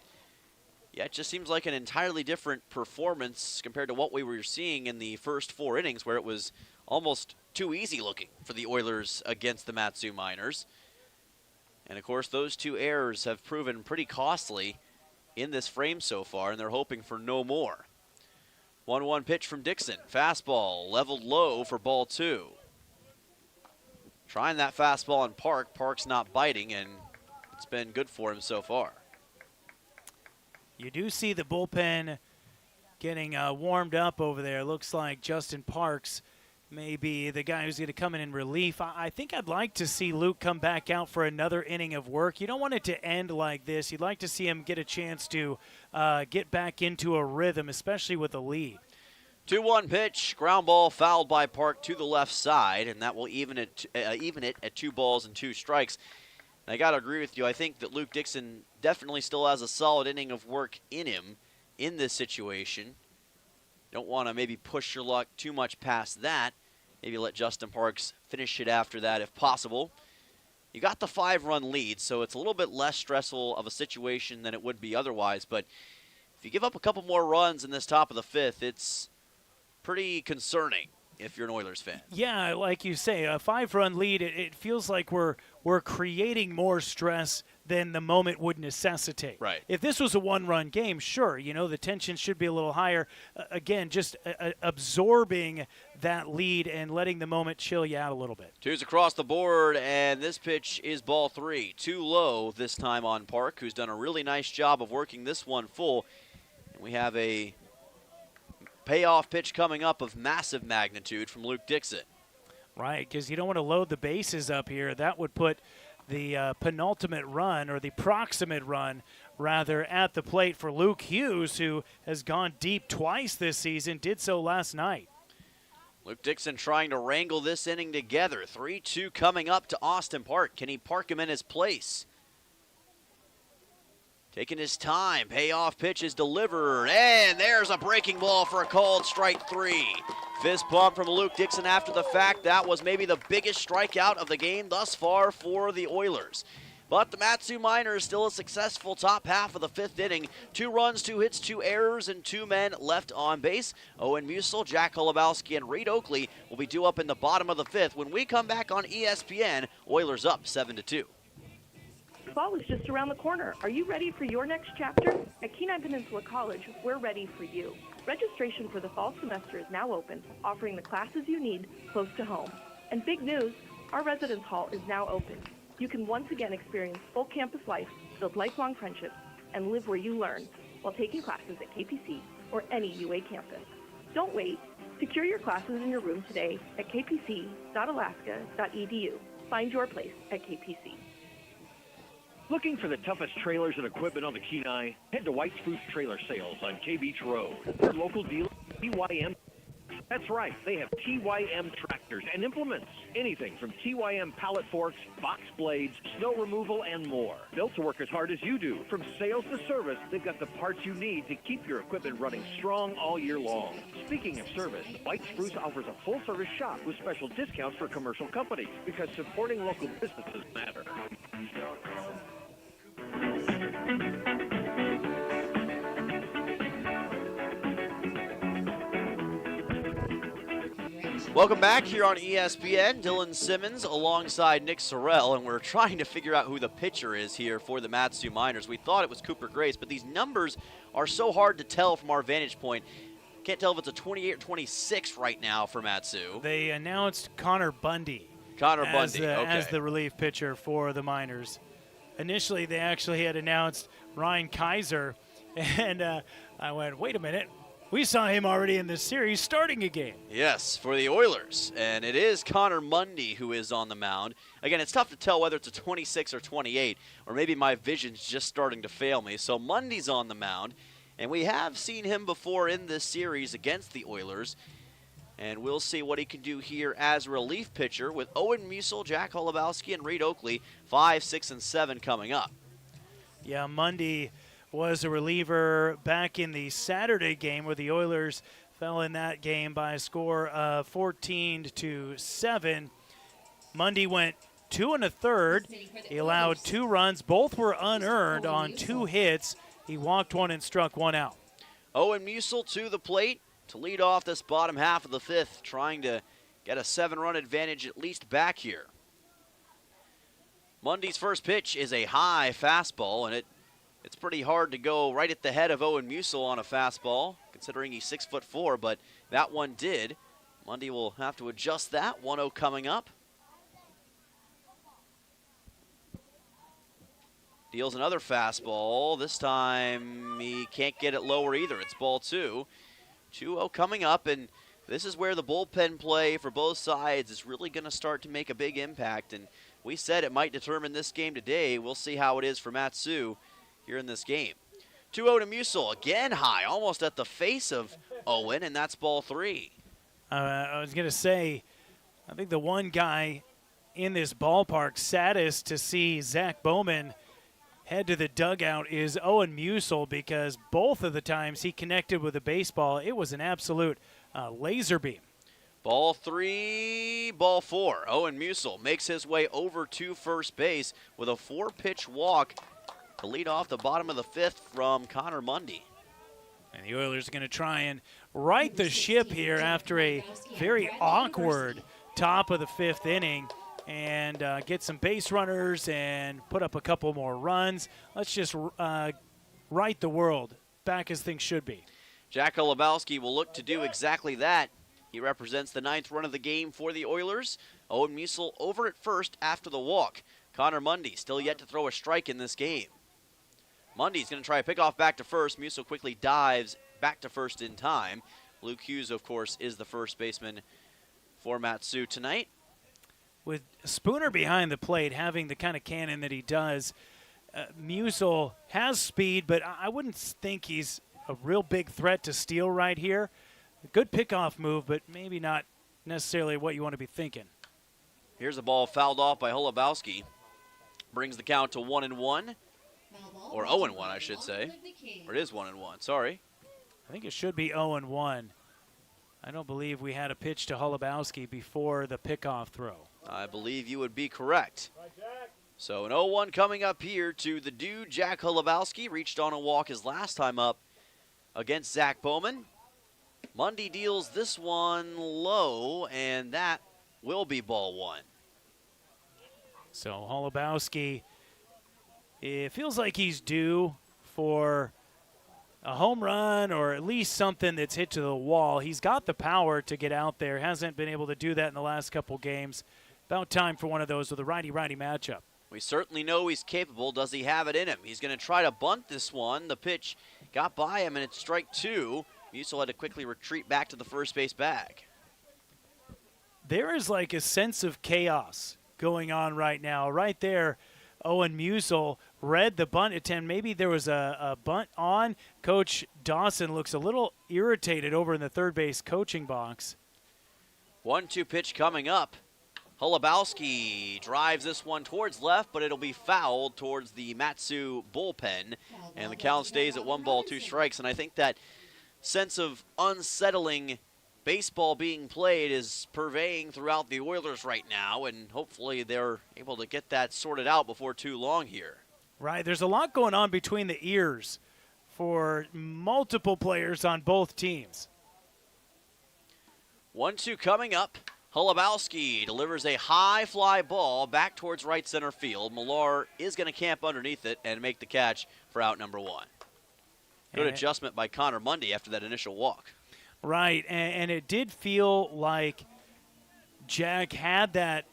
Yeah, it just seems like an entirely different performance compared to what we were seeing in the first 4 innings, where it was almost too easy looking for the Oilers against the Mat-Su Miners. And, of course, those 2 errors have proven pretty costly in this frame so far, and they're hoping for no more. 1-1 pitch from Dixon. Fastball leveled low for ball 2. Trying that fastball on Park. Park's not biting, and it's been good for him so far. You do see the bullpen getting warmed up over there. Looks like Justin Parks may be the guy who's going to come in relief. I think I'd like to see Luke come back out for another inning of work. You don't want it to end like this. You'd like to see him get a chance to get back into a rhythm, especially with a lead. 2-1 pitch, ground ball fouled by Park to the left side, and that will even it at 2 balls and 2 strikes. And I got to agree with you. I think that Luke Dixon definitely still has a solid inning of work in him in this situation. Don't want to maybe push your luck too much past that. Maybe let Justin Parks finish it after that if possible. You got the 5-run lead, so it's a little bit less stressful of a situation than it would be otherwise. But if you give up a couple more runs in this top of the 5th, it's pretty concerning if you're an Oilers fan. Yeah, like you say, a 5-run lead, it feels like we're creating more stress than the moment would necessitate. Right. If this was a 1-run game, sure, the tension should be a little higher. Again, just absorbing that lead and letting the moment chill you out a little bit. 2's across the board, and this pitch is ball 3. Too low this time on Park, who's done a really nice job of working this one full. And we have a payoff pitch coming up of massive magnitude from Luke Dixon. Right, because you don't want to load the bases up here. That would put the penultimate run, or the proximate run, rather, at the plate for Luke Hughes, who has gone deep twice this season, did so last night. Luke Dixon trying to wrangle this inning together. 3-2 coming up to Austin Park. Can he park him in his place? Taking his time, payoff pitch is delivered, and there's a breaking ball for a called strike 3. Fist pump from Luke Dixon after the fact. That was maybe the biggest strikeout of the game thus far for the Oilers. But the Mat-Su Miners still a successful top half of the 5th inning. 2 runs, 2 hits, 2 errors, and 2 men left on base. Owen Musil, Jack Holubowski, and Reed Oakley will be due up in the bottom of the 5th. When we come back on ESPN, Oilers up 7-2. Fall is just around the corner. Are you ready for your next chapter? At Kenai Peninsula College, we're ready for you. Registration for the fall semester is now open, offering the classes you need close to home. And big news, our residence hall is now open. You can once again experience full campus life, build lifelong friendships, and live where you learn while taking classes at KPC or any UA campus. Don't wait. Secure your classes in your room today at kpc.alaska.edu. Find your place at KPC. Looking for the toughest trailers and equipment on the Kenai? Head to White Spruce Trailer Sales on K Beach Road. Their local dealer, TYM. That's right, they have TYM tractors and implements. Anything from TYM pallet forks, box blades, snow removal, and more. Built to work as hard as you do. From sales to service, they've got the parts you need to keep your equipment running strong all year long. Speaking of service, White Spruce offers a full-service shop with special discounts for commercial companies because supporting local businesses matter. Welcome back here on ESPN. Dylan Simmons alongside Nick Sorrell, and we're trying to figure out who the pitcher is here for the Mat-Su Miners. We thought it was Cooper Grace, but these numbers are so hard to tell from our vantage point. Can't tell if it's a 28 or 26 right now for Mat-Su. They announced Connor Bundy. Okay. As the relief pitcher for the Miners. Initially, they actually had announced Ryan Kaiser, and I went, wait a minute. We saw him already in this series starting a game. Yes, for the Oilers, and it is Connor Mundy who is on the mound. Again, it's tough to tell whether it's a 26 or 28, or maybe my vision's just starting to fail me. So Mundy's on the mound, and we have seen him before in this series against the Oilers. And we'll see what he can do here as a relief pitcher with Owen Musil, Jack Holubowski, and Reed Oakley, 5, 6, and 7 coming up. Yeah, Mundy was a reliever back in the Saturday game where the Oilers fell in that game by a score of 14-7. Mundy went 2 1/3. He allowed 2 runs. Both were unearned on 2 hits. He walked 1 and struck 1 out. Owen Musil to the plate to lead off this bottom half of the 5th, trying to get a 7-run advantage at least back here. Mundy's first pitch is a high fastball, and it's pretty hard to go right at the head of Owen Musil on a fastball, considering he's 6'4", but that one did. Mundy will have to adjust that. 1-0 coming up. Deals another fastball. This time he can't get it lower either. It's ball 2. 2-0 coming up, and this is where the bullpen play for both sides is really going to start to make a big impact. And we said it might determine this game today. We'll see how it is for Matsu here in this game. 2-0 to Musil, again high, almost at the face of Owen, and that's ball 3. I was going to say, I think the one guy in this ballpark saddest to see Zach Bowman head to the dugout is Owen Musil, because both of the times he connected with a baseball, it was an absolute laser beam. Ball 3, ball 4. Owen Musil makes his way over to first base with a 4-pitch walk to lead off the bottom of the 5th from Connor Mundy. And the Oilers are going to try and right the ship here after a very awkward top of the 5th inning and get some base runners and put up a couple more runs. Let's just right the world back as things should be. Jack Holubowski will look to do exactly that. He represents the 9th run of the game for the Oilers. Owen Musil over at first after the walk. Connor Mundy still yet to throw a strike in this game. Mundy's going to try a pickoff back to first. Musil quickly dives back to first in time. Luke Hughes, of course, is the first baseman for Matsu tonight. With Spooner behind the plate, having the kind of cannon that he does, Musil has speed, but I wouldn't think he's a real big threat to steal right here. A good pickoff move, but maybe not necessarily what you want to be thinking. Here's a ball fouled off by Holubowski. Brings the count to 1-1. Or 0-1, I should say. Or it is 1-1, sorry. I think it should be 0-1. I don't believe we had a pitch to Holubowski before the pickoff throw. I believe you would be correct. So an 0-1 coming up here to the dude, Jack Holubowski. Reached on a walk his last time up against Zach Bowman. Mundy deals this one low, and that will be ball 1. So Holubowski, it feels like he's due for a home run or at least something that's hit to the wall. He's got the power to get out there. Hasn't been able to do that in the last couple games. About time for one of those with a righty-righty matchup. We certainly know he's capable. Does he have it in him? He's going to try to bunt this one. The pitch got by him, and it's strike 2. Musil had to quickly retreat back to the first base bag. There is like a sense of chaos going on right now. Right there, Owen Musil read the bunt attempt. Maybe there was a bunt on. Coach Dawson looks a little irritated over in the third base coaching box. 1-2 pitch coming up. Holubowski drives this one towards left, but it'll be fouled towards the Matsu bullpen. And the count stays at 1-2 strikes. And I think that sense of unsettling baseball being played is purveying throughout the Oilers right now, and hopefully they're able to get that sorted out before too long here. Right, there's a lot going on between the ears for multiple players on both teams. 1-2 coming up. Holubowski delivers a high fly ball back towards right center field. Millar is going to camp underneath it and make the catch for out number 1. Good adjustment by Connor Mundy after that initial walk. Right, and it did feel like Jack had that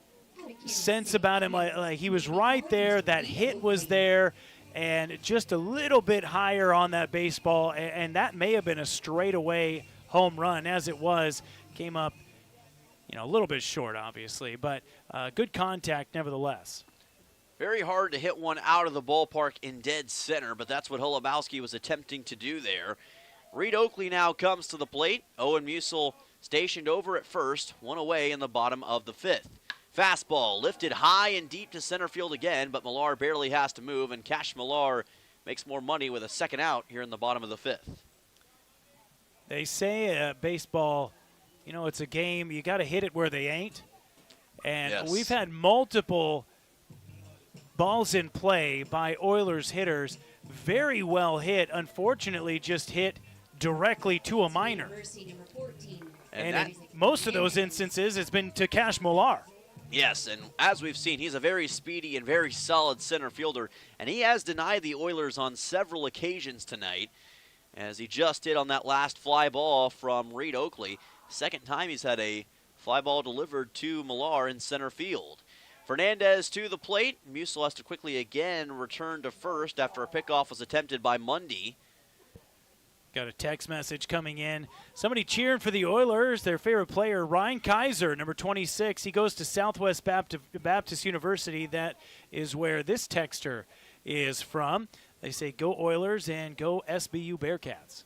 sense about him, like he was right there, that hit was there, and just a little bit higher on that baseball, and that may have been a straightaway home run. As it was, came up, a little bit short, obviously, but good contact nevertheless. Very hard to hit one out of the ballpark in dead center, but that's what Holubowski was attempting to do there. Reed Oakley now comes to the plate. Owen Musil stationed over at first, one away in the bottom of the 5th. Fastball lifted high and deep to center field again, but Millar barely has to move, and Cash Millar makes more money with a second out here in the bottom of the 5th. They say baseball, you know, it's a game, you got to hit it where they ain't. And we've had multiple balls in play by Oilers hitters, very well hit, unfortunately just hit directly to a minor. And in most of those instances, it's been to Cash Millar. Yes, and as we've seen, he's a very speedy and very solid center fielder, and he has denied the Oilers on several occasions tonight, as he just hit on that last fly ball from Reed Oakley. Second time he's had a fly ball delivered to Millar in center field. Fernandez to the plate. Musil has to quickly again return to first after a pickoff was attempted by Mundy. Got a text message coming in. Somebody cheering for the Oilers, their favorite player, Ryan Kaiser, number 26. He goes to Southwest Baptist University. That is where this texter is from. They say, go Oilers and go SBU Bearcats.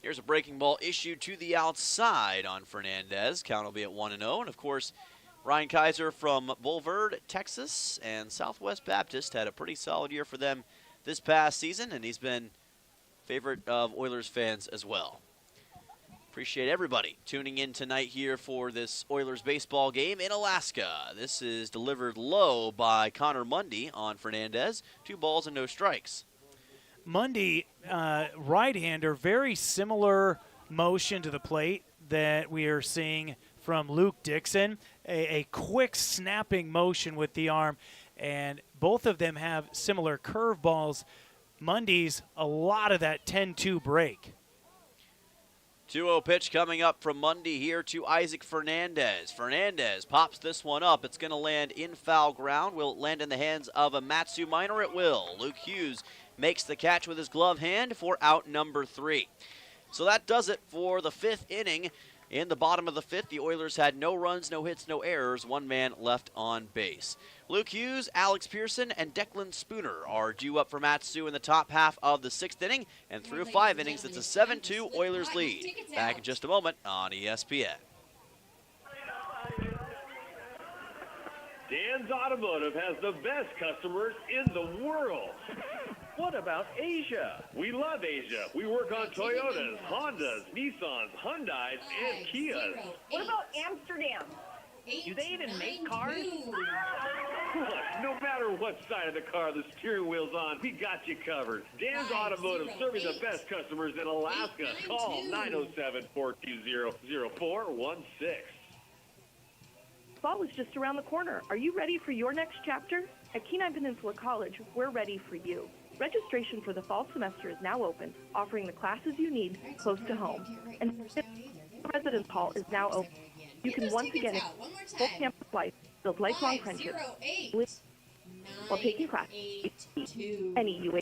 Here's a breaking ball issued to the outside on Fernandez. Count will be at 1-0. And, of course, Ryan Kaiser from Boulevard, Texas, and Southwest Baptist had a pretty solid year for them this past season, and he's been favorite of Oilers fans as well. Appreciate everybody tuning in tonight here for this Oilers baseball game in Alaska. This is delivered low by Connor Mundy on Fernandez. 2 balls and no strikes. Mundy, right-hander, very similar motion to the plate that we are seeing from Luke Dixon. A quick snapping motion with the arm, and both of them have similar curveballs. Mundy's a lot of that 10-2 break. 2-0 pitch coming up from Mundy here to Isaac Fernandez. Fernandez pops this one up. It's going to land in foul ground. Will it land in the hands of a Matsu Minor? It will. Luke Hughes makes the catch with his glove hand for out number 3. So that does it for the 5th inning. In the bottom of the 5th, the Oilers had no runs, no hits, no errors, 1 man left on base. Luke Hughes, Alex Pearson, and Declan Spooner are due up for Matsu in the top half of the 6th inning, and through 5 innings, it's a 7-2 Oilers lead. Back in just a moment on ESPN. Dan's Automotive has the best customers in the world. What about Asia? We love Asia. We work on Toyotas, Hondas, Nissans, Hyundais, and Kias. What about Amsterdam? Do they even make cars? Look, no matter what side of the car the steering wheel's on, we got you covered. Dan's Automotive, serving the best customers in Alaska. Call 907-420-0416. Fall is just around the corner. Are you ready for your next chapter? At Kenai Peninsula College, we're ready for you. Registration for the fall semester is now open, offering the classes you need close to home. And the residence hall is now open. You can once again experience full campus life, build lifelong friendships, while taking classes any UA.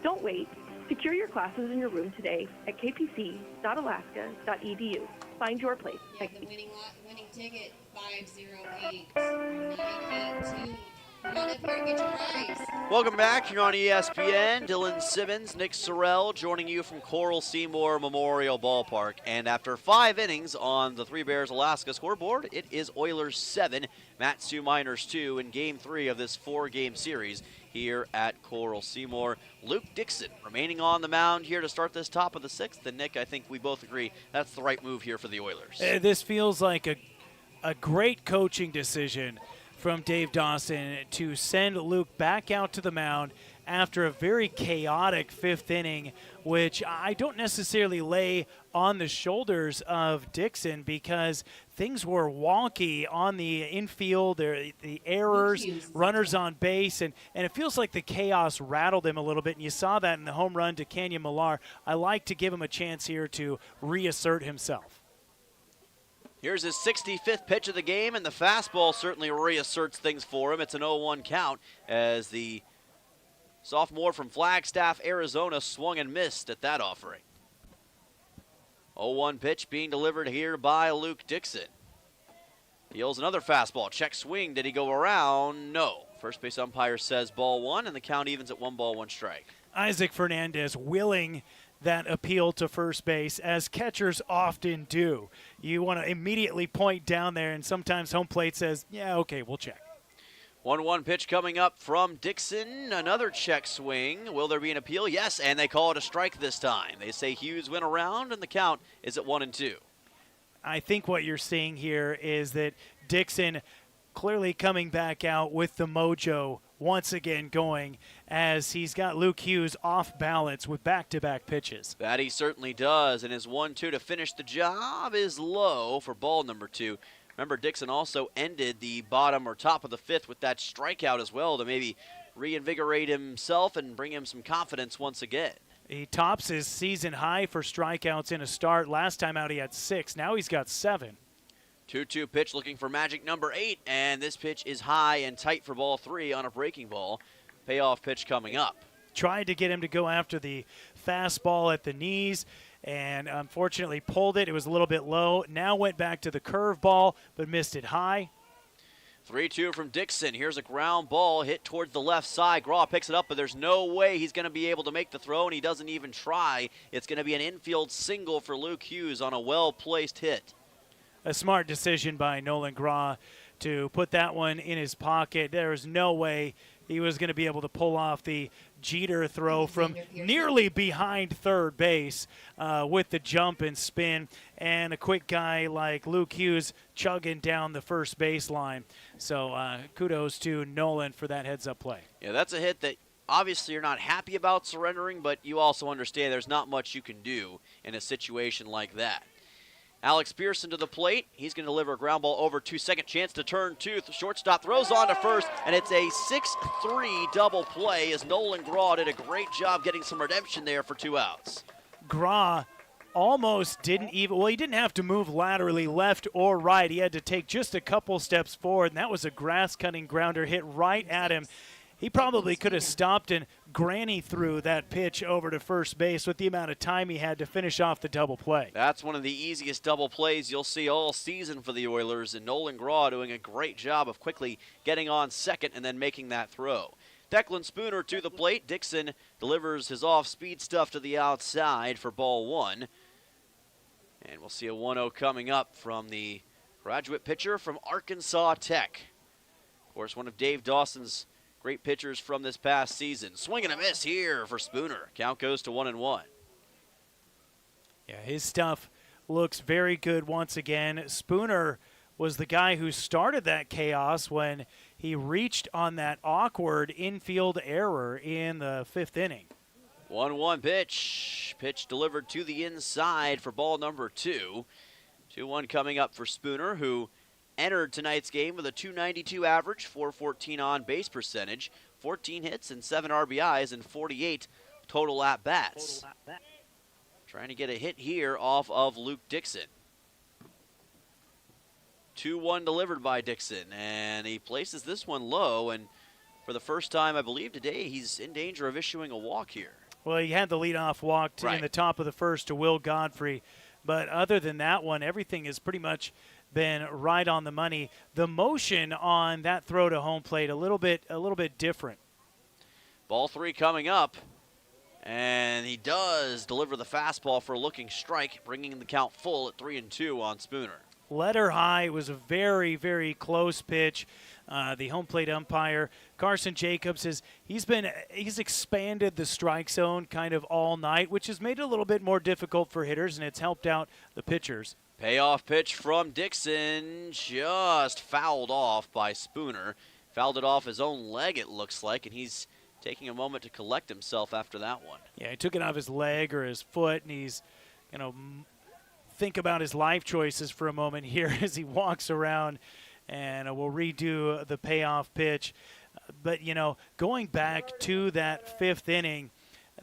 Don't wait. Secure your classes in your room today at kpc.alaska.edu. Find your place. Yeah, the winning ticket, 508 982. Come on up here and get your prize. Welcome back. You're on ESPN. Dylan Simmons, Nick Sorrell joining you from Coral Seymour Memorial Ballpark. And after 5 innings on the Three Bears Alaska scoreboard, it is Oilers 7, Matsu Miners 2 in Game 3 of this 4-game series here at Coral Seymour. Luke Dixon remaining on the mound here to start this top of the 6th. And Nick, I think we both agree that's the right move here for the Oilers. This feels like a great coaching decision from Dave Dawson to send Luke back out to the mound after a very chaotic 5th inning, which I don't necessarily lay on the shoulders of Dixon because things were wonky on the infield, the errors, runners on base, and it feels like the chaos rattled him a little bit, and you saw that in the home run to Kenya Millar. I like to give him a chance here to reassert himself. Here's his 65th pitch of the game, and the fastball certainly reasserts things for him. It's an 0-1 count as the sophomore from Flagstaff, Arizona, swung and missed at that offering. 0-1 pitch being delivered here by Luke Dixon. Deals another fastball. Check swing. Did he go around? No. First base umpire says ball 1, and the count evens at 1 ball, 1 strike. Isaac Fernandez willing that appeal to first base, as catchers often do. You want to immediately point down there, and sometimes home plate says, yeah, okay, we'll check. 1-1 pitch coming up from Dixon. Another check swing. Will there be an appeal? Yes, and they call it a strike this time. They say Hughes went around, and the count is at 1-2. I think what you're seeing here is that Dixon clearly coming back out with the mojo once again going, as he's got Luke Hughes off balance with back-to-back pitches. That he certainly does, and his 1-2 to finish the job is low for ball number 2. Remember, Dixon also ended the bottom or top of the 5th with that strikeout as well to maybe reinvigorate himself and bring him some confidence once again. He tops his season high for strikeouts in a start. Last time out he had 6. Now he's got 7. 2-2 pitch looking for magic number 8, and this pitch is high and tight for ball 3 on a breaking ball. Payoff pitch coming up. Tried to get him to go after the fastball at the knees, and unfortunately pulled it. It was a little bit low. Now went back to the curveball, but missed it high. 3-2 from Dixon. Here's a ground ball hit towards the left side. Graw picks it up, but there's no way he's going to be able to make the throw, and he doesn't even try. It's going to be an infield single for Luke Hughes on a well-placed hit. A smart decision by Nolan Graw to put that one in his pocket. There was no way he was going to be able to pull off the Jeter throw from nearly behind third base with the jump and spin, and a quick guy like Luke Hughes chugging down the first baseline. So kudos to Nolan for that heads-up play. Yeah, that's a hit that obviously you're not happy about surrendering, but you also understand there's not much you can do in a situation like that. Alex Pearson to the plate. He's going to deliver a ground ball over to second. Chance to turn 2. The shortstop throws on to first, and it's a 6-3 double play as Nolan Graw did a great job getting some redemption there for 2 outs. Graw almost didn't even, well, he didn't have to move laterally left or right. He had to take just a couple steps forward, and that was a grass-cutting grounder hit right at him. He probably could have stopped and granny threw that pitch over to first base with the amount of time he had to finish off the double play. That's one of the easiest double plays you'll see all season for the Oilers, and Nolan Graw doing a great job of quickly getting on second and then making that throw. Declan Spooner to the plate. Dixon delivers his off-speed stuff to the outside for ball 1. And we'll see a 1-0 coming up from the graduate pitcher from Arkansas Tech. Of course, one of Dave Dawson's great pitchers from this past season. Swing and a miss here for Spooner. Count goes to 1-1. Yeah, his stuff looks very good once again. Spooner was the guy who started that chaos when he reached on that awkward infield error in the 5th inning. 1-1 pitch. Pitch delivered to the inside for ball number 2. 2-1 coming up for Spooner, who entered tonight's game with a .292 average, .414 on-base percentage, 14 hits and 7 RBIs, and 48 total at-bats. Trying to get a hit here off of Luke Dixon. 2-1 delivered by Dixon, and he places this one low, and for the first time, I believe, today, he's in danger of issuing a walk here. Well, he had the leadoff walk in the top of the first to Will Godfrey, but other than that one, everything has pretty much been right on the money. The motion on that throw to home plate a little bit different. Ball 3 coming up, and he does deliver the fastball for a looking strike, bringing the count full at 3-2 on Spooner. Letter high. Was a very, very close pitch. The home plate umpire, Carson Jacobs, he's expanded the strike zone kind of all night, which has made it a little bit more difficult for hitters, and it's helped out the pitchers. Payoff pitch from Dixon, just fouled off by Spooner. Fouled it off his own leg, it looks like, and he's taking a moment to collect himself after that one. Yeah, he took it off his leg or his foot, and he's, think about his life choices for a moment here as he walks around, and we'll redo the payoff pitch. But, going back to that 5th inning,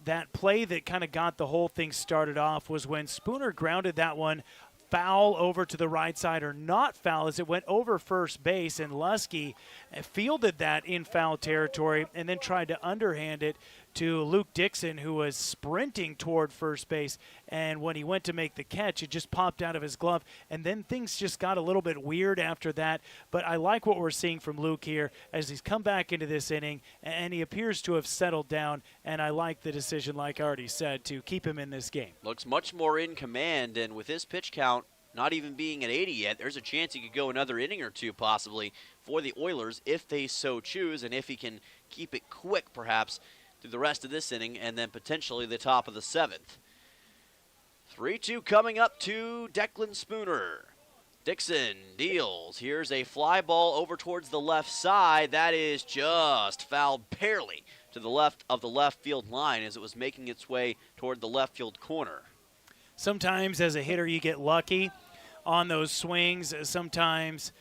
that play that kind of got the whole thing started off was when Spooner grounded that one foul over to the right side, or not foul, as it went over first base, and Lusky fielded that in foul territory and then tried to underhand it to Luke Dixon, who was sprinting toward first base. And when he went to make the catch, it just popped out of his glove. And then things just got a little bit weird after that. But I like what we're seeing from Luke here as he's come back into this inning, and he appears to have settled down. And I like the decision, like I already said, to keep him in this game. Looks much more in command, and with his pitch count not even being at 80 yet, there's a chance he could go another inning or two possibly for the Oilers if they so choose, and if he can keep it quick perhaps through the rest of this inning and then potentially the top of the 7th. 3-2 coming up to Declan Spooner. Dixon deals. Here's a fly ball over towards the left side. That is just fouled barely to the left of the left field line as it was making its way toward the left field corner. Sometimes as a hitter you get lucky on those swings. Sometimes,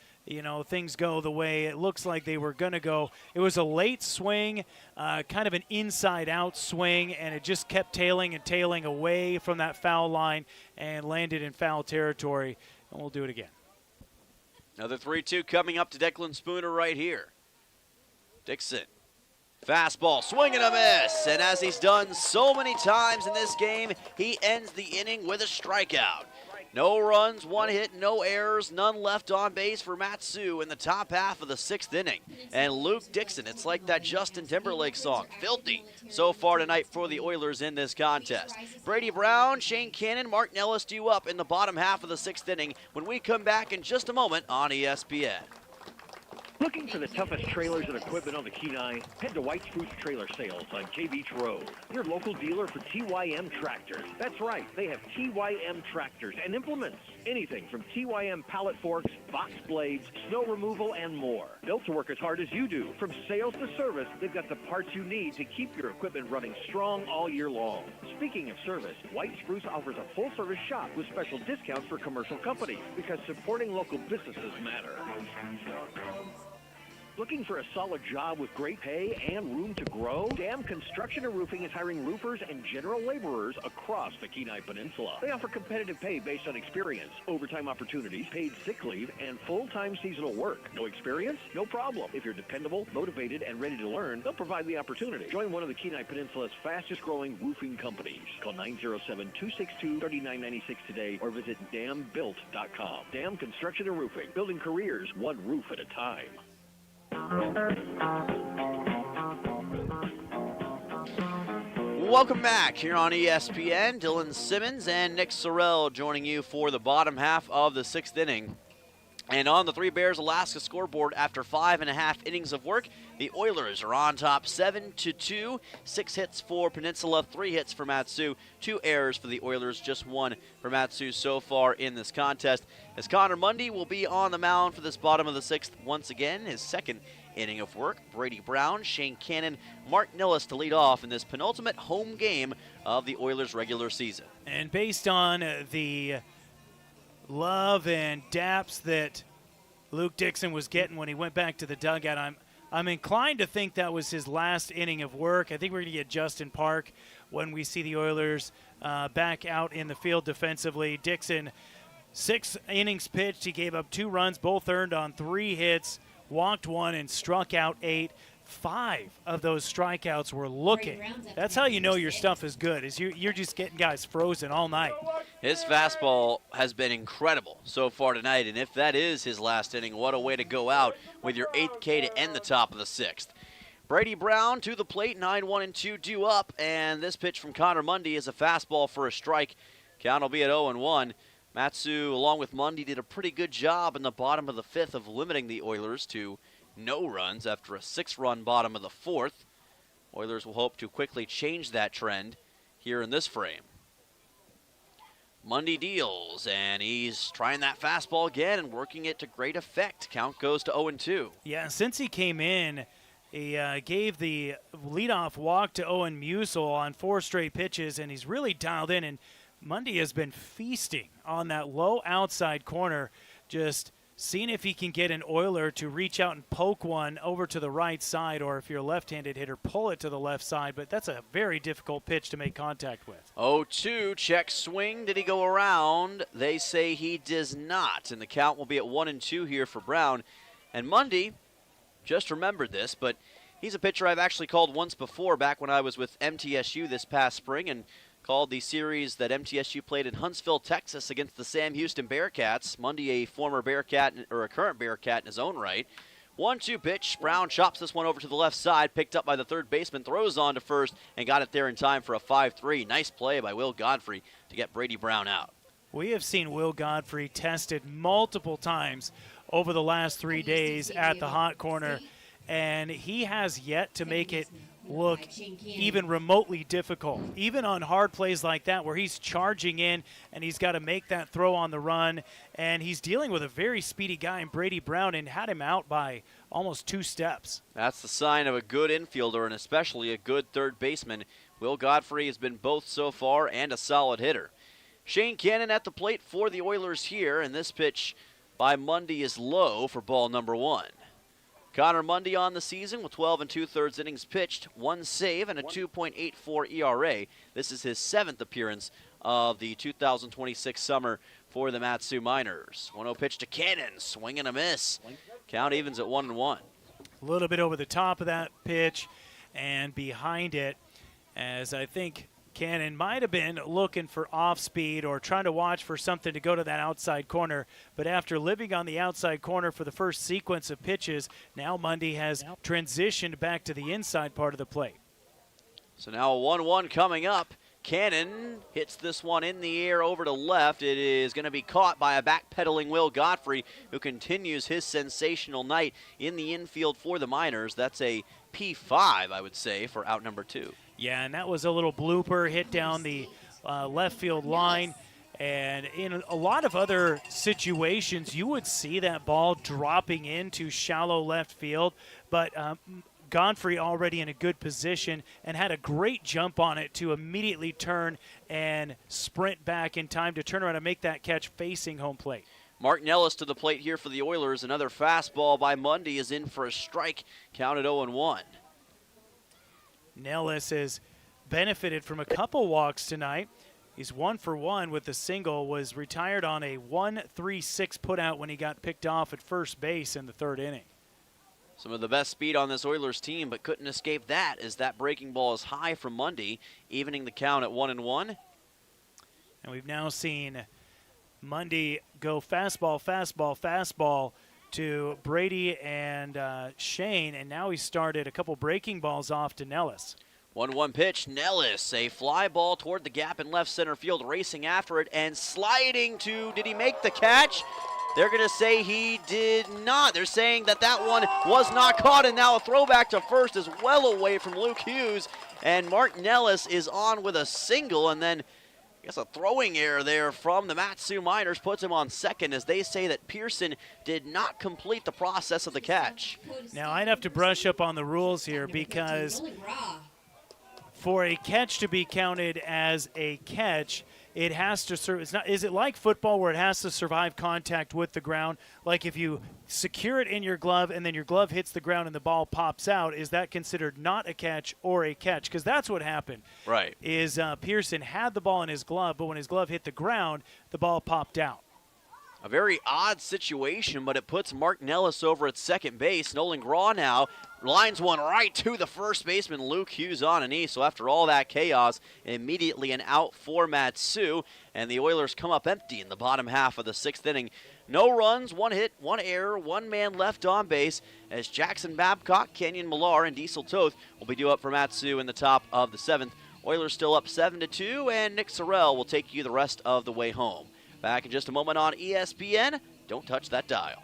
things go the way it looks like they were going to go. It was a late swing, kind of an inside-out swing, and it just kept tailing and tailing away from that foul line and landed in foul territory. And we'll do it again. Another 3-2 coming up to Declan Spooner right here. Dixon. Fastball, swing and a miss, and as he's done so many times in this game, he ends the inning with a strikeout. No runs, 1 hit, no errors, none left on base for Matsu in the top half of the 6th inning. And Luke Dixon, it's like that Justin Timberlake song, filthy, so far tonight for the Oilers in this contest. Brady Brown, Shane Cannon, Mark Nellis due up in the bottom half of the 6th inning when we come back in just a moment on ESPN. Looking for the toughest trailers and equipment on the Kenai? Head to White Spruce Trailer Sales on J Beach Road, your local dealer for TYM tractors. That's right, they have TYM tractors and implements. Anything from TYM pallet forks, box blades, snow removal, and more. Built to work as hard as you do. From sales to service, they've got the parts you need to keep your equipment running strong all year long. Speaking of service, White Spruce offers a full-service shop with special discounts for commercial companies because supporting local businesses matter. Looking for a solid job with great pay and room to grow? Dam Construction and Roofing is hiring roofers and general laborers across the Kenai Peninsula. They offer competitive pay based on experience, overtime opportunities, paid sick leave, and full-time seasonal work. No experience? No problem. If you're dependable, motivated, and ready to learn, they'll provide the opportunity. Join one of the Kenai Peninsula's fastest-growing roofing companies. Call 907-262-3996 today or visit dambuilt.com. Dam Construction and Roofing, building careers one roof at a time. Welcome back here on ESPN. Dylan Simmons and Nick Sorrell joining you for the bottom half of the 6th inning. And on the Three Bears Alaska scoreboard, after 5.5 innings of work, the Oilers are on top 7-2. 6 hits for Peninsula, 3 hits for Matsu, 2 errors for the Oilers, just 1 for Matsu so far in this contest. As Connor Mundy will be on the mound for this bottom of the 6th once again, his 2nd inning of work. Brady Brown, Shane Cannon, Mark Nellis to lead off in this penultimate home game of the Oilers regular season. And based on the love and daps that Luke Dixon was getting when he went back to the dugout, I'm inclined to think that was his last inning of work. I think we're going to get Justin Park when we see the Oilers back out in the field defensively. Dixon, 6 innings pitched. He gave up 2 runs, both earned on 3 hits, walked 1, and struck out 8. 5 of those strikeouts were looking. That's how you know your stuff is good, is you're just getting guys frozen all night. His fastball has been incredible so far tonight, and if that is his last inning, what a way to go out with your 8th K to end the top of the 6th. Brady Brown to the plate, 9-1-2 due up, and this pitch from Connor Mundy is a fastball for a strike. Count will be at 0-1. Matsu, along with Mundy, did a pretty good job in the bottom of the 5th of limiting the Oilers to no runs after a 6-run bottom of the 4th. Oilers will hope to quickly change that trend here in this frame. Mundy deals, and he's trying that fastball again and working it to great effect. Count goes to 0-2. Yeah, since he came in, he gave the leadoff walk to Owen Musil on 4 straight pitches, and he's really dialed in, and Mundy has been feasting on that low outside corner, just seeing if he can get an Oiler to reach out and poke one over to the right side, or if you're a left-handed hitter, pull it to the left side. But that's a very difficult pitch to make contact with. 0-2, check swing. Did he go around? They say he does not. And the count will be at 1-2 here for Brown. And Mundy just remembered this, but He's a pitcher I've actually called once before, back when I was with MTSU this past spring, and called the series that MTSU played in Huntsville, Texas against the Sam Houston Bearcats. Mundy, a former Bearcat, or a current Bearcat in his own right. 1-2 pitch. Brown chops this one over to the left side, picked up by the third baseman, throws on to first, and got it there in time for a 5-3. Nice play by Will Godfrey to get Brady Brown out. We have seen Will Godfrey tested multiple times over the last 3 days at the hot corner, and he has yet to make it look even remotely difficult, even on hard plays like that where he's charging in and he's got to make that throw on the run, and he's dealing with a very speedy guy in Brady Brown and had him out by almost 2 steps. That's the sign of a good infielder and especially a good third baseman. Will Godfrey has been both so far and a solid hitter. Shane Cannon at the plate for the Oilers here, and this pitch by Mundy is low for ball number 1. Connor Mundy on the season with 12 2/3 innings pitched, 1 save, and a 2.84 ERA. This is his 7th appearance of the 2026 summer for the Mat-Su Miners. 1-0 pitch to Cannon, swing and a miss. Count evens at 1-1. A little bit over the top of that pitch and behind it, as I think Cannon might have been looking for off speed or trying to watch for something to go to that outside corner. But after living on the outside corner for the first sequence of pitches, now Mundy has transitioned back to the inside part of the plate. So now a 1-1 coming up. Cannon hits this one in the air over to left. It is going to be caught by a backpedaling Will Godfrey, who continues his sensational night in the infield for the Miners. That's a P5, I would say, for out number 2. Yeah, and that was a little blooper hit down the left field line. And in a lot of other situations, you would see that ball dropping into shallow left field. But Godfrey already in a good position and had a great jump on it to immediately turn and sprint back in time to turn around and make that catch facing home plate. Mark Nellis to the plate here for the Oilers. Another fastball by Mundy is in for a strike, counted 0-1. Nellis has benefited from a couple walks tonight. He's 1 for 1 with the single, was retired on a 1-3-6 putout when he got picked off at first base in the 3rd inning. Some of the best speed on this Oilers team, but couldn't escape that as that breaking ball is high from Mundy, evening the count at 1-1. And we've now seen Mundy go fastball, fastball, fastball to Brady and Shane, and now he started a couple breaking balls off to Nellis. 1-1 pitch, Nellis, a fly ball toward the gap in left center field, racing after it and sliding to, did he make the catch? They're going to say he did not. They're saying that that one was not caught, and now a throwback to first is well away from Luke Hughes, and Mark Nellis is on with a single, and then I guess a throwing error there from the Mat-Su Miners puts him on second, as they say that Pearson did not complete the process of the catch. Now, I'd have to brush up on the rules here, because for a catch to be counted as a catch, it has to serve. It's not. Is it like football where it has to survive contact with the ground? Like if you secure it in your glove and then your glove hits the ground and the ball pops out, is that considered not a catch or a catch? Because that's what happened. Right. Is Pearson had the ball in his glove, but when his glove hit the ground, the ball popped out. A very odd situation, but it puts Mark Nellis over at second base. Nolan Graw now lines one right to the first baseman, Luke Hughes, on an E. So after all that chaos, immediately an out for Mat-Su, and the Oilers come up empty in the bottom half of the 6th inning. No runs, 1 hit, 1 error, 1 man left on base, as Jackson Babcock, Kenyon Millar, and Diesel Toth will be due up for Mat-Su in the top of the 7th. Oilers still up 7-2, and Nick Sorrell will take you the rest of the way home. Back in just a moment on ESPN. Don't touch that dial.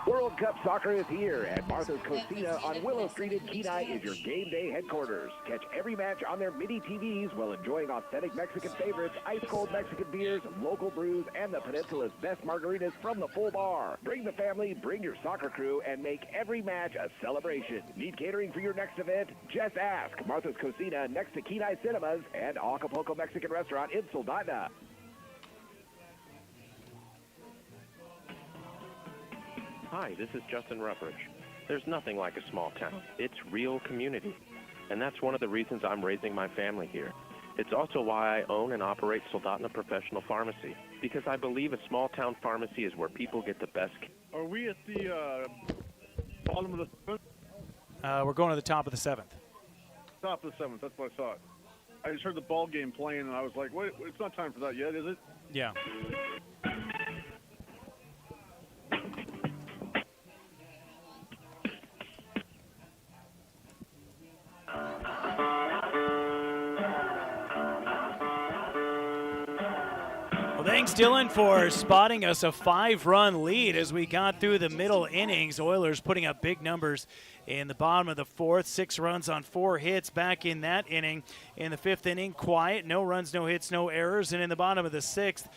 World Cup soccer is here, and Martha's Cocina on Willow Street in Kenai is your game day headquarters. Catch every match on their mini TVs while enjoying authentic Mexican favorites, ice-cold Mexican beers, local brews, and the Peninsula's best margaritas from the full bar. Bring the family, bring your soccer crew, and make every match a celebration. Need catering for your next event? Just ask. Martha's Cocina next to Kenai Cinemas and Acapulco Mexican Restaurant in Soldotna. Hi, this is Justin Ruppert. There's nothing like a small town. It's real community. And that's one of the reasons I'm raising my family here. It's also why I own and operate Soldotna Professional Pharmacy, because I believe a small town pharmacy is where people get the best care. Are we at the Bottom of the seventh? We're going to the top of the 7th. Top of the 7th. That's what I thought. I just heard the ball game playing, and I was like, wait, it's not time for that yet, is it? Yeah. Well, thanks, Dylan, for spotting us a 5-run lead as we got through the middle innings. Oilers putting up big numbers in the bottom of the 4th. 6 runs on 4 hits back in that inning. In the 5th inning, quiet, no runs, no hits, no errors. And in the bottom of the 6th,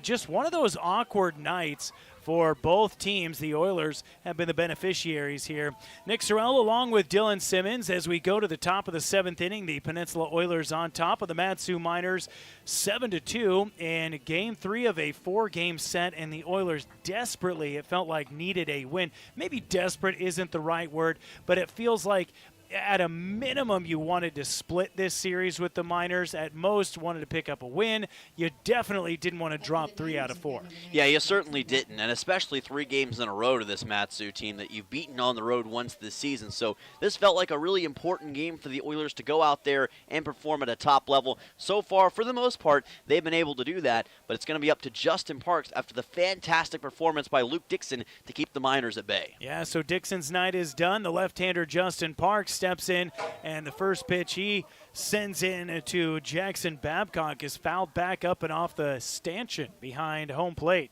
just one of those awkward nights for both teams. The Oilers have been the beneficiaries here. Nick Sorrell along with Dylan Simmons as we go to the top of the 7th inning. The Peninsula Oilers on top of the Mat-Su Miners 7-2 in Game 3 of a 4-game set, and the Oilers desperately, it felt like, needed a win. Maybe desperate isn't the right word, but it feels like at a minimum you wanted to split this series with the Miners. At most wanted to pick up a win. You definitely didn't want to drop 3 out of 4. Yeah, you certainly didn't, and especially 3 games in a row to this Mat-Su team that you've beaten on the road once this season. So this felt like a really important game for the Oilers to go out there and perform at a top level. So far, for the most part, they've been able to do that, but it's going to be up to Justin Parks after the fantastic performance by Luke Dixon to keep the Miners at bay. Yeah, so Dixon's night is done. The left-hander Justin Parks steps in, and the first pitch he sends in to Jackson Babcock is fouled back up and off the stanchion behind home plate.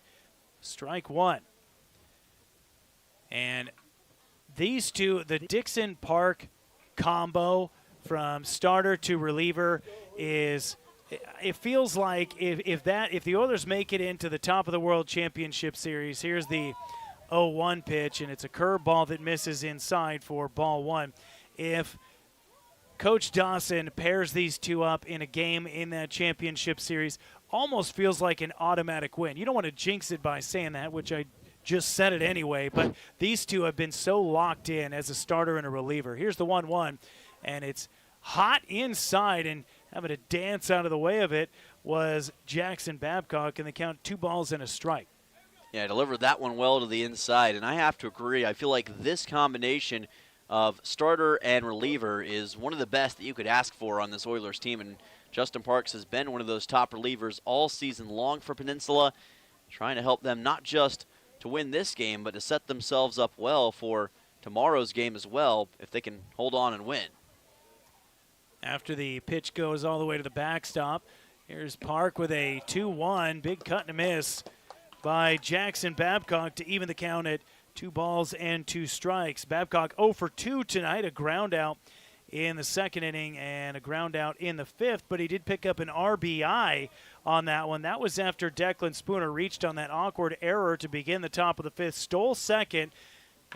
Strike 1. And these two, the Dixon Park combo from starter to reliever is, it feels like if the Oilers make it into the top of the World Championship Series, here's the 0-1 pitch, and it's a curveball that misses inside for ball 1. If Coach Dawson pairs these two up in a game in that championship series, almost feels like an automatic win. You don't want to jinx it by saying that, which I just said it anyway, but these two have been so locked in as a starter and a reliever. Here's the 1-1, and it's hot inside, and having to dance out of the way of it was Jackson Babcock, and they count 2 balls and a strike. Yeah, delivered that one well to the inside, and I have to agree. I feel like this combination of starter and reliever is one of the best that you could ask for on this Oilers team, and Justin Parks has been one of those top relievers all season long for Peninsula, trying to help them not just to win this game, but to set themselves up well for tomorrow's game as well, if they can hold on and win. After the pitch goes all the way to the backstop, here's Park with a 2-1, big cut and a miss by Jackson Babcock to even the count at 2 balls and 2 strikes. Babcock 0 for 2 tonight, a ground out in the 2nd inning and a ground out in the 5th, but he did pick up an RBI on that one. That was after Declan Spooner reached on that awkward error to begin the top of the 5th, stole second.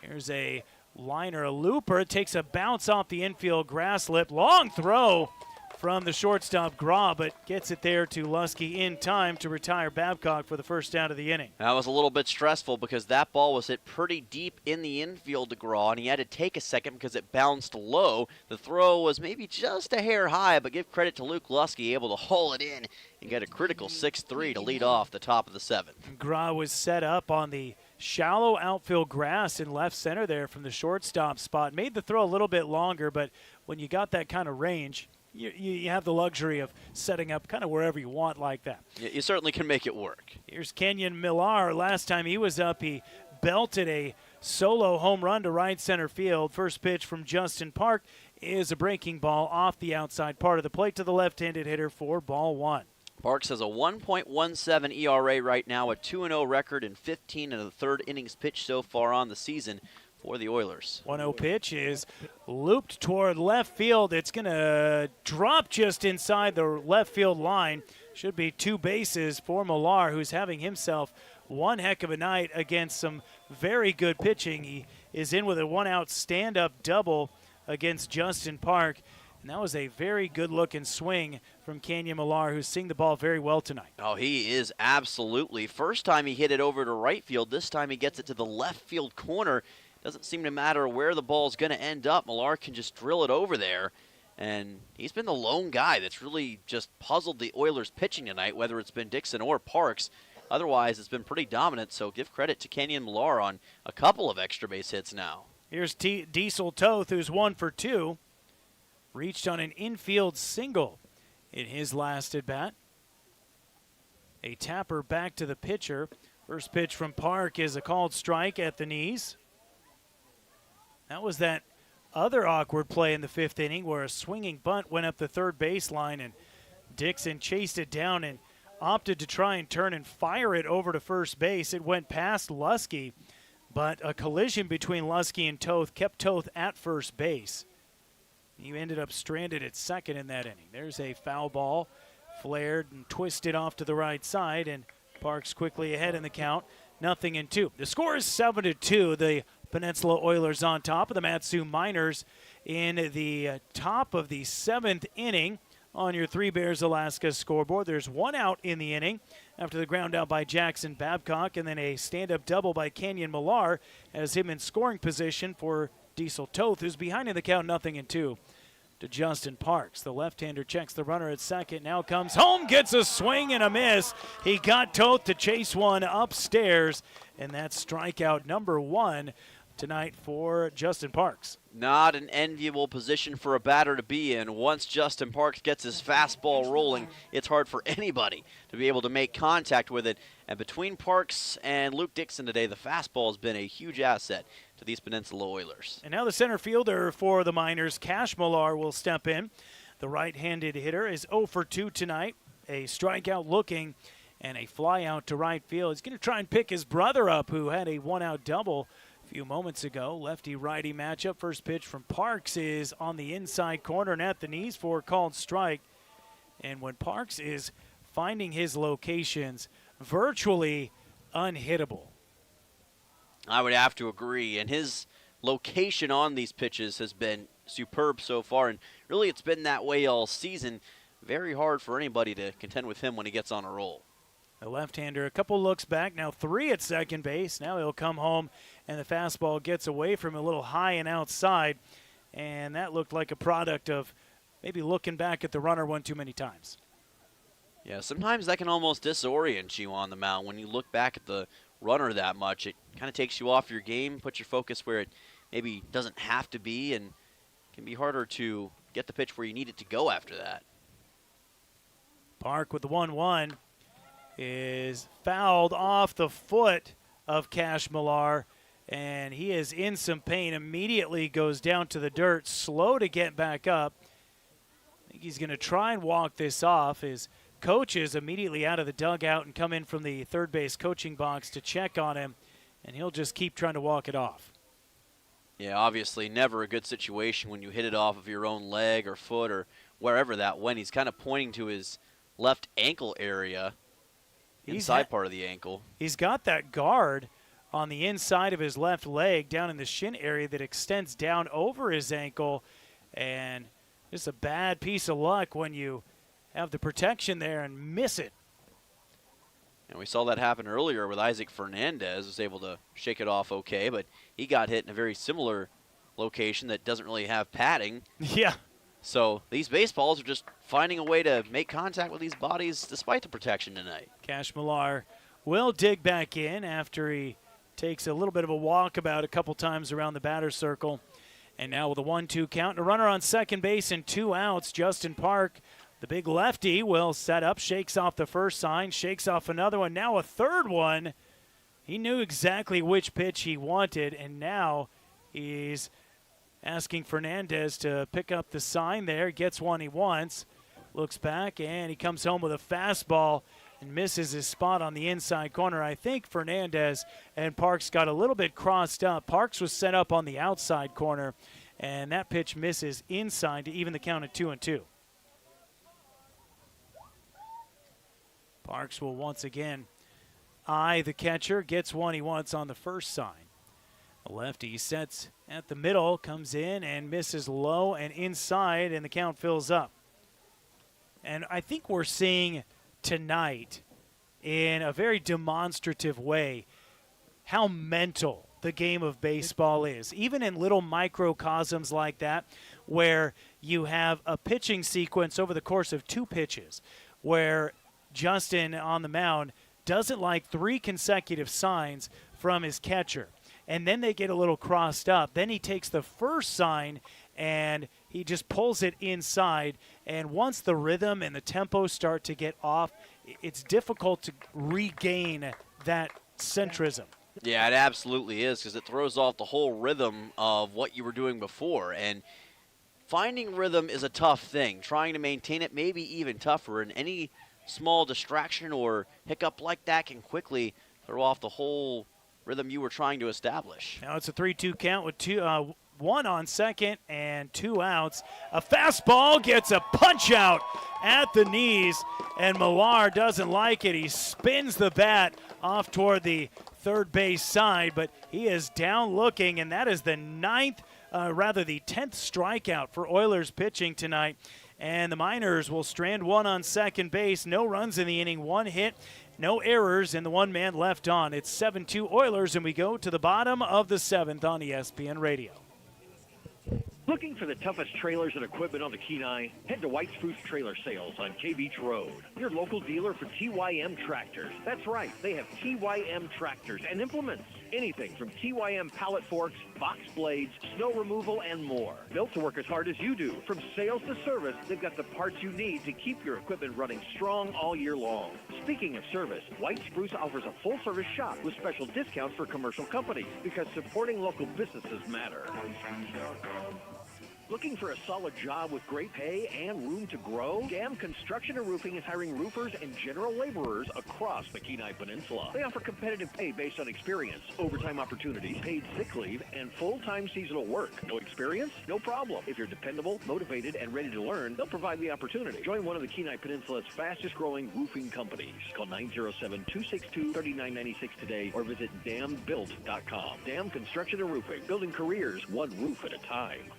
Here's a liner, a looper. It takes a bounce off the infield grass lip. Long throw from the shortstop Graw, but gets it there to Lusky in time to retire Babcock for the first out of the inning. That was a little bit stressful because that ball was hit pretty deep in the infield to Graw, and he had to take a second because it bounced low. The throw was maybe just a hair high, but give credit to Luke Lusky, able to haul it in and get a critical 6-3 to lead off the top of the 7th. Graw was set up on the shallow outfield grass in left center there from the shortstop spot. Made the throw a little bit longer, but when you got that kind of range, you have the luxury of setting up kind of wherever you want like that. You certainly can make it work. Here's Kenyon Millar. Last time he was up, he belted a solo home run to right center field. First pitch from Justin Park is a breaking ball off the outside part of the plate to the left-handed hitter for ball 1. Parks has a 1.17 ERA right now, a 2-0 record, and 15 of the 3rd innings pitched so far on the season for the Oilers. 1-0 pitch is looped toward left field. It's going to drop just inside the left field line. Should be 2 bases for Millar, who's having himself one heck of a night against some very good pitching. He is in with a 1-out stand-up double against Justin Park. And that was a very good-looking swing from Kenyon Millar, who's seeing the ball very well tonight. Oh, he is absolutely. First time he hit it over to right field. This time he gets it to the left field corner. Doesn't seem to matter where the ball's going to end up. Millar can just drill it over there. And he's been the lone guy that's really just puzzled the Oilers pitching tonight, whether it's been Dixon or Parks. Otherwise, it's been pretty dominant, so give credit to Kenyon Millar on a couple of extra base hits now. Here's Diesel Toth, who's 1 for 2. Reached on an infield single in his last at-bat. A tapper back to the pitcher. First pitch from Park is a called strike at the knees. That was that other awkward play in the 5th inning where a swinging bunt went up the third baseline and Dixon chased it down and opted to try and turn and fire it over to first base. It went past Lusky, but a collision between Lusky and Toth kept Toth at first base. He ended up stranded at second in that inning. There's a foul ball, flared and twisted off to the right side, and Parks quickly ahead in the count, 0-2. The score is 7-2. The Peninsula Oilers on top of the Mat-Su Miners in the top of the 7th inning. On your Three Bears Alaska scoreboard, there's 1 out in the inning after the ground out by Jackson Babcock, and then a stand-up double by Kenyon Millar has him in scoring position for Diesel Toth, who's behind in the count 0-2 to Justin Parks. The left-hander checks the runner at second, now comes home, gets a swing and a miss. He got Toth to chase one upstairs, and that's strikeout number 1 tonight for Justin Parks. Not an enviable position for a batter to be in. Once Justin Parks gets his fastball rolling, it's hard for anybody to be able to make contact with it. And between Parks and Luke Dixon today, the fastball has been a huge asset to these Peninsula Oilers. And now the center fielder for the Miners, Cash Millar, will step in. The right-handed hitter is 0 for 2 tonight. A strikeout looking and a fly out to right field. He's going to try and pick his brother up, who had a 1-out double a few moments ago. Lefty-righty matchup. First pitch from Parks is on the inside corner and at the knees for a called strike. And when Parks is finding his locations, virtually unhittable. I would have to agree. And his location on these pitches has been superb so far. And really it's been that way all season. Very hard for anybody to contend with him when he gets on a roll. The left-hander, a couple looks back, now 3 at second base. Now he'll come home, and the fastball gets away from him a little high and outside. And that looked like a product of maybe looking back at the runner one too many times. Yeah, sometimes that can almost disorient you on the mound. When you look back at the runner that much, it kind of takes you off your game, puts your focus where it maybe doesn't have to be, and can be harder to get the pitch where you need it to go after that. Park with the 1-1. Is fouled off the foot of Cash Millar, and he is in some pain. Immediately goes down to the dirt, slow to get back up. I think he's going to try and walk this off. His coaches immediately out of the dugout and come in from the third base coaching box to check on him, and he'll just keep trying to walk it off. Yeah, obviously never a good situation when you hit it off of your own leg or foot or wherever that went. He's kind of pointing to his left ankle area. Inside part of the ankle. He's got that guard on the inside of his left leg down in the shin area that extends down over his ankle, and just a bad piece of luck when you have the protection there and miss it. And we saw that happen earlier with Isaac Fernandez, was able to shake it off okay, but he got hit in a very similar location that doesn't really have padding. Yeah. So these baseballs are just finding a way to make contact with these bodies despite the protection tonight. Cash Millar will dig back in after he takes a little bit of a walkabout a couple times around the batter's circle. And now with a 1-2 count and a runner on second base and 2 outs, Justin Park, the big lefty, will set up, shakes off the first sign, shakes off another one, now a third one. He knew exactly which pitch he wanted, and now he's asking Fernandez to pick up the sign there, gets one he wants, looks back, and he comes home with a fastball and misses his spot on the inside corner. I think Fernandez and Parks got a little bit crossed up. Parks was set up on the outside corner, and that pitch misses inside to even the count at 2-2. Parks will once again eye the catcher, gets one he wants on the first sign. The lefty sets at the middle, comes in and misses low and inside, and the count fills up. And I think we're seeing tonight, in a very demonstrative way, how mental the game of baseball is. Even in little microcosms like that, where you have a pitching sequence over the course of 2 pitches, where Justin on the mound doesn't like 3 consecutive signs from his catcher. and then they get a little crossed up. Then he takes the first sign, and he just pulls it inside. And once the rhythm and the tempo start to get off, it's difficult to regain that centrism. Yeah, it absolutely is, because it throws off the whole rhythm of what you were doing before. And finding rhythm is a tough thing. Trying to maintain it may be even tougher, and any small distraction or hiccup like that can quickly throw off the whole rhythm you were trying to establish. Now it's a 3-2 count with one on second and 2 outs. A fastball gets a punch out at the knees, and Millar doesn't like it. He spins the bat off toward the third base side, but he is down looking, and that is the 10th strikeout for Oilers pitching tonight. And the Miners will strand one on second base. No runs in the inning, 1 hit, no errors, and the 1 man left on. It's 7-2 Oilers, and we go to the bottom of the 7th on ESPN Radio. Looking for the toughest trailers and equipment on the Kenai? Head to White Spruce Trailer Sales on K Beach Road, your local dealer for TYM tractors. That's right, they have TYM tractors and implements. Anything from TYM pallet forks, box blades, snow removal, and more. Built to work as hard as you do. From sales to service, they've got the parts you need to keep your equipment running strong all year long. Speaking of service, White Spruce offers a full-service shop with special discounts for commercial companies, because supporting local businesses matter. Looking for a solid job with great pay and room to grow? GAM Construction and Roofing is hiring roofers and general laborers across the Kenai Peninsula. They offer competitive pay based on experience, overtime opportunities, paid sick leave, and full-time seasonal work. No experience? No problem. If you're dependable, motivated, and ready to learn, they'll provide the opportunity. Join one of the Kenai Peninsula's fastest-growing roofing companies. Call 907-262-3996 today or visit dambuilt.com. GAM Construction and Roofing, building careers one roof at a time.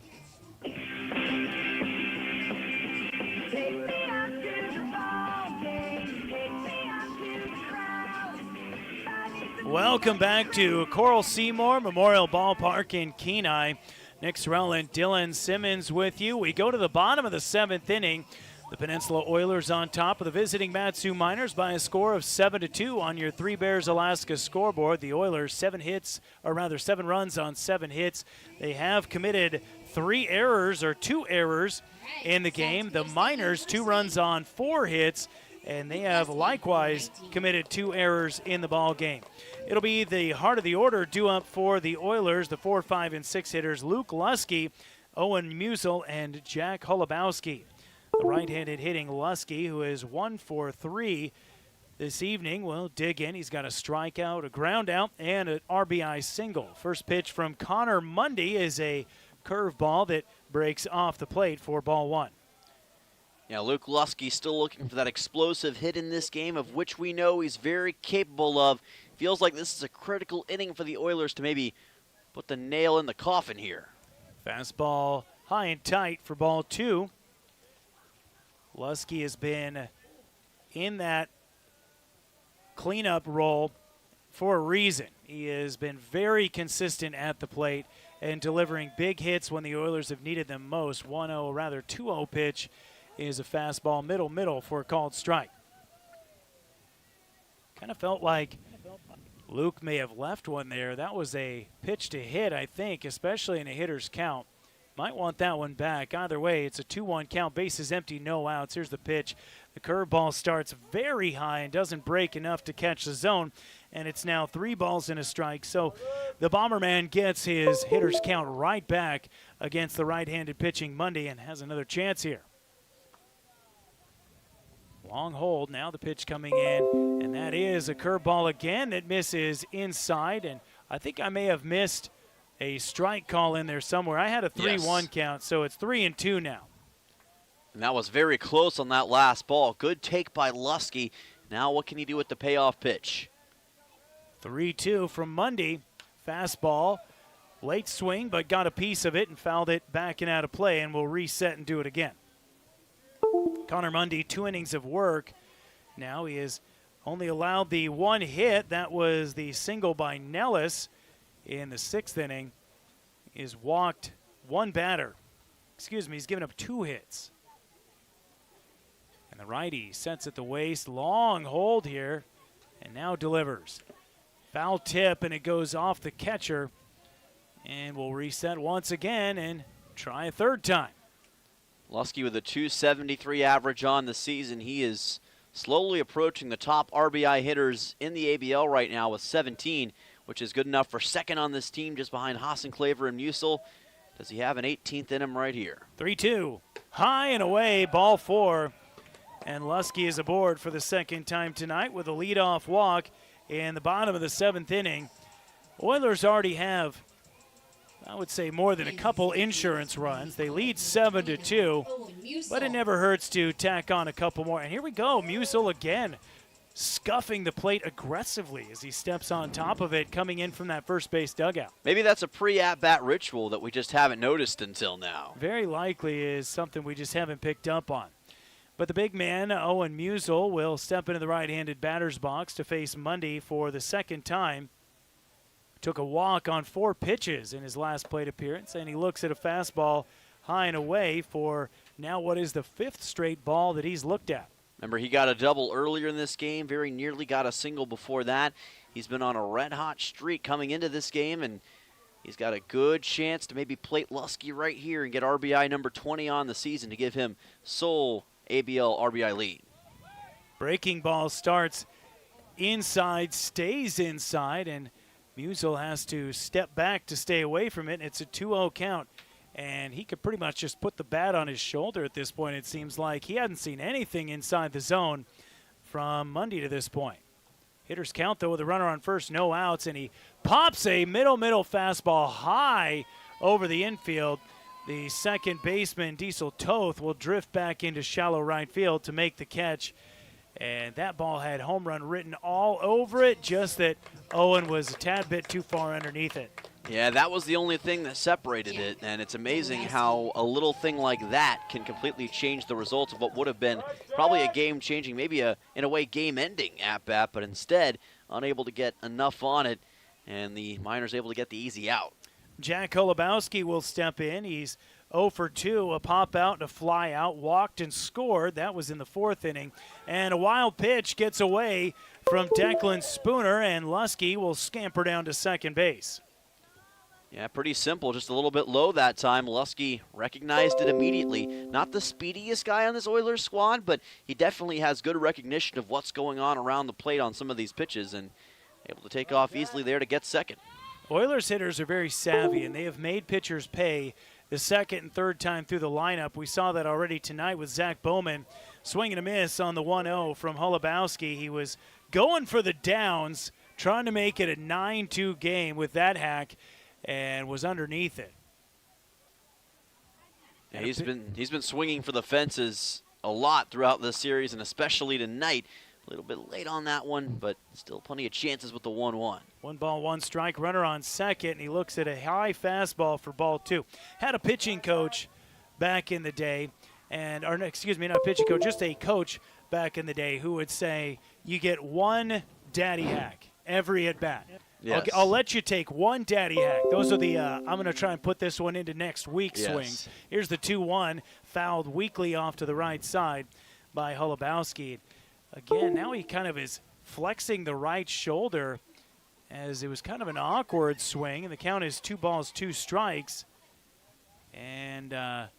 Welcome back to Coral Seymour Memorial Ballpark in Kenai. Nick Sorrell and Dylan Simmons with you. We go to the bottom of the 7th inning. The Peninsula Oilers on top of the visiting Mat-Su Miners by a score of 7-2 on your Three Bears Alaska scoreboard. The Oilers 7 runs on 7 hits. They have committed 2 errors in the game. The Miners 2 runs on 4 hits, and they have likewise committed 2 errors in the ball game. It'll be the heart of the order due up for the Oilers, the 4, 5, and 6 hitters, Luke Lusky, Owen Musel, and Jack Holubowski. The right-handed hitting Lusky, who is 1 for 3 this evening, will dig in. He's got a strikeout, a ground out, and an RBI single. First pitch from Connor Mundy is a curveball that breaks off the plate for ball 1. Yeah, Luke Lusky still looking for that explosive hit in this game, of which we know he's very capable of. Feels like this is a critical inning for the Oilers to maybe put the nail in the coffin here. Fastball high and tight for ball 2. Lusky has been in that cleanup role for a reason. He has been very consistent at the plate and delivering big hits when the Oilers have needed them most. 2-0 pitch is a fastball middle for a called strike. Kind of felt like Luke may have left one there. That was a pitch to hit, I think, especially in a hitter's count. Might want that one back. Either way, it's a 2-1 count. Bases empty, no outs. Here's the pitch. The curveball starts very high and doesn't break enough to catch the zone. And it's now 3 balls and a strike. So the Bomberman gets his hitter's count right back against the right-handed pitching Mundy and has another chance here. Long hold. Now the pitch coming in. And that is a curveball again that misses inside. And I think I may have missed a strike call in there somewhere. I had a 3-1 count, so it's 3-2 now. And that was very close on that last ball. Good take by Lusky. Now what can he do with the payoff pitch? 3-2 from Mundy. Fastball. Late swing, but got a piece of it and fouled it back and out of play, and will reset and do it again. Connor Mundy, 2 innings of work. Now he has only allowed the 1 hit. That was the single by Nellis in the 6th inning. He's walked 1 batter. He's given up 2 hits. And the righty sets at the waist. Long hold here, and now delivers. Foul tip, and it goes off the catcher. And we'll reset once again and try a third time. Lusky with a 273 average on the season. He is slowly approaching the top RBI hitters in the ABL right now with 17, which is good enough for second on this team, just behind Hassenclaver and Musil. Does he have an 18th in him right here? 3-2. High and away, ball 4. And Lusky is aboard for the second time tonight with a leadoff walk in the bottom of the 7th inning. Oilers already have, I would say, more than a couple insurance runs. They lead 7-2, but it never hurts to tack on a couple more. And here we go, Musil again scuffing the plate aggressively as he steps on top of it, coming in from that first base dugout. Maybe that's a pre-at-bat ritual that we just haven't noticed until now. Very likely is something we just haven't picked up on. But the big man, Owen Musil, will step into the right-handed batter's box to face Mundy for the second time. Took a walk on 4 pitches in his last plate appearance, and he looks at a fastball high and away for now what is the 5th straight ball that he's looked at. Remember, he got a double earlier in this game, very nearly got a single before that. He's been on a red-hot streak coming into this game, and he's got a good chance to maybe plate Lusky right here and get RBI number 20 on the season to give him sole ABL RBI lead. Breaking ball starts inside, stays inside, and Musil has to step back to stay away from it. It's a 2-0 count. And he could pretty much just put the bat on his shoulder at this point, it seems like. He hadn't seen anything inside the zone from Mundy to this point. Hitters count, though, with a runner on first, no outs, and he pops a middle fastball high over the infield. The second baseman, Diesel Toth, will drift back into shallow right field to make the catch. And that ball had home run written all over it, just that Owen was a tad bit too far underneath it. Yeah, that was the only thing that separated it, and it's amazing how a little thing like that can completely change the results of what would have been probably a game-changing, maybe in a way game-ending at-bat, but instead unable to get enough on it, and the Miners able to get the easy out. Jack Holubowski will step in. He's 0 for 2, a pop out and a fly out, walked and scored. That was in the 4th inning. And a wild pitch gets away from Declan Spooner, and Lusky will scamper down to second base. Yeah, pretty simple, just a little bit low that time. Lusky recognized it immediately. Not the speediest guy on this Oilers squad, but he definitely has good recognition of what's going on around the plate on some of these pitches, and able to take off easily there to get second. Oilers hitters are very savvy, and they have made pitchers pay the second and third time through the lineup. We saw that already tonight with Zach Bowman swinging a miss on the 1-0 from Holubowski. He was going for the downs, trying to make it a 9-2 game with that hack, and was underneath it. Yeah, he's been swinging for the fences a lot throughout this series, and especially tonight. A little bit late on that one, but still plenty of chances with the 1-1. 1 ball, 1 strike, runner on second, and he looks at a high fastball for ball 2. Had a pitching coach back in the day, or excuse me, not a pitching coach, just a coach back in the day who would say, you get 1 daddy hack every at bat. Yes. Okay, I'll let you take 1 daddy hack. Those are the I'm going to try and put this one into next week's swings. Here's the 2-1, fouled weakly off to the right side by Holubowski. Again, now he kind of is flexing the right shoulder as it was kind of an awkward swing, and the count is 2 balls, 2 strikes. And not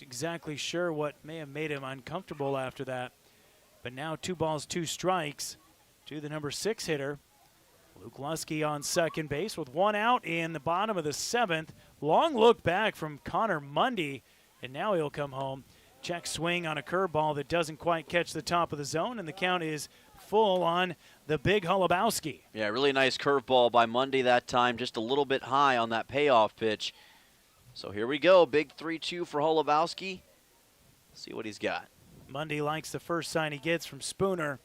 exactly sure what may have made him uncomfortable after that. But now 2 balls, 2 strikes to the number 6 hitter. Luke Lusky on second base with 1 out in the bottom of the 7th. Long look back from Connor Mundy, and now he'll come home. Check swing on a curveball that doesn't quite catch the top of the zone, and the count is full on the big Holubowski. Yeah, really nice curveball by Mundy that time, just a little bit high on that payoff pitch. So here we go, big 3-2 for Holubowski. See what he's got. Mundy likes the first sign he gets from Spooner.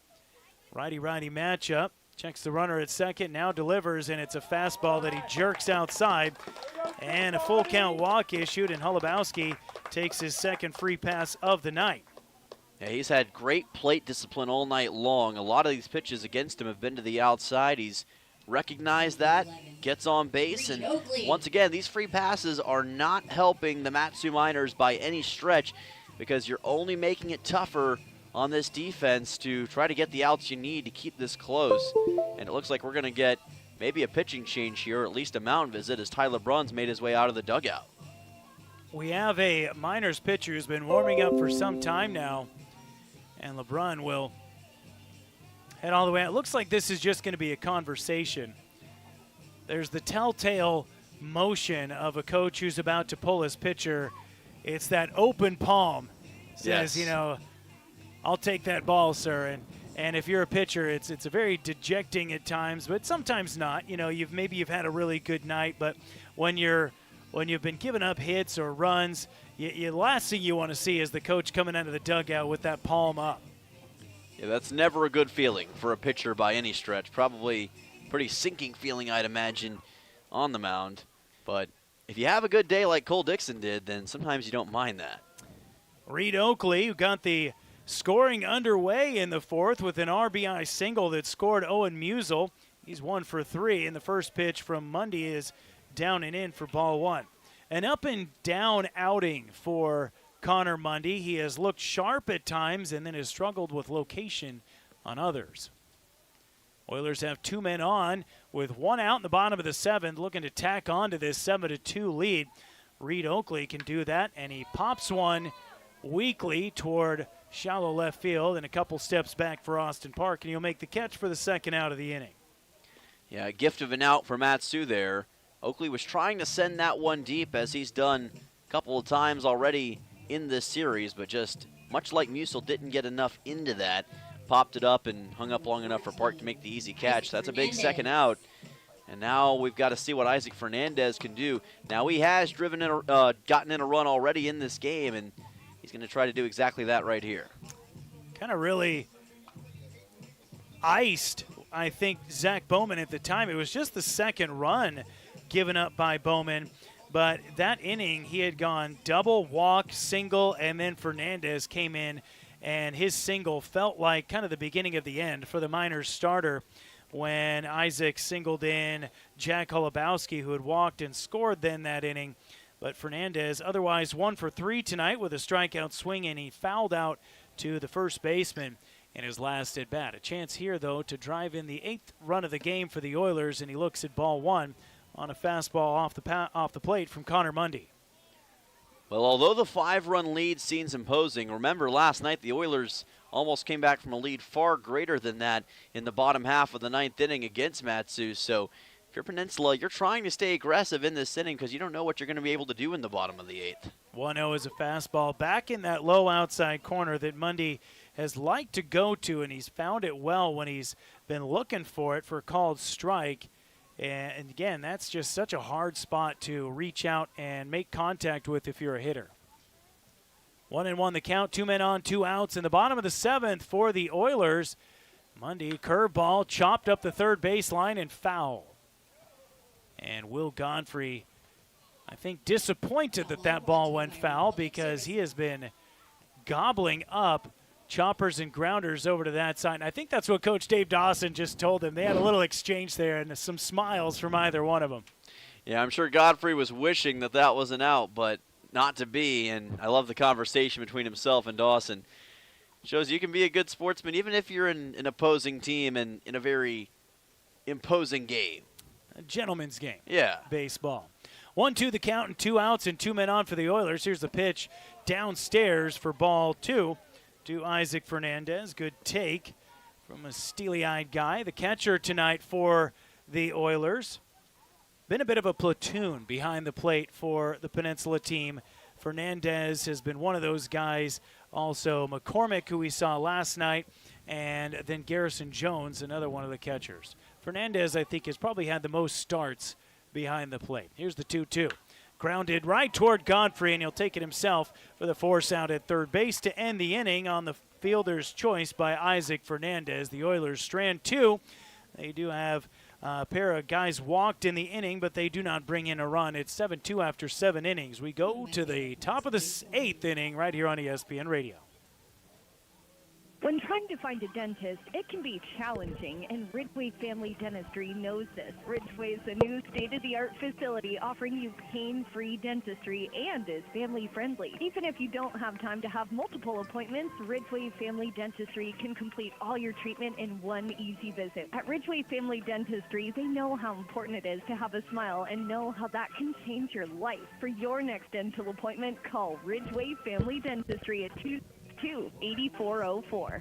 Righty-righty matchup. Checks the runner at second, now delivers, and it's a fastball that he jerks outside. And a full count walk issued, and Holubowski takes his second free pass of the night. Yeah, he's had great plate discipline all night long. A lot of these pitches against him have been to the outside. He's recognized that, gets on base, and once again, these free passes are not helping the Matsu Miners by any stretch because you're only making it tougher on this defense to try to get the outs you need to keep this close. And it looks like we're going to get maybe a pitching change here, or at least a mound visit, as Tyler Bruns made his way out of the dugout. We have a Miners pitcher who's been warming up for some time now, and LeBron will head all the way out. It looks like this is just going to be a conversation. There's the telltale motion of a coach who's about to pull his pitcher. It's that open palm. Says, Yes. I'll take that ball, sir. And if you're a pitcher, it's a very dejecting at times, but sometimes not. Maybe you've had a really good night, but when you've been giving up hits or runs, the last thing you want to see is the coach coming out of the dugout with that palm up. Yeah, that's never a good feeling for a pitcher by any stretch. Probably pretty sinking feeling, I'd imagine, on the mound. But if you have a good day like Cole Dixon did, then sometimes you don't mind that. Reed Oakley, who got the scoring underway in the fourth with an RBI single that scored Owen Musial. He's 1 for 3, and the first pitch from Mundy is down and in for ball 1. An up and down outing for Connor Mundy. He has looked sharp at times and then has struggled with location on others. Oilers have 2 men on with 1 out in the bottom of the 7th, looking to tack on to this 7-2 lead. Reed Oakley can do that, and he pops one weakly toward shallow left field and a couple steps back for Austin Park, and he'll make the catch for the second out of the inning. Yeah, a gift of an out for Matsu there. Oakley was trying to send that one deep, as he's done a couple of times already in this series, but just much like Musial, didn't get enough into that. Popped it up and hung up long enough for Park to make the easy catch. That's a big second out. And now we've got to see what Isaac Fernandez can do. Now he has gotten in a run already in this game, and he's going to try to do exactly that right here. Kind of really iced, I think, Zach Bowman at the time. It was just the second run given up by Bowman. But that inning, he had gone double, walk, single, and then Fernandez came in, and his single felt like kind of the beginning of the end for the Miners starter when Isaac singled in Jack Holubowski, who had walked and scored then that inning. But Fernandez, otherwise 1 for 3 tonight with a strikeout swing, and he fouled out to the first baseman in his last at bat. A chance here, though, to drive in the 8th run of the game for the Oilers, and he looks at ball 1 on a fastball off the plate from Connor Mundy. Well, although the 5-run lead seems imposing, remember last night the Oilers almost came back from a lead far greater than that in the bottom half of the 9th inning against Matsu. So if you're Peninsula, you're trying to stay aggressive in this inning because you don't know what you're going to be able to do in the bottom of the 8th. 1-0 is a fastball back in that low outside corner that Mundy has liked to go to, and he's found it well when he's been looking for it for a called strike. And again, that's just such a hard spot to reach out and make contact with if you're a hitter. 1-1 the count, 2 men on, 2 outs in the bottom of the 7th for the Oilers. Mundy, curveball, chopped up the third baseline and foul. And Will Godfrey, I think, disappointed that ball went foul because he has been gobbling up choppers and grounders over to that side. And I think that's what Coach Dave Dawson just told him. They had a little exchange there and some smiles from either one of them. Yeah, I'm sure Godfrey was wishing that was an out, but not to be. And I love the conversation between himself and Dawson. Shows you can be a good sportsman even if you're in an opposing team and in a very imposing game. A gentleman's game. Yeah. Baseball. 1-2 the count and 2 outs and 2 men on for the Oilers. Here's the pitch downstairs for ball 2. To Isaac Fernandez. Good take from a steely-eyed guy. The catcher tonight for the Oilers. Been a bit of a platoon behind the plate for the Peninsula team. Fernandez has been one of those guys. Also McCormick, who we saw last night, and then Garrison Jones, another one of the catchers. Fernandez, I think, has probably had the most starts behind the plate. Here's the 2-2. Grounded right toward Godfrey, and he'll take it himself for the force out at third base to end the inning on the fielder's choice by Isaac Fernandez. The Oilers strand 2. They do have a pair of guys walked in the inning, but they do not bring in a run. It's 7-2 after 7 innings. We go to the top of the 8th inning right here on ESPN Radio. When trying trying to find a dentist, it can be challenging, and Ridgeway Family Dentistry knows this. Ridgeway is a new state-of-the-art facility offering you pain-free dentistry and is family-friendly. Even if you don't have time to have multiple appointments, Ridgeway Family Dentistry can complete all your treatment in one easy visit. At Ridgeway Family Dentistry, they know how important it is to have a smile and know how that can change your life. For your next dental appointment, call Ridgeway Family Dentistry at 282-8404.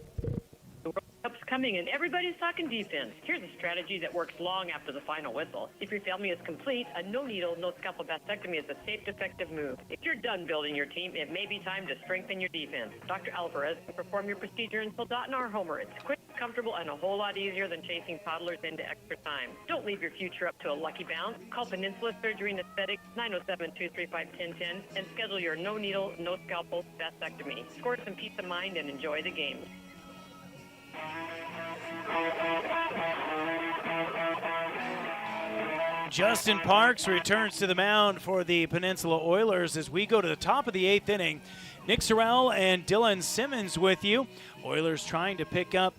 The World Cup's coming and everybody's talking defense. Here's a strategy that works long after the final whistle. If your family is complete, a no-needle, no-scalpel vasectomy is a safe, effective move. If you're done building your team, it may be time to strengthen your defense. Dr. Alvarez can perform your procedure in Soldotna or Homer. It's quick, comfortable, and a whole lot easier than chasing toddlers into extra time. Don't leave your future up to a lucky bounce. Call Peninsula Surgery and Aesthetics 907-235-1010 and schedule your no-needle, no-scalpel vasectomy. Score some peace of mind and enjoy the game. Justin Parks returns to the mound for the Peninsula Oilers as we go to the top of the 8th inning. Nick Sorrell and Dylan Simmons with you. Oilers trying to pick up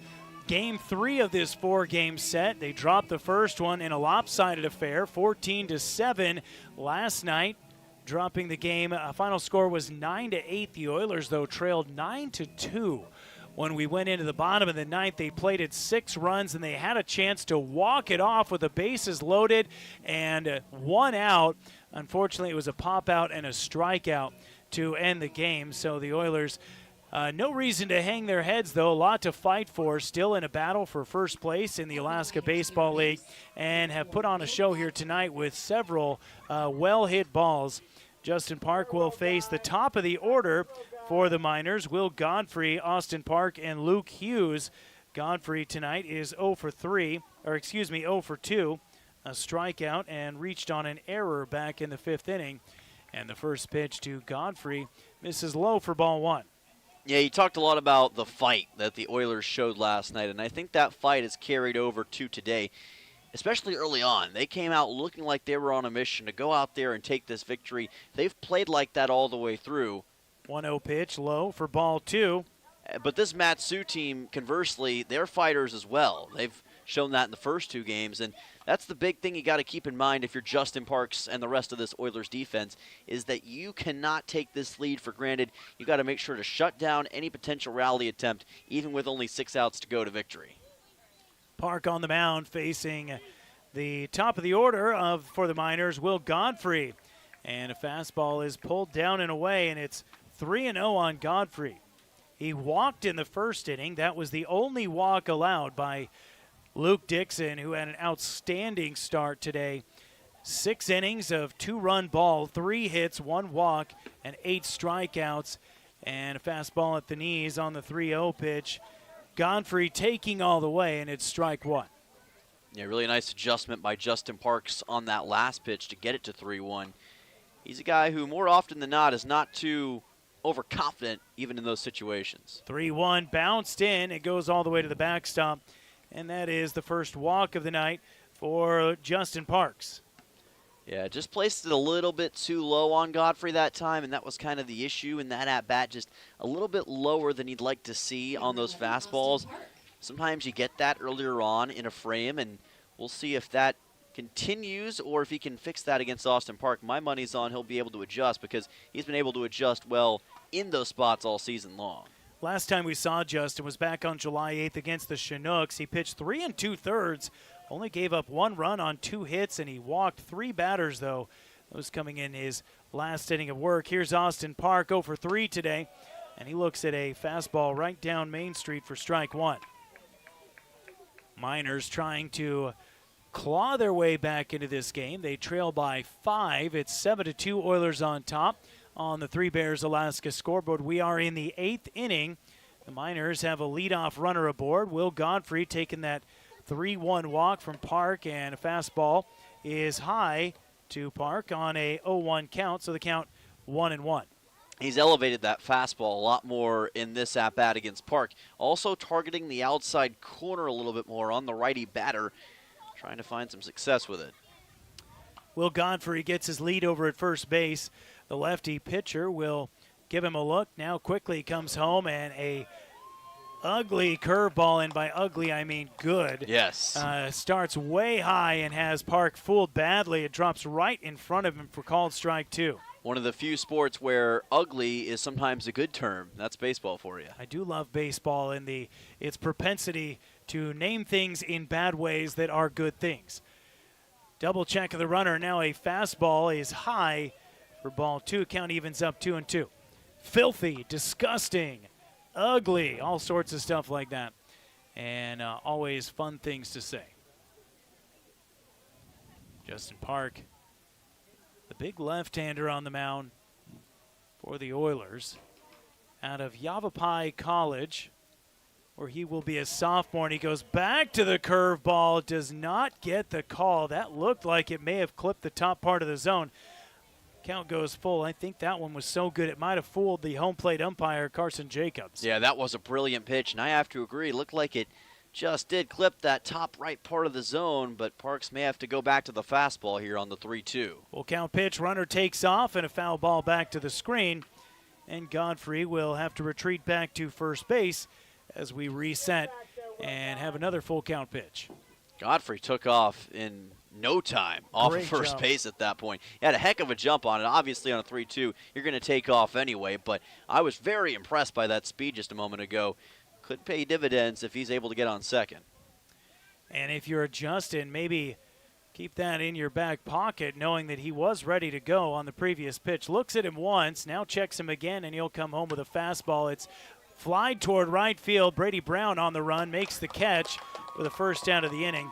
Game 3 of this 4-game set. They dropped the first one in a lopsided affair, 14-7 last night, dropping the game. Final score was 9-8. The Oilers, though, trailed 9-2. When we went into the bottom of the 9th, they played it 6 runs, and they had a chance to walk it off with the bases loaded and 1 out. Unfortunately, it was a pop-out and a strikeout to end the game. So the Oilers, no reason to hang their heads, though. A lot to fight for. Still in a battle for first place in the Alaska Baseball League, and have put on a show here tonight with several well-hit balls. Justin Park will face the top of the order for the Miners. Will Godfrey, Austin Park, and Luke Hughes. Godfrey tonight is 0 for 2, a strikeout, and reached on an error back in the 5th inning. And the first pitch to Godfrey misses low for ball 1. Yeah, you talked a lot about the fight that the Oilers showed last night, and I think that fight is carried over to today, especially early on. They came out looking like they were on a mission to go out there and take this victory. They've played like that all the way through. 1-0 pitch, low for ball 2. But this Matsu team, conversely, they're fighters as well. They've shown that in the first 2 games, and that's the big thing you got to keep in mind if you're Justin Parks and the rest of this Oilers defense, is that you cannot take this lead for granted. You got to make sure to shut down any potential rally attempt, even with only 6 outs to go to victory. Park on the mound facing the top of the order for the Miners, Will Godfrey. And a fastball is pulled down and away, and it's 3-0 on Godfrey. He walked in the first inning. That was the only walk allowed by Luke Dixon, who had an outstanding start today. 6 innings of 2-run ball, 3 hits, 1 walk, and 8 strikeouts. And a fastball at the knees on the 3-0 pitch. Godfrey taking all the way, and it's strike 1. Yeah, really nice adjustment by Justin Parks on that last pitch to get it to 3-1. He's a guy who, more often than not, is not too overconfident, even in those situations. 3-1 bounced in. It goes all the way to the backstop. And that is the first walk of the night for Justin Parks. Yeah, just placed it a little bit too low on Godfrey that time, and that was kind of the issue in that at-bat, just a little bit lower than he'd like to see on those fastballs. Sometimes you get that earlier on in a frame, and we'll see if that continues or if he can fix that against Austin Park. My money's on he'll be able to adjust, because he's been able to adjust well in those spots all season long. Last time we saw Justin was back on July 8th against the Chinooks. He pitched 3 2/3, only gave up 1 run on 2 hits, and he walked 3 batters, though. Those coming in his last inning of work. Here's Austin Park, 0 for 3 today, and he looks at a fastball right down Main Street for strike 1. Miners trying to claw their way back into this game. They trail by 5. It's 7-2 Oilers on top on the 3 Bears Alaska scoreboard. We are in the 8th inning. The Miners have a leadoff runner aboard. Will Godfrey taking that 3-1 walk from Park, and a fastball is high to Park on a 0-1 count, so the count 1-1. He's elevated that fastball a lot more in this at-bat against Park. Also targeting the outside corner a little bit more on the righty batter, trying to find some success with it. Will Godfrey gets his lead over at first base. The lefty pitcher will give him a look. Now quickly comes home, and a ugly curveball, and by ugly I mean good. Yes. Starts way high and has Park fooled badly. It drops right in front of him for called strike 2. One of the few sports where ugly is sometimes a good term. That's baseball for you. I do love baseball and its propensity to name things in bad ways that are good things. Double check of the runner. Now a fastball is high for ball 2. Count evens up 2-2. Filthy, disgusting, ugly, all sorts of stuff like that. And always fun things to say. Justin Park, the big left-hander on the mound for the Oilers, out of Yavapai College, where he will be a sophomore, and he goes back to the curveball, does not get the call. That looked like it may have clipped the top part of the zone. Count goes full. I think that one was so good it might have fooled the home plate umpire, Carson Jacobs. Yeah, that was a brilliant pitch, and I have to agree. It looked like it just did clip that top right part of the zone, but Parks may have to go back to the fastball here on the 3-2. Full count pitch, runner takes off, and a foul ball back to the screen. And Godfrey will have to retreat back to first base as we reset and have another full count pitch. Godfrey took off in no time off Great of first jump. base at that point. He had a heck of a jump on it. Obviously on a 3-2, you're going to take off anyway, but I was very impressed by that speed just a moment ago. Could pay dividends if he's able to get on second. And if you're Justin, maybe keep that in your back pocket, knowing that he was ready to go on the previous pitch. Looks at him once, now checks him again, and he'll come home with a fastball. It's flied toward right field. Brady Brown on the run, makes the catch with a first out of the inning.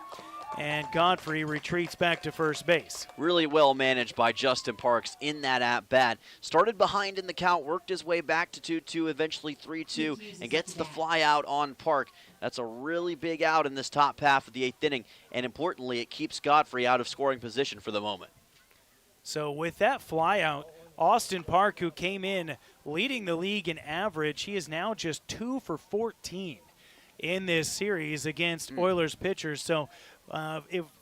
And Godfrey retreats back to first base. Really well managed by Justin Parks in that at-bat. Started behind in the count, worked his way back to 2-2, eventually 3-2, and gets the fly out on Park. That's a really big out in this top half of the 8th inning, and importantly, it keeps Godfrey out of scoring position for the moment. So with that fly out, Austin Park, who came in leading the league in average, he is now just 2 for 14 in this series against Oilers pitchers. So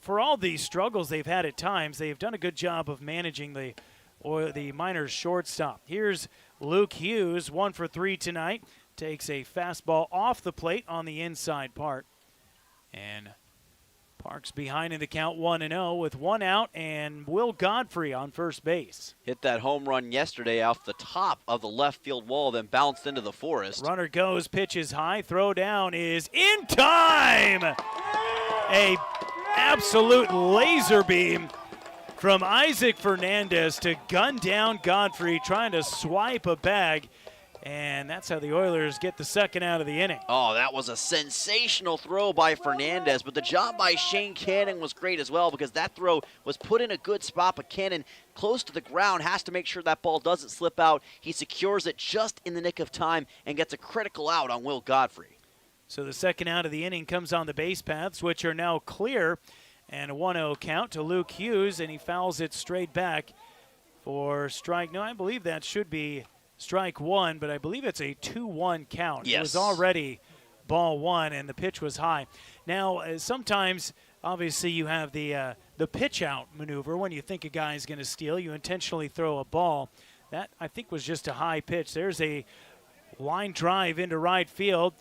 for all these struggles they've had at times, they've done a good job of managing the Miners shortstop. Here's Luke Hughes, 1 for 3 tonight. Takes a fastball off the plate on the inside part. And Parks behind in the count 1-0 with 1 out, and Will Godfrey on first base. Hit that home run yesterday off the top of the left field wall, then bounced into the forest. Runner goes, pitch is high, throw down is in time! A absolute laser beam from Isaac Fernandez to gun down Godfrey, trying to swipe a bag. And that's how the Oilers get the second out of the inning. Oh, that was a sensational throw by Fernandez, but the job by Shane Cannon was great as well, because that throw was put in a good spot, but Cannon, close to the ground, has to make sure that ball doesn't slip out. He secures it just in the nick of time and gets a critical out on Will Godfrey. So the second out of the inning comes on the base paths, which are now clear, and a 1-0 count to Luke Hughes, and he fouls it straight back for strike. No, I believe that should be strike 1, but I believe it's a 2-1 count. Yes. It was already ball 1, and the pitch was high. Now, sometimes, obviously, you have the pitch-out maneuver. When you think a guy is going to steal, you intentionally throw a ball. That, I think, was just a high pitch. There's a line drive into right field,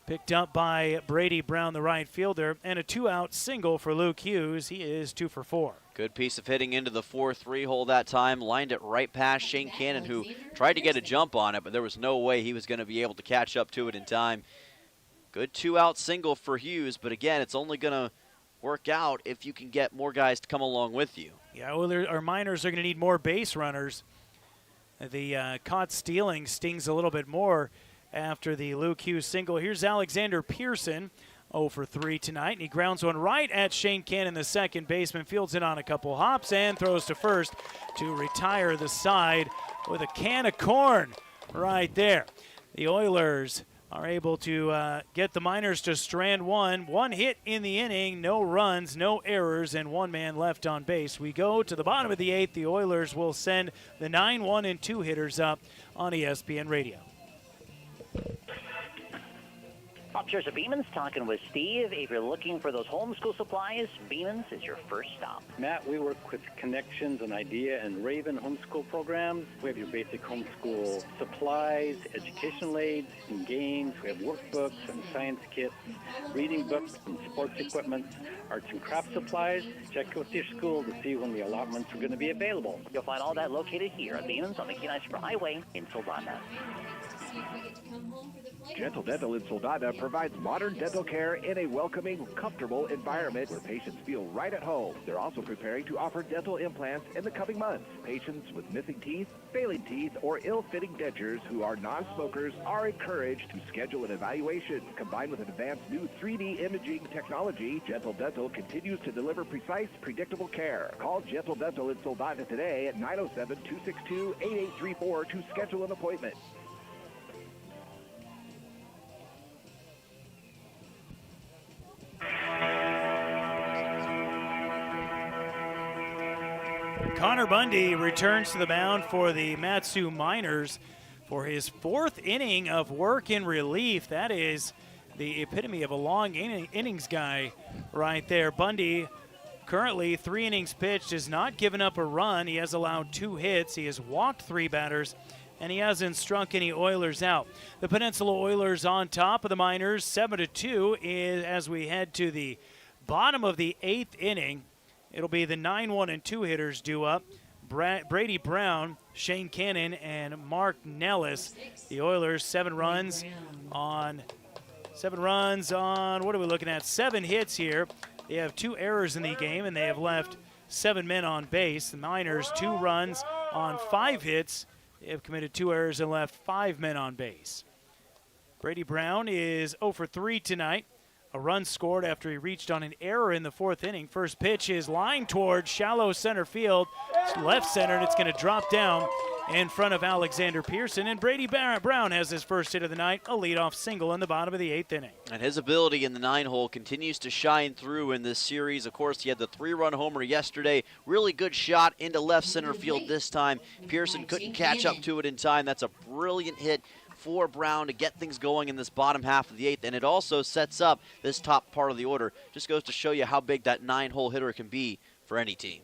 picked up by Brady Brown, the right fielder, and a 2-out single for Luke Hughes. He is 2 for 4. Good piece of hitting into the 4-3 hole that time. Lined it right past Shane Cannon, who tried to get a jump on it, but there was no way he was going to be able to catch up to it in time. Good 2-out single for Hughes, but again, it's only going to work out if you can get more guys to come along with you. Yeah, our Miners are going to need more base runners. The caught stealing stings a little bit more after the Luke Hughes single. Here's Alexander Pearson, 0 for 3 tonight, and he grounds one right at Shane Cannon, the second baseman, fields it on a couple hops and throws to first to retire the side with a can of corn right there. The Oilers are able to get the Miners to strand one hit in the inning, no runs, no errors, and 1 man left on base. We go to the bottom of the 8th. The Oilers will send the 9, 1, and 2 hitters up on ESPN Radio. Upstairs at Beeman's, talking with Steve. If you're looking for those homeschool supplies, Beeman's is your first stop. Matt, we work with Connections and Idea and Raven homeschool programs. We have your basic homeschool supplies, educational aids and games. We have workbooks and science kits, reading books and sports equipment, arts and craft supplies. Check with your school to see when the allotments are going to be available. You'll find all that located here at Beeman's on the Kenai Superhighway in Soldotna. Gentle Dental in Soldotna provides modern dental care in a welcoming, comfortable environment where patients feel right at home. They're also preparing to offer dental implants in the coming months. Patients with missing teeth, failing teeth, or ill-fitting dentures who are non-smokers are encouraged to schedule an evaluation. Combined with an advanced new 3D imaging technology, Gentle Dental continues to deliver precise, predictable care. Call Gentle Dental in Soldotna today at 907-262-8834 to schedule an appointment. Connor Bundy returns to the mound for the Mat-Su Miners for his fourth inning of work in relief. That is the epitome of a long innings guy right there. Bundy, currently 3 innings pitched, has not given up a run. He has allowed 2 hits. He has walked 3 batters, and he hasn't struck any Oilers out. The Peninsula Oilers on top of the Miners, 7-2, as we head to the bottom of the 8th inning. It'll be the 9-1 and 2 hitters due up. Brady Brown, Shane Cannon, and Mark Nellis. The Oilers 7 runs on, what are we looking at? 7 hits here. They have 2 errors in the game, and they have left 7 men on base. The Miners 2 runs on 5 hits. They have committed 2 errors and left 5 men on base. Brady Brown is 0 for 3 tonight. A run scored after he reached on an error in the 4th inning. First pitch is lined towards shallow center field. It's left center, and it's going to drop down in front of Alexander Pearson. And Brady Brown has his first hit of the night, a leadoff single in the bottom of the 8th inning. And his ability in the 9-hole continues to shine through in this series. Of course, he had the 3-run homer yesterday. Really good shot into left center field this time. Pearson couldn't catch up to it in time. That's a brilliant hit for Brown to get things going in this bottom half of the 8th, and it also sets up this top part of the order. Just goes to show you how big that 9-hole hitter can be for any team.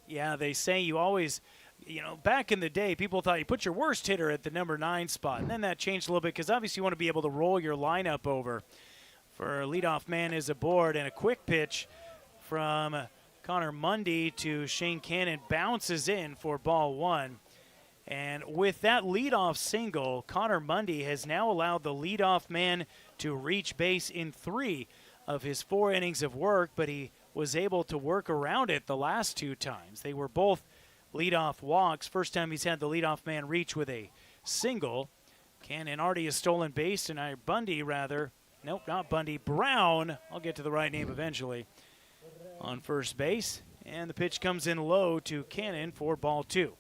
Yeah, they say you always, back in the day, people thought you put your worst hitter at the number 9 spot, and then that changed a little bit because obviously you want to be able to roll your lineup over. For a leadoff man is aboard, and a quick pitch from Connor Mundy to Shane Cannon bounces in for ball 1. And with that leadoff single, Connor Mundy has now allowed the leadoff man to reach base in 3 of his 4 innings of work, but he was able to work around it the last 2 times. They were both leadoff walks. First time he's had the leadoff man reach with a single. Cannon already has stolen base tonight. Nope, not Bundy. Brown, I'll get to the right name eventually, on first base. And the pitch comes in low to Cannon for ball 2.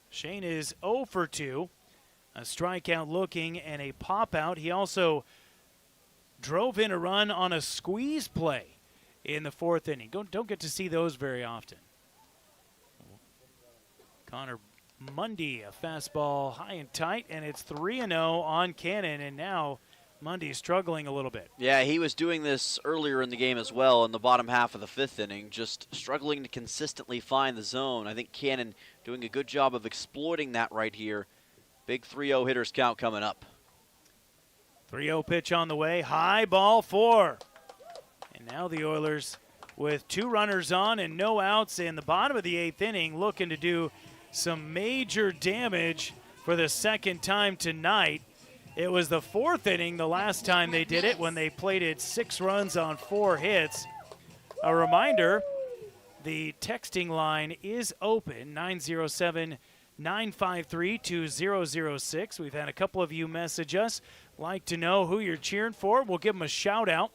Shane is 0 for 2, a strikeout looking and a pop out. He also drove in a run on a squeeze play in the 4th inning. Don't get to see those very often. Connor Mundy, a fastball high and tight, and it's 3-0 on Cannon, and now Mundy struggling a little bit. Yeah, he was doing this earlier in the game as well in the bottom half of the 5th inning, just struggling to consistently find the zone. I think Cannon doing a good job of exploiting that right here. Big 3-0 hitters count coming up. 3-0 pitch on the way, high ball 4. And now the Oilers with 2 runners on and no outs in the bottom of the 8th inning, looking to do some major damage for the 2nd time tonight. It was the 4th inning the last time they did it when they plated 6 runs on 4 hits. A reminder, the texting line is open, 907-953-2006. We've had a couple of you message us. Like to know who you're cheering for. We'll give them a shout out.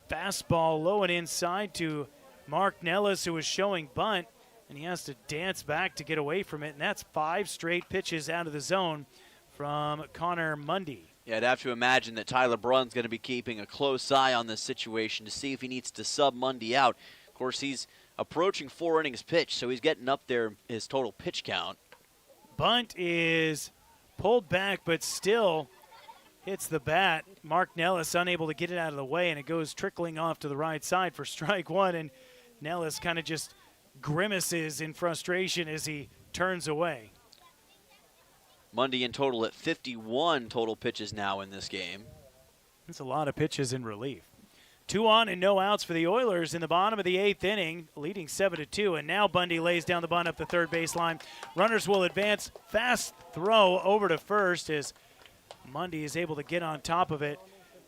Fastball low and inside to Mark Nellis, who was showing bunt, and he has to dance back to get away from it, and that's 5 straight pitches out of the zone from Connor Mundy. Yeah, I'd have to imagine that Tyler Brunn's going to be keeping a close eye on this situation to see if he needs to sub Mundy out. Of course, he's approaching 4 innings pitched, so he's getting up there in his total pitch count. Bunt is pulled back, but still hits the bat. Mark Nellis unable to get it out of the way, and it goes trickling off to the right side for strike one. And Nellis kind of just grimaces in frustration as he turns away. Mundy in total at 51 total pitches now in this game. That's a lot of pitches in relief. 2 on and no outs for the Oilers in the bottom of the 8th inning, leading 7-2. And now Bundy lays down the bunt up the third baseline. Runners will advance. Fast throw over to first as Mundy is able to get on top of it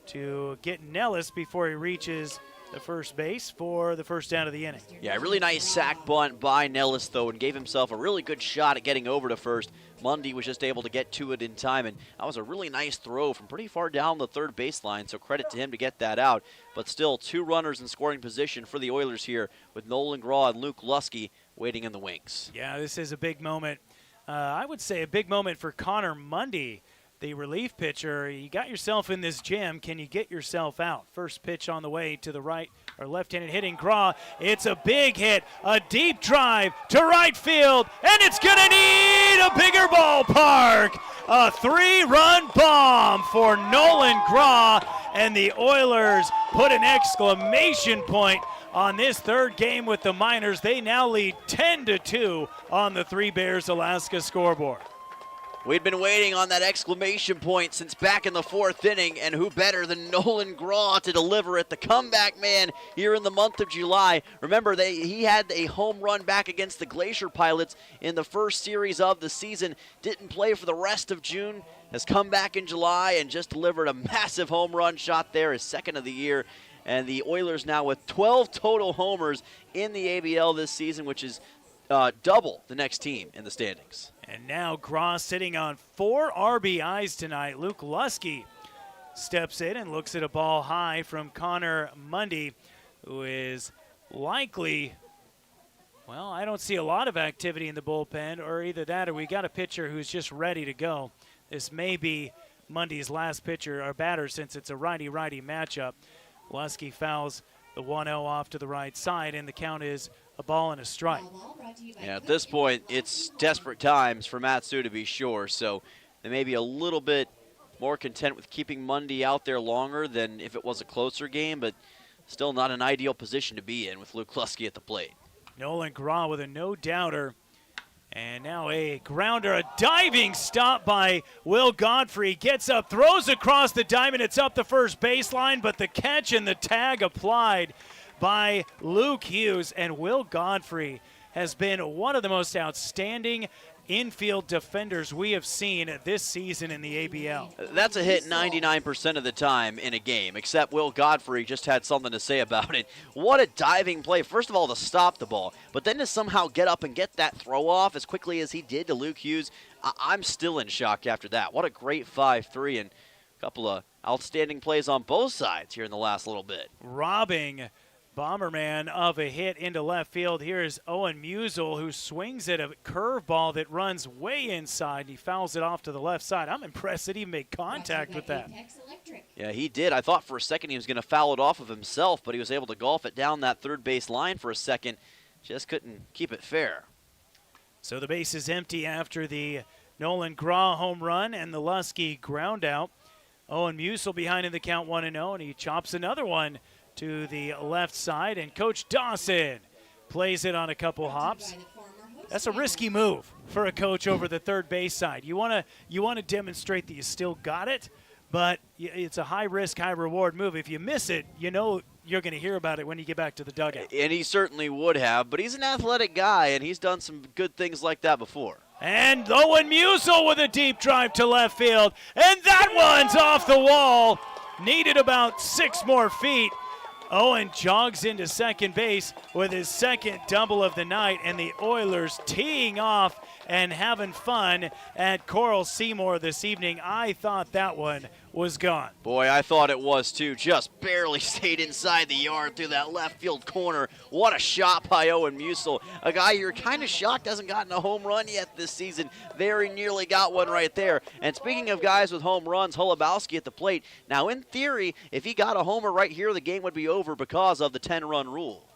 to get Nellis before he reaches the first base for the first down of the inning. Yeah, really nice sac bunt by Nellis, though, and gave himself a really good shot at getting over to first. Mundy was just able to get to it in time, and that was a really nice throw from pretty far down the third baseline, so credit to him to get that out. But still, 2 runners in scoring position for the Oilers here with Nolan Graw and Luke Lusky waiting in the wings. Yeah, this is a big moment. I would say a big moment for Connor Mundy, the relief pitcher. You got yourself in this jam. Can you get yourself out? First pitch on the way to the right or left-handed hitting Graw. It's a big hit, a deep drive to right field, and it's going to need a bigger ballpark. A 3-run bomb for Nolan Graw, and the Oilers put an exclamation point on this third game with the Miners. They now lead 10-2 on the Three Bears Alaska scoreboard. We'd been waiting on that exclamation point since back in the 4th inning, and who better than Nolan Graw to deliver it, the comeback man here in the month of July. Remember, he had a home run back against the Glacier Pilots in the first series of the season, didn't play for the rest of June, has come back in July and just delivered a massive home run shot there, his second of the year. And the Oilers now with 12 total homers in the ABL this season, which is double the next team in the standings. And now Graw sitting on 4 RBIs tonight. Luke Lusky steps in and looks at a ball high from Connor Mundy, who is likely, well, I don't see a lot of activity in the bullpen, or either that or we got a pitcher who's just ready to go. This may be Mundy's last pitcher or batter since it's a righty-righty matchup. Lusky fouls the 1-0 off to the right side, and the count is a ball and a strike. Yeah, at this point, it's desperate times for Matsu to be sure, so they may be a little bit more content with keeping Mundy out there longer than if it was a closer game, but still not an ideal position to be in with Luke Lusky at the plate. Nolan Graw with a no-doubter. And now a grounder, a diving stop by Will Godfrey. Gets up, throws across the diamond. It's up the first baseline, but the catch and the tag applied by Luke Hughes. And Will Godfrey has been one of the most outstanding infield defenders we have seen this season in the ABL. That's a hit 99% of the time in a game, except Will Godfrey just had something to say about it. What a diving play. First of all, to stop the ball, but then to somehow get up and get that throw off as quickly as he did to Luke Hughes. I'm still in shock after that. What a great 5-3 and a couple of outstanding plays on both sides here in the last little bit. Robbing Bomberman of a hit into left field. Here is Owen Musial, who swings at a curveball that runs way inside. He fouls it off to the left side. I'm impressed that he made contact with that. Yeah, he did. I thought for a second he was going to foul it off of himself, but he was able to golf it down that third base line for a second. Just couldn't keep it fair. So the base is empty after the Nolan Graw home run and the Lusky ground out. Owen Musial behind in the count 1-0, and he chops another one to the left side, and Coach Dawson plays it on a couple hops. That's a risky move for a coach over the third base side. You want to demonstrate that you still got it, but it's a high risk, high reward move. If you miss it, you know you're going to hear about it when you get back to the dugout. And he certainly would have, but he's an athletic guy, and he's done some good things like that before. And Owen Musial with a deep drive to left field, and that one's off the wall. Needed about 6 more feet. Owen jogs into second base with his second double of the night, and the Oilers teeing off and having fun at Coral Seymour this evening. I thought that one was gone. Boy, I thought it was too. Just barely stayed inside the yard through that left field corner. What a shot by Owen Musial. A guy you're kind of shocked hasn't gotten a home run yet this season. Very nearly got one right there. And speaking of guys with home runs, Holubowski at the plate. Now, in theory, if he got a homer right here, the game would be over because of the 10-run rule.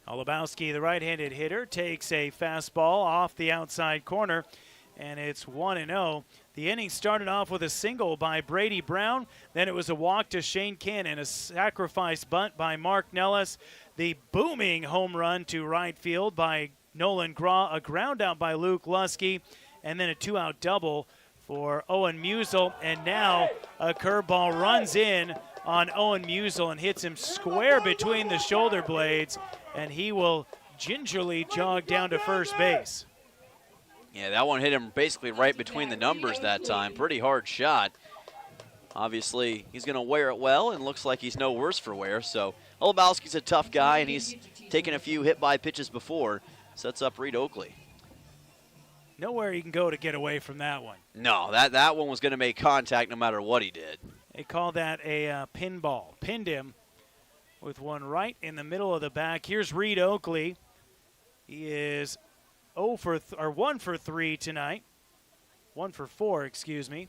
Holubowski, the right-handed hitter, takes a fastball off the outside corner. and it's 1-0. The inning started off with a single by Brady Brown. Then it was a walk to Shane Cannon, a sacrifice bunt by Mark Nellis, the booming home run to right field by Nolan Graw, a ground out by Luke Lusky, and then a 2-out double for Owen Musial. And now a curveball runs in on Owen Musial and hits him square between the shoulder blades, and he will gingerly jog down to first base. Yeah, that one hit him basically right between the numbers that time. Pretty hard shot. Obviously, he's going to wear it well, and looks like he's no worse for wear. So Holubowski's a tough guy, and he's taken a few hit-by pitches before. Sets up Reed Oakley. Nowhere you can go to get away from that one. No, that one was going to make contact no matter what he did. They call that a pinball. Pinned him with one right in the middle of the back. Here's Reed Oakley. He is 1 for 3 tonight. 1 for 4, excuse me.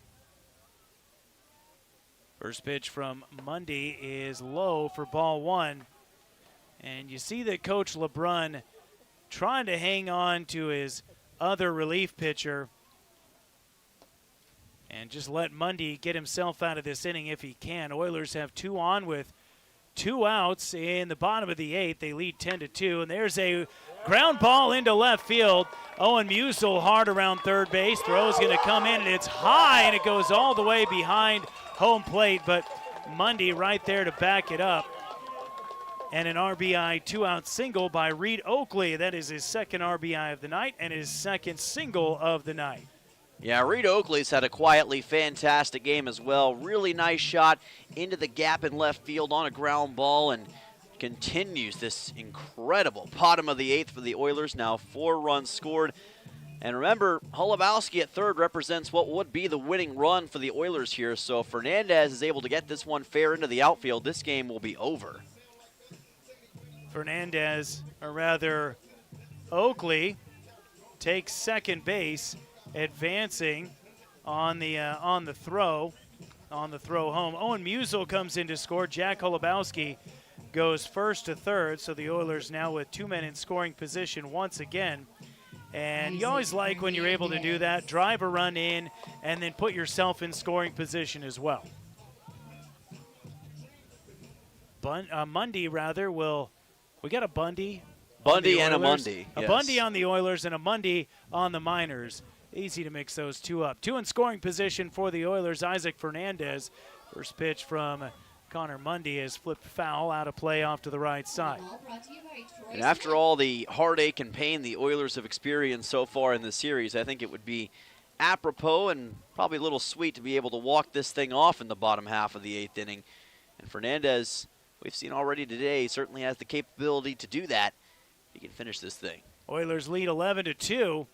First pitch from Mundy is low for ball 1. And you see that Coach LeBrun trying to hang on to his other relief pitcher and just let Mundy get himself out of this inning if he can. Oilers have 2 on with 2 outs in the bottom of the 8th. They lead 10-2, and there's a ground ball into left field. Owen Musial hard around third base. Throw's going to come in, and it's high, and it goes all the way behind home plate, but Mundy right there to back it up. And an RBI 2-out single by Reed Oakley. That is his second RBI of the night and his second single of the night. Yeah, Reed Oakley's had a quietly fantastic game as well. Really nice shot into the gap in left field on a ground ball, and continues this incredible bottom of the 8th for the Oilers. Now 4 runs scored. And remember, Holubowski at third represents what would be the winning run for the Oilers here. So if Fernandez is able to get this one fair into the outfield, this game will be over. Fernandez, or rather Oakley, takes second base, advancing on the throw home. Owen Musial comes in to score. Jack Holubowski goes first to third, so the Oilers now with 2 men in scoring position once again. And you always like when you're able to do that, drive a run in, and then put yourself in scoring position as well. Mundy, rather, we got a Bundy. Bundy and a Mundy. A Bundy on the Oilers and a Mundy on the Miners. Easy to mix those 2 up. 2 in scoring position for the Oilers. Isaac Fernandez. First pitch from Connor Mundy is flipped foul, out of play off to the right side. And after all the heartache and pain the Oilers have experienced so far in this series, I think it would be apropos and probably a little sweet to be able to walk this thing off in the bottom half of the 8th inning. And Fernandez, we've seen already today, certainly has the capability to do that. He can finish this thing. Oilers lead 11-2.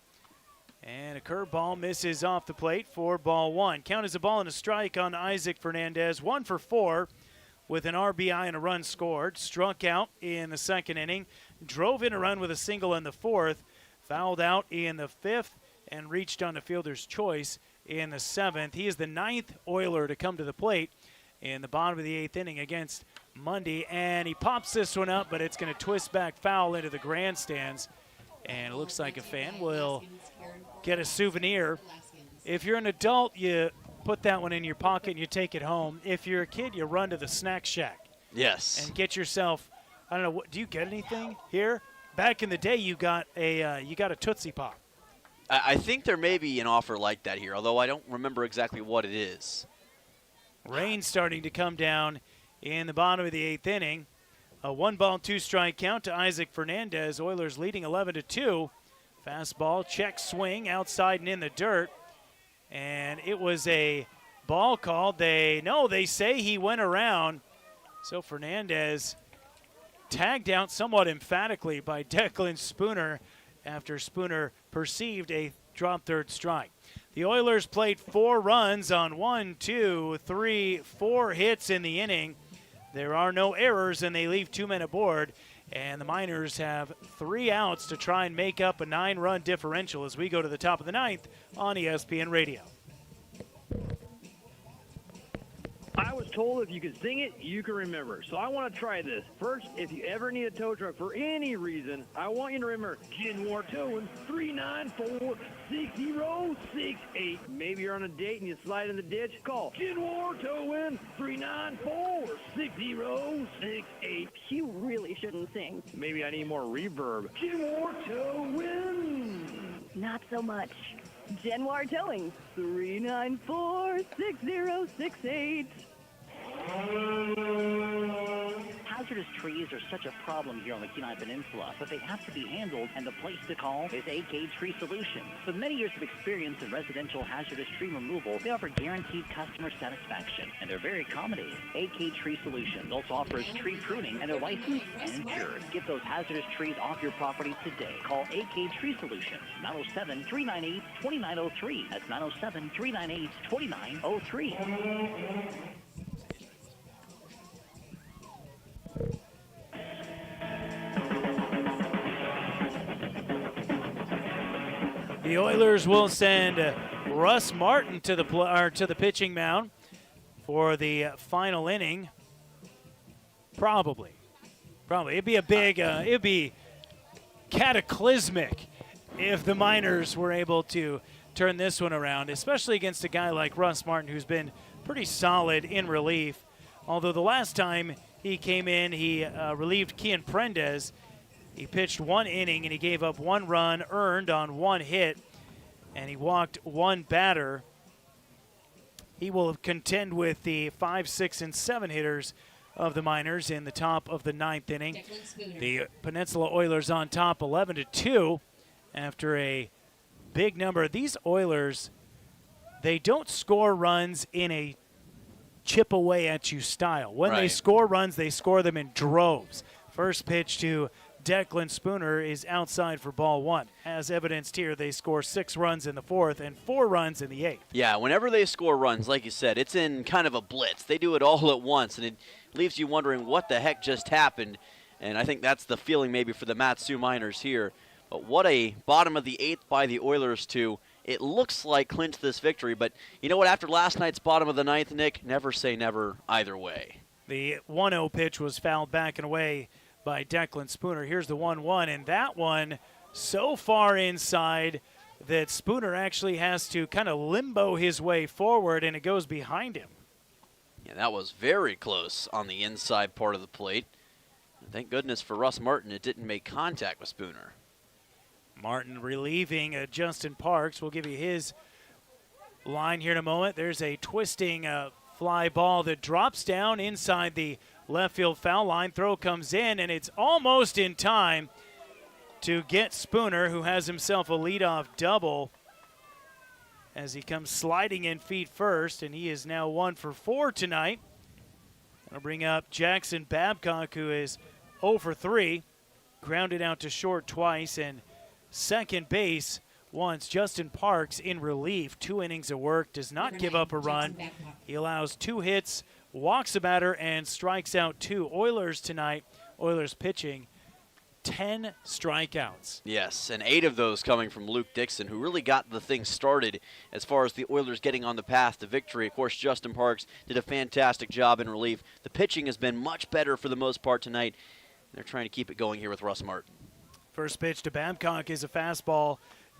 And a curveball misses off the plate for ball 1. Count as a ball and a strike on Isaac Fernandez. 1 for 4 with an RBI and a run scored. Struck out in the second inning. Drove in a run with a single in the 4th. Fouled out in the 5th and reached on the fielder's choice in the 7th. He is the 9th Oiler to come to the plate in the bottom of the 8th inning against Mundy. And he pops this one up, but it's going to twist back foul into the grandstands. And it looks like a fan will get a souvenir. If you're an adult, you put that one in your pocket and you take it home. If you're a kid, you run to the snack shack. Yes. And get yourself, I don't know, do you get anything here? Back in the day, you got a Tootsie Pop. I think there may be an offer like that here, although I don't remember exactly what it is. Rain starting to come down in the bottom of the 8th inning. A 1-ball, 2-strike count to Isaac Fernandez. Oilers leading 11-2. Fastball, check swing, outside and in the dirt. And it was a ball called. They say he went around. So Fernandez tagged out somewhat emphatically by Declan Spooner after Spooner perceived a drop third strike. The Oilers played 4 runs on 4 hits in the inning. There are no errors, and they leave 2 men aboard. And the Miners have 3 outs to try and make up a 9-run differential as we go to the top of the 9th on ESPN Radio. I was told if you can sing it, you can remember. So I want to try this. First, if you ever need a tow truck for any reason, I want you to remember Genwar Towing 394-6068. Maybe you're on a date and you slide in the ditch, call Genwar Towing 394-6068. You really shouldn't sing. Maybe I need more reverb. Genwar Towing. Not so much. Genwar Towing, 394-6068. Hazardous trees are such a problem here on the Kenai Peninsula, but they have to be handled, and the place to call is AK Tree Solutions. With many years of experience in residential hazardous tree removal, they offer guaranteed customer satisfaction, and they're very accommodating. AK Tree Solutions also offers tree pruning, and they're licensed and insured. Get those hazardous trees off your property today. Call AK Tree Solutions, 907-398-2903. That's 907-398-2903. The Oilers will send Russ Martin to the pitching mound for the final inning. Probably. It'd be a big. It'd be cataclysmic if the Miners were able to turn this one around, especially against a guy like Russ Martin, who's been pretty solid in relief. Although the last time he came in, he relieved Kian Prendez. He pitched 1 inning and he gave up 1 run earned on 1 hit, and he walked 1 batter. He will contend with the 5, 6, and 7 hitters of the Miners in the top of the 9th inning. The Peninsula Oilers on top 11-2 after a big number. These Oilers, they don't score runs in a chip away at you style. When they score runs, they score them in droves. First pitch to Declan Spooner is outside for ball 1. As evidenced here, they score 6 runs in the 4th and 4 runs in the 8th. Yeah, whenever they score runs, like you said, it's in kind of a blitz. They do it all at once, and it leaves you wondering what the heck just happened. And I think that's the feeling maybe for the Mat-Su Miners here. But what a bottom of the 8th by the Oilers to, it looks like, clinch this victory. But you know what? After last night's bottom of the 9th, Nick, never say never either way. The 1-0 pitch was fouled back and away by Declan Spooner. Here's the 1-1, and that one so far inside that Spooner actually has to kind of limbo his way forward, and it goes behind him. Yeah, that was very close on the inside part of the plate. Thank goodness for Russ Martin, it didn't make contact with Spooner. Martin relieving Justin Parks. We'll give you his line here in a moment. There's a twisting fly ball that drops down inside the left field foul line. Throw comes in, and it's almost in time to get Spooner, who has himself a leadoff double as he comes sliding in feet first, and he is now 1 for 4 tonight. I'll bring up Jackson Babcock, who is 0 for 3, grounded out to short twice, and second base once. Justin Parks in relief, 2 innings of work, does not give up a run. He allows 2 hits, walks a batter, and strikes out 2. Oilers tonight, Oilers pitching 10 strikeouts. Yes, and 8 of those coming from Luke Dixon, who really got the thing started as far as the Oilers getting on the path to victory. Of course, Justin Parks did a fantastic job in relief. The pitching has been much better for the most part tonight. They're trying to keep it going here with Russ Martin. First pitch to Babcock is a fastball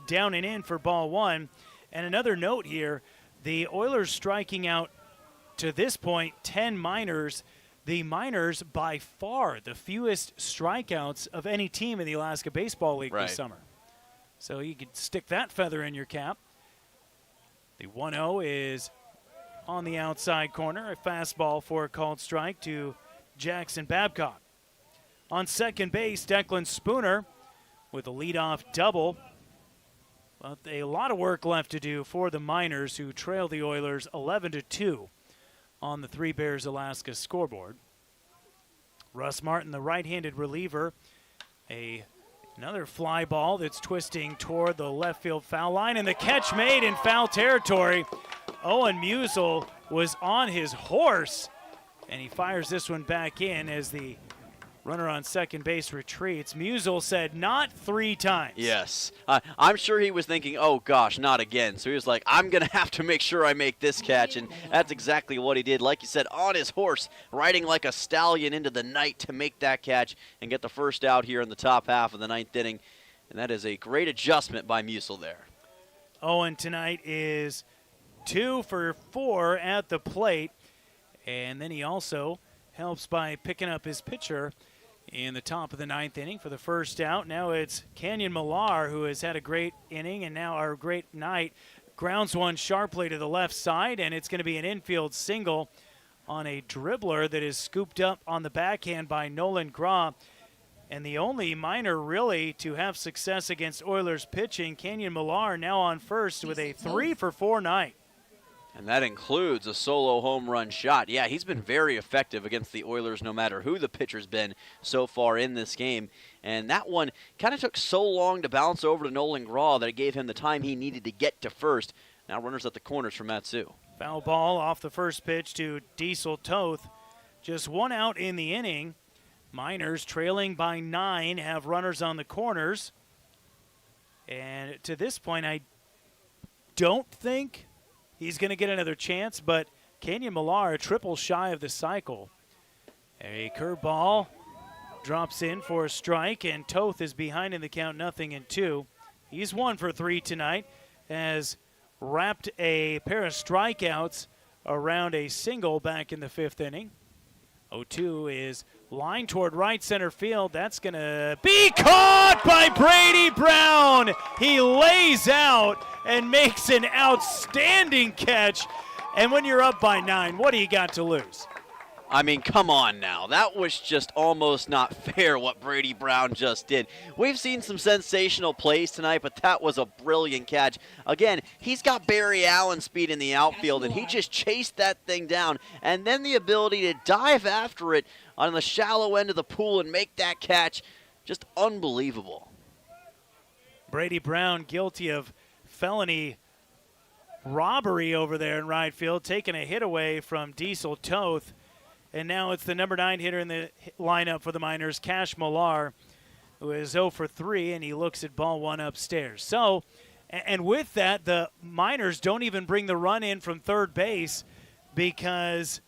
down and in for ball 1. And another note here, the Oilers striking out to this point 10 Miners. The Miners, by far, the fewest strikeouts of any team in the Alaska Baseball League this summer. So you could stick that feather in your cap. The 1-0 is on the outside corner. A fastball for a called strike to Jackson Babcock. On second base, Declan Spooner with a leadoff double. But a lot of work left to do for the Miners, who trail the Oilers 11-2 on the Three Bears Alaska scoreboard. Russ Martin, the right-handed reliever, another fly ball that's twisting toward the left field foul line, and the catch made in foul territory. Owen Musel was on his horse, and he fires this one back in as the Runner on second base retreats. Musial said not 3 times. Yes. I'm sure he was thinking, oh, gosh, not again. So he was like, I'm going to have to make sure I make this catch. And that's exactly what he did. Like you said, on his horse, riding like a stallion into the night to make that catch and get the first out here in the top half of the 9th inning. And that is a great adjustment by Musial there. Owen tonight is 2 for 4 at the plate. And then he also helps by picking up his pitcher in the top of the 9th inning for the first out. Now it's Canyon Millar, who has had a great inning and now our great night. Grounds one sharply to the left side, and it's going to be an infield single on a dribbler that is scooped up on the backhand by Nolan Graw. And the only minor really to have success against Oilers pitching, Canyon Millar now on first with a 3 for 4 night. And that includes a solo home run shot. Yeah, he's been very effective against the Oilers no matter who the pitcher's been so far in this game. And that one kind of took so long to bounce over to Nolan Graw that it gave him the time he needed to get to first. Now runners at the corners for Matsu. Foul ball off the first pitch to Diesel Toth. Just 1 out in the inning. Miners trailing by 9 have runners on the corners. And to this point, I don't think he's going to get another chance, but Canyon Millar, a triple shy of the cycle. A curveball drops in for a strike, and Toth is behind in the count, 0-2. He's 1 for 3 tonight, has wrapped a pair of strikeouts around a single back in the 5th inning. 0-2 is lined toward right center field. That's going to be caught by Brady Brown. He lays out and makes an outstanding catch. And when you're up by 9, what do you got to lose? I mean, come on now. That was just almost not fair what Brady Brown just did. We've seen some sensational plays tonight, but that was a brilliant catch. Again, he's got Barry Allen speed in the outfield, and he just chased that thing down. And then the ability to dive after it on the shallow end of the pool and make that catch, just unbelievable. Brady Brown guilty of felony robbery over there in right field, taking a hit away from Diesel Toth. And now it's the number 9 hitter in the lineup for the Miners, Cash Millar, who is 0 for 3, and he looks at ball 1 upstairs. So, and with that, the Miners don't even bring the run in from third base because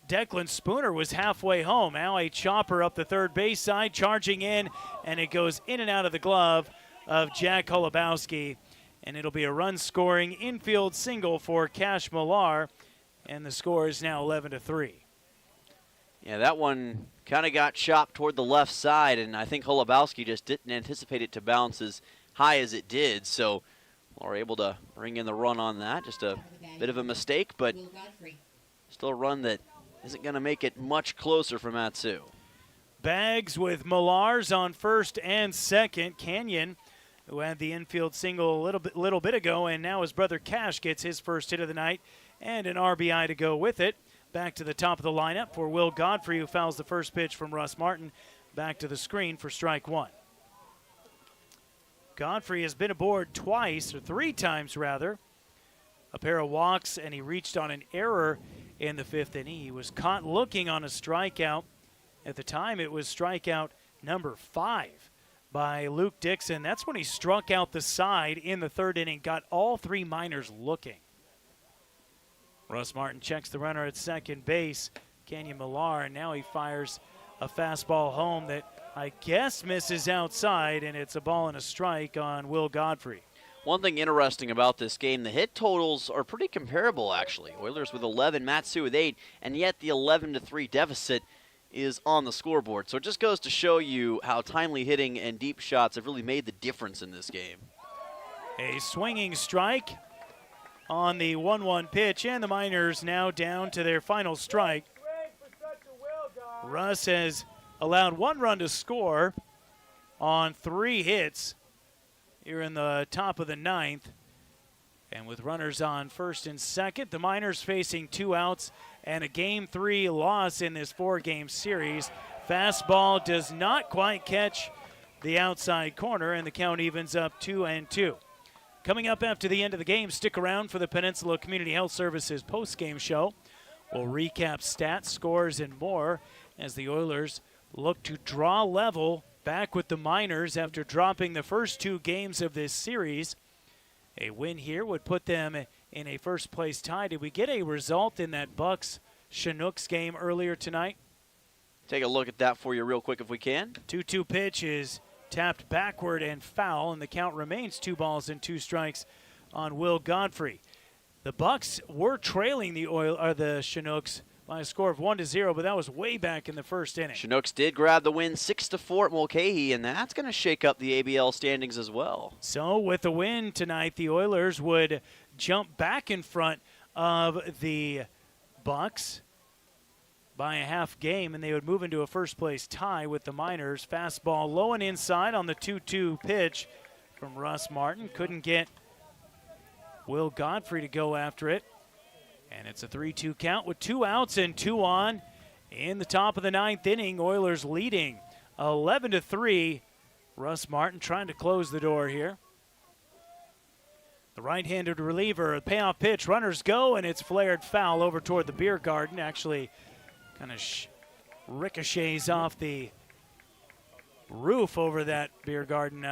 Declan Spooner was halfway home. Now a chopper up the third base side, charging in, and it goes in and out of the glove of Jack Holubowski. And it'll be a run-scoring infield single for Cash Millar, and the score is now 11-3. Yeah, that one kind of got chopped toward the left side, and I think Holubowski just didn't anticipate it to bounce as high as it did, so we're able to bring in the run on that. Just a bit of a mistake, but still a run that isn't going to make it much closer for Matsu. Bags with Millars on first and second. Canyon, who had the infield single a little bit ago, and now his brother Cash gets his first hit of the night and an RBI to go with it. Back to the top of the lineup for Will Godfrey, who fouls the first pitch from Russ Martin. Back to the screen for strike 1. Godfrey has been aboard twice, or 3 times rather. A pair of walks, and he reached on an error in the 5th inning. He was caught looking on a strikeout. At the time, it was strikeout number 5 by Luke Dixon. That's when he struck out the side in the 3rd inning, got all 3 Miners looking. Russ Martin checks the runner at second base, Canyon Millar, and now he fires a fastball home that I guess misses outside, and it's a ball and a strike on Will Godfrey. One thing interesting about this game, the hit totals are pretty comparable, actually. Oilers with 11, Matsu with 8, and yet the 11-3 deficit is on the scoreboard. So it just goes to show you how timely hitting and deep shots have really made the difference in this game. A swinging strike on the 1-1 pitch, and the Miners now down to their final strike. Russ has allowed 1 run to score on 3 hits here in the top of the 9th. And with runners on first and second, the Miners facing 2 outs and a Game 3 loss in this 4-game series. Fastball does not quite catch the outside corner, and the count evens up 2-2. Coming up after the end of the game, stick around for the Peninsula Community Health Services post-game show. We'll recap stats, scores, and more as the Oilers look to draw level back with the Miners after dropping the first 2 games of this series. A win here would put them in a first-place tie. Did we get a result in that Bucks-Chinooks game earlier tonight? Take a look at that for you real quick if we can. 2-2 pitch is tapped backward and foul, and the count remains 2 balls and 2 strikes on Will Godfrey. The Bucks were trailing the Chinooks by a score of 1-0, but that was way back in the first inning. Chinooks did grab the win 6-4 at Mulcahy, and that's going to shake up the ABL standings as well. So with the win tonight, the Oilers would jump back in front of the Bucks by a half game, and they would move into a first-place tie with the Miners. Fastball low and inside on the 2-2 pitch from Russ Martin. Couldn't get Will Godfrey to go after it. And it's a 3-2 count with 2 outs and 2 on in the top of the 9th inning. Oilers leading 11-3. Russ Martin trying to close the door here. The right-handed reliever, payoff pitch, runners go, and it's flared foul over toward the beer garden. Actually kind of ricochets off the roof over that beer garden.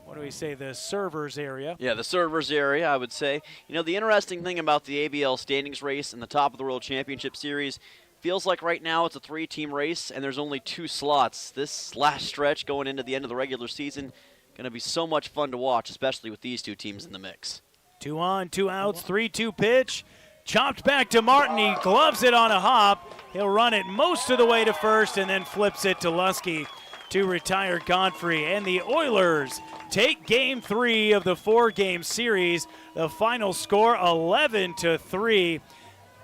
What do we say, the servers area? Yeah, the servers area, I would say. You know, the interesting thing about the ABL standings race and the top of the World Championship Series, feels like right now it's a 3-team race and there's only 2 slots. This last stretch going into the end of the regular season, going to be so much fun to watch, especially with these 2 teams in the mix. 2 on, 2 outs, 3-2 pitch. Chopped back to Martin. He gloves it on a hop. He'll run it most of the way to first and then flips it to Lusky to retire Godfrey. And the Oilers take Game 3 of the 4-game series. The final score 11-3.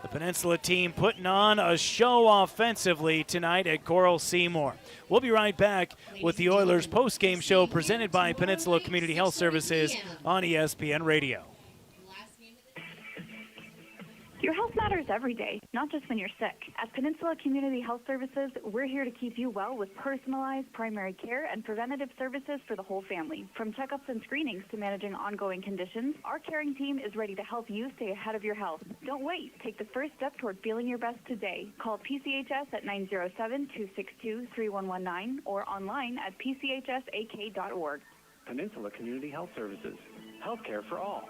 The Peninsula team putting on a show offensively tonight at Coral Seymour. We'll be right back with the Oilers post-game show presented by Peninsula Community Health Services on ESPN Radio. Your health matters every day, not just when you're sick. At Peninsula Community Health Services, we're here to keep you well with personalized primary care and preventative services for the whole family. From checkups and screenings to managing ongoing conditions, our caring team is ready to help you stay ahead of your health. Don't wait. Take the first step toward feeling your best today. Call PCHS at 907-262-3119 or online at pchsak.org. Peninsula Community Health Services. Healthcare for all.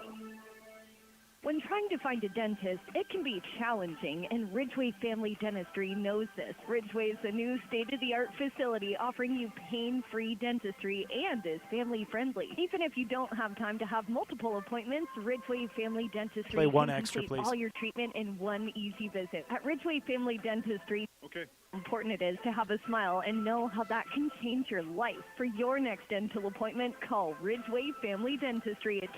When trying to find a dentist, it can be challenging, and Ridgeway Family Dentistry knows this. Ridgeway is a new state-of-the-art facility offering you pain-free dentistry and is family-friendly. Even if you don't have time to have multiple appointments, Ridgeway Family Dentistry Play one can extra, complete please. all your treatment in one easy visit. At Ridgeway Family Dentistry, okay, important it is to have a smile and know how that can change your life. For your next dental appointment, call Ridgeway Family Dentistry at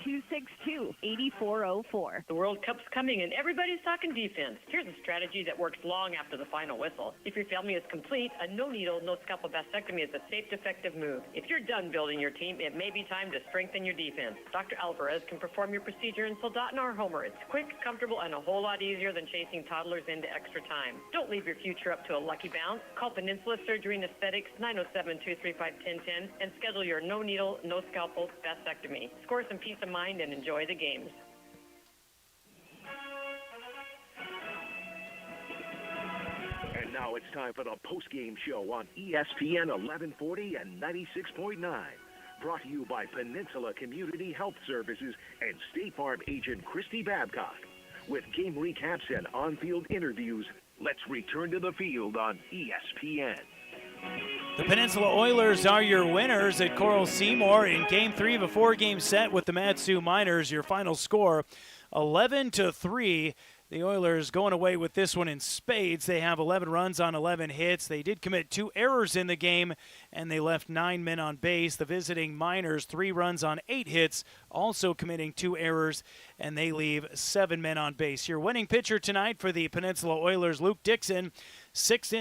262-8404. The World Cup's coming and everybody's talking defense. Here's a strategy that works long after the final whistle. If your family is complete, a no-needle, no-scalpel vasectomy is a safe, effective move. If you're done building your team, it may be time to strengthen your defense. Dr. Alvarez can perform your procedure in Soldotna or Homer. It's quick, comfortable, and a whole lot easier than chasing toddlers into extra time. Don't leave your future up to a lucky bounce. Call Peninsula Surgery and Aesthetics 907-235-1010 and schedule your no-needle, no-scalpel vasectomy. Score some peace of mind and enjoy the games. And now it's time for the post-game show on ESPN 1140 and 96.9. Brought to you by Peninsula Community Health Services and State Farm agent Christy Babcock. With game recaps and on-field interviews, let's return to the field on ESPN. The Peninsula Oilers are your winners at Coral Seymour in Game 3 of a 4-game set with the Mat-Su Miners. Your final score, 11-3. The Oilers going away with this one in spades. They have 11 runs on 11 hits. They did commit 2 errors in the game, and they left 9 men on base. The visiting Miners, 3 runs on 8 hits, also committing 2 errors, and they leave 7 men on base. Your winning pitcher tonight for the Peninsula Oilers, Luke Dixon, 6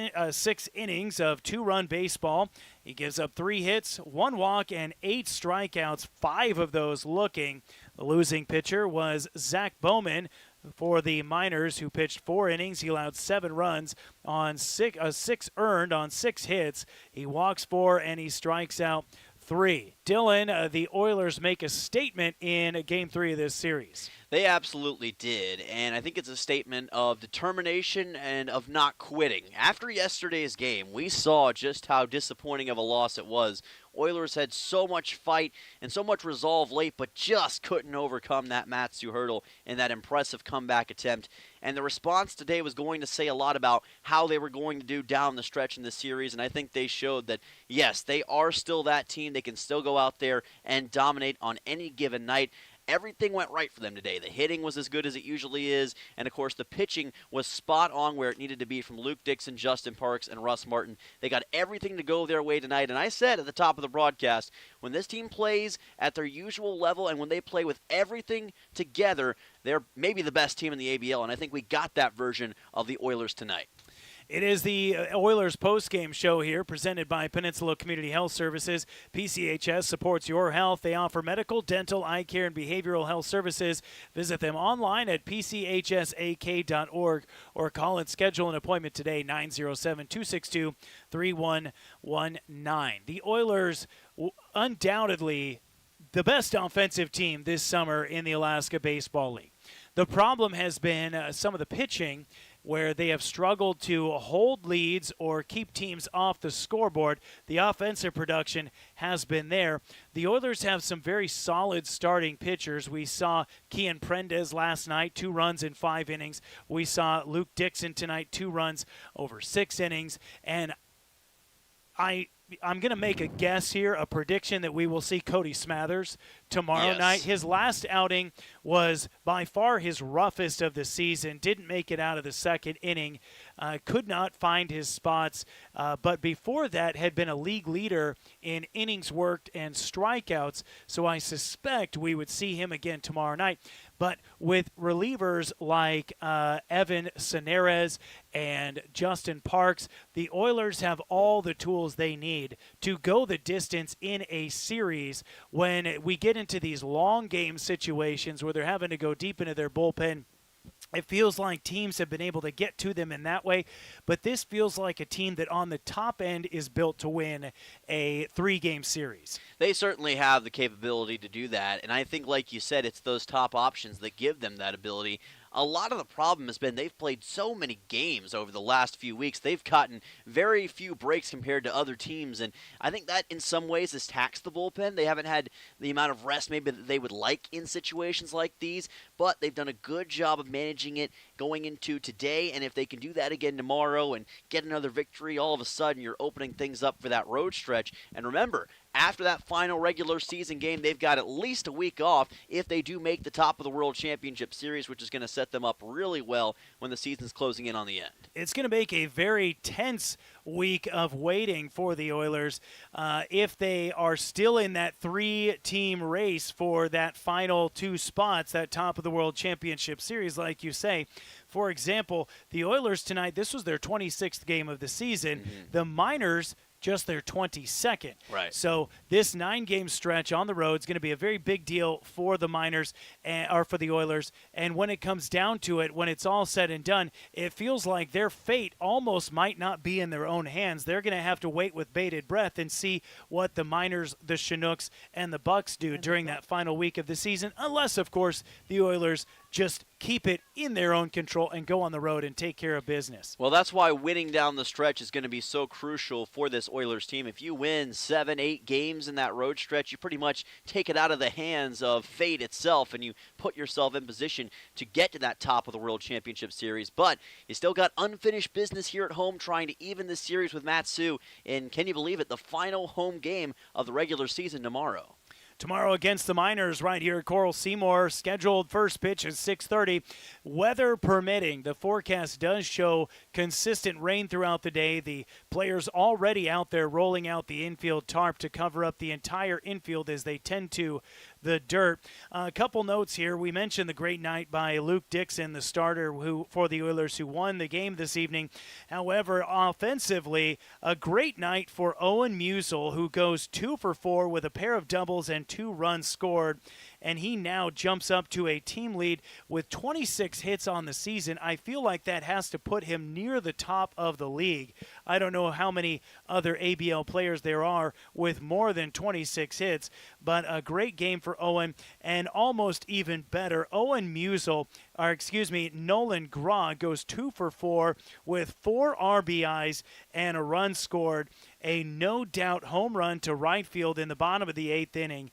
innings of 2-run baseball. He gives up 3 hits, 1 walk, and 8 strikeouts, 5 of those looking. The losing pitcher was Zach Bowman for the Miners, who pitched 4 innings. He allowed 7 runs on 6 earned on 6 hits. He walks 4 and he strikes out 3. Dylan, the Oilers make a statement in Game 3 of this series. They absolutely did, and I think it's a statement of determination and of not quitting. After yesterday's game, we saw just how disappointing of a loss it was. Oilers had so much fight and so much resolve late, but just couldn't overcome that Matsu hurdle in that impressive comeback attempt. And the response today was going to say a lot about how they were going to do down the stretch in the series, and I think they showed that, yes, they are still that team. They can still go out there and dominate on any given night. Everything went right for them today. The hitting was as good as it usually is, and of course the pitching was spot on where it needed to be from Luke Dixon, Justin Parks, and Russ Martin. They got everything to go their way tonight, and I said at the top of the broadcast, when this team plays at their usual level and when they play with everything together, they're maybe the best team in the ABL, and I think we got that version of the Oilers tonight. It is the Oilers postgame show here, presented by Peninsula Community Health Services. PCHS supports your health. They offer medical, dental, eye care, and behavioral health services. Visit them online at pchsak.org or call and schedule an appointment today, 907-262-3119. The Oilers, undoubtedly the best offensive team this summer in the Alaska Baseball League. The problem has been some of the pitching, where they have struggled to hold leads or keep teams off the scoreboard. The offensive production has been there. The Oilers have some very solid starting pitchers. We saw Kian Prendez last night, 2 runs in 5 innings. We saw Luke Dixon tonight, 2 runs over 6 innings. And I'm going to make a guess here, a prediction that we will see Cody Smathers tomorrow night. His last outing was by far his roughest of the season. Didn't make it out of the second inning. Could not find his spots. But before that had been a league leader in innings worked and strikeouts. So I suspect we would see him again tomorrow night. But with relievers like Evan Cineres and Justin Parks, the Oilers have all the tools they need to go the distance in a series when we get into these long game situations where they're having to go deep into their bullpen. It feels like teams have been able to get to them in that way, but this feels like a team that on the top end is built to win a 3-game series. They certainly have the capability to do that, and I think, like you said, it's those top options that give them that ability. A lot of the problem has been they've played so many games over the last few weeks. They've gotten very few breaks compared to other teams, and I think that in some ways has taxed the bullpen. They haven't had the amount of rest maybe that they would like in situations like these, but they've done a good job of managing it going into today, and if they can do that again tomorrow and get another victory, all of a sudden you're opening things up for that road stretch. And remember, after that final regular season game, they've got at least a week off if they do make the top of the World Championship Series, which is going to set them up really well when the season's closing in on the end. It's going to make a very tense week of waiting for the Oilers if they are still in that 3-team race for that final 2 spots, that top of the World Championship Series, like you say. For example, the Oilers tonight, this was their 26th game of the season. The Miners, just their 22nd. Right. So this 9-game stretch on the road is going to be a very big deal for the Miners or for the Oilers. And when it comes down to it, when it's all said and done, it feels like their fate almost might not be in their own hands. They're going to have to wait with bated breath and see what the Miners, the Chinooks, and the Bucks do during that final week of the season, unless, of course, the Oilers just keep it in their own control and go on the road and take care of business. Well, that's why winning down the stretch is going to be so crucial for this Oilers team. If you win 7, 8 games in that road stretch, you pretty much take it out of the hands of fate itself, and you put yourself in position to get to that top of the World Championship Series. But you still got unfinished business here at home trying to even the series with Matsu. And can you believe it, the final home game of the regular season tomorrow. Tomorrow against the Miners right here at Coral Seymour. Scheduled first pitch at 6:30. Weather permitting, the forecast does show consistent rain throughout the day. The players already out there rolling out the infield tarp to cover up the entire infield as they tend to the dirt. A couple notes here. We mentioned the great night by Luke Dixon, the starter for the Oilers, who won the game this evening. However, offensively, a great night for Owen Musel, who goes 2 for 4 with a pair of doubles and 2 runs scored. And he now jumps up to a team lead with 26 hits on the season. I feel like that has to put him near the top of the league. I don't know how many other ABL players there are with more than 26 hits, but a great game for for Owen, and almost even better, Nolan Grog goes 2 for 4 with 4 RBIs and a run scored. A no-doubt home run to right field in the bottom of the 8th inning,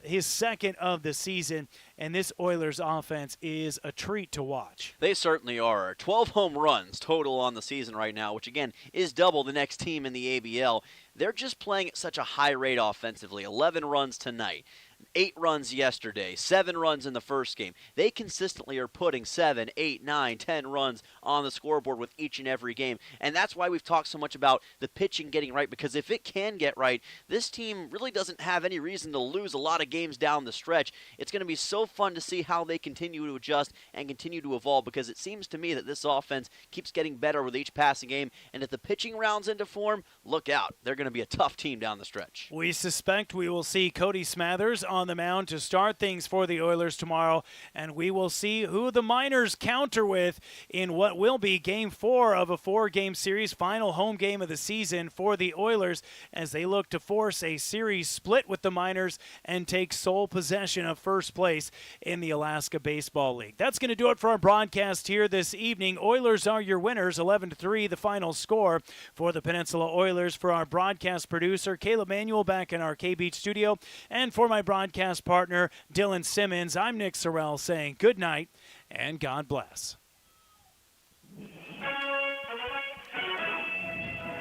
his second of the season, and this Oilers offense is a treat to watch. They certainly are. 12 home runs total on the season right now, which again is double the next team in the ABL. They're just playing at such a high rate offensively. 11 runs tonight. 8 runs yesterday, 7 runs in the first game. They consistently are putting 7, 8, 9, 10 runs on the scoreboard with each and every game. And that's why we've talked so much about the pitching getting right, because if it can get right, this team really doesn't have any reason to lose a lot of games down the stretch. It's going to be so fun to see how they continue to adjust and continue to evolve, because it seems to me that this offense keeps getting better with each passing game. And if the pitching rounds into form, look out. They're going to be a tough team down the stretch. We suspect we will see Cody Smathers on the mound to start things for the Oilers tomorrow, and we will see who the Miners counter with in what will be Game 4 of a 4-game series, final home game of the season for the Oilers, as they look to force a series split with the Miners and take sole possession of first place in the Alaska Baseball League. That's going to do it for our broadcast here this evening. Oilers are your winners, 11-3 the final score for the Peninsula Oilers. For our broadcast producer, Caleb Manuel, back in our K-Beach studio, and for my broadcast partner, Dylan Simmons, I'm Nick Sorrell saying good night and God bless.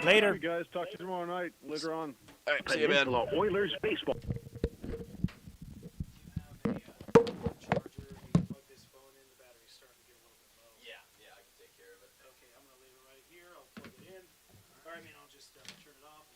Later. Hey guys, talk to you tomorrow night, later on. All right, see you, man. Peninsula Oilers baseball. I'll take care of it. Okay, I'm going to leave it right here. I'll plug it in. Or, I'll just turn it off.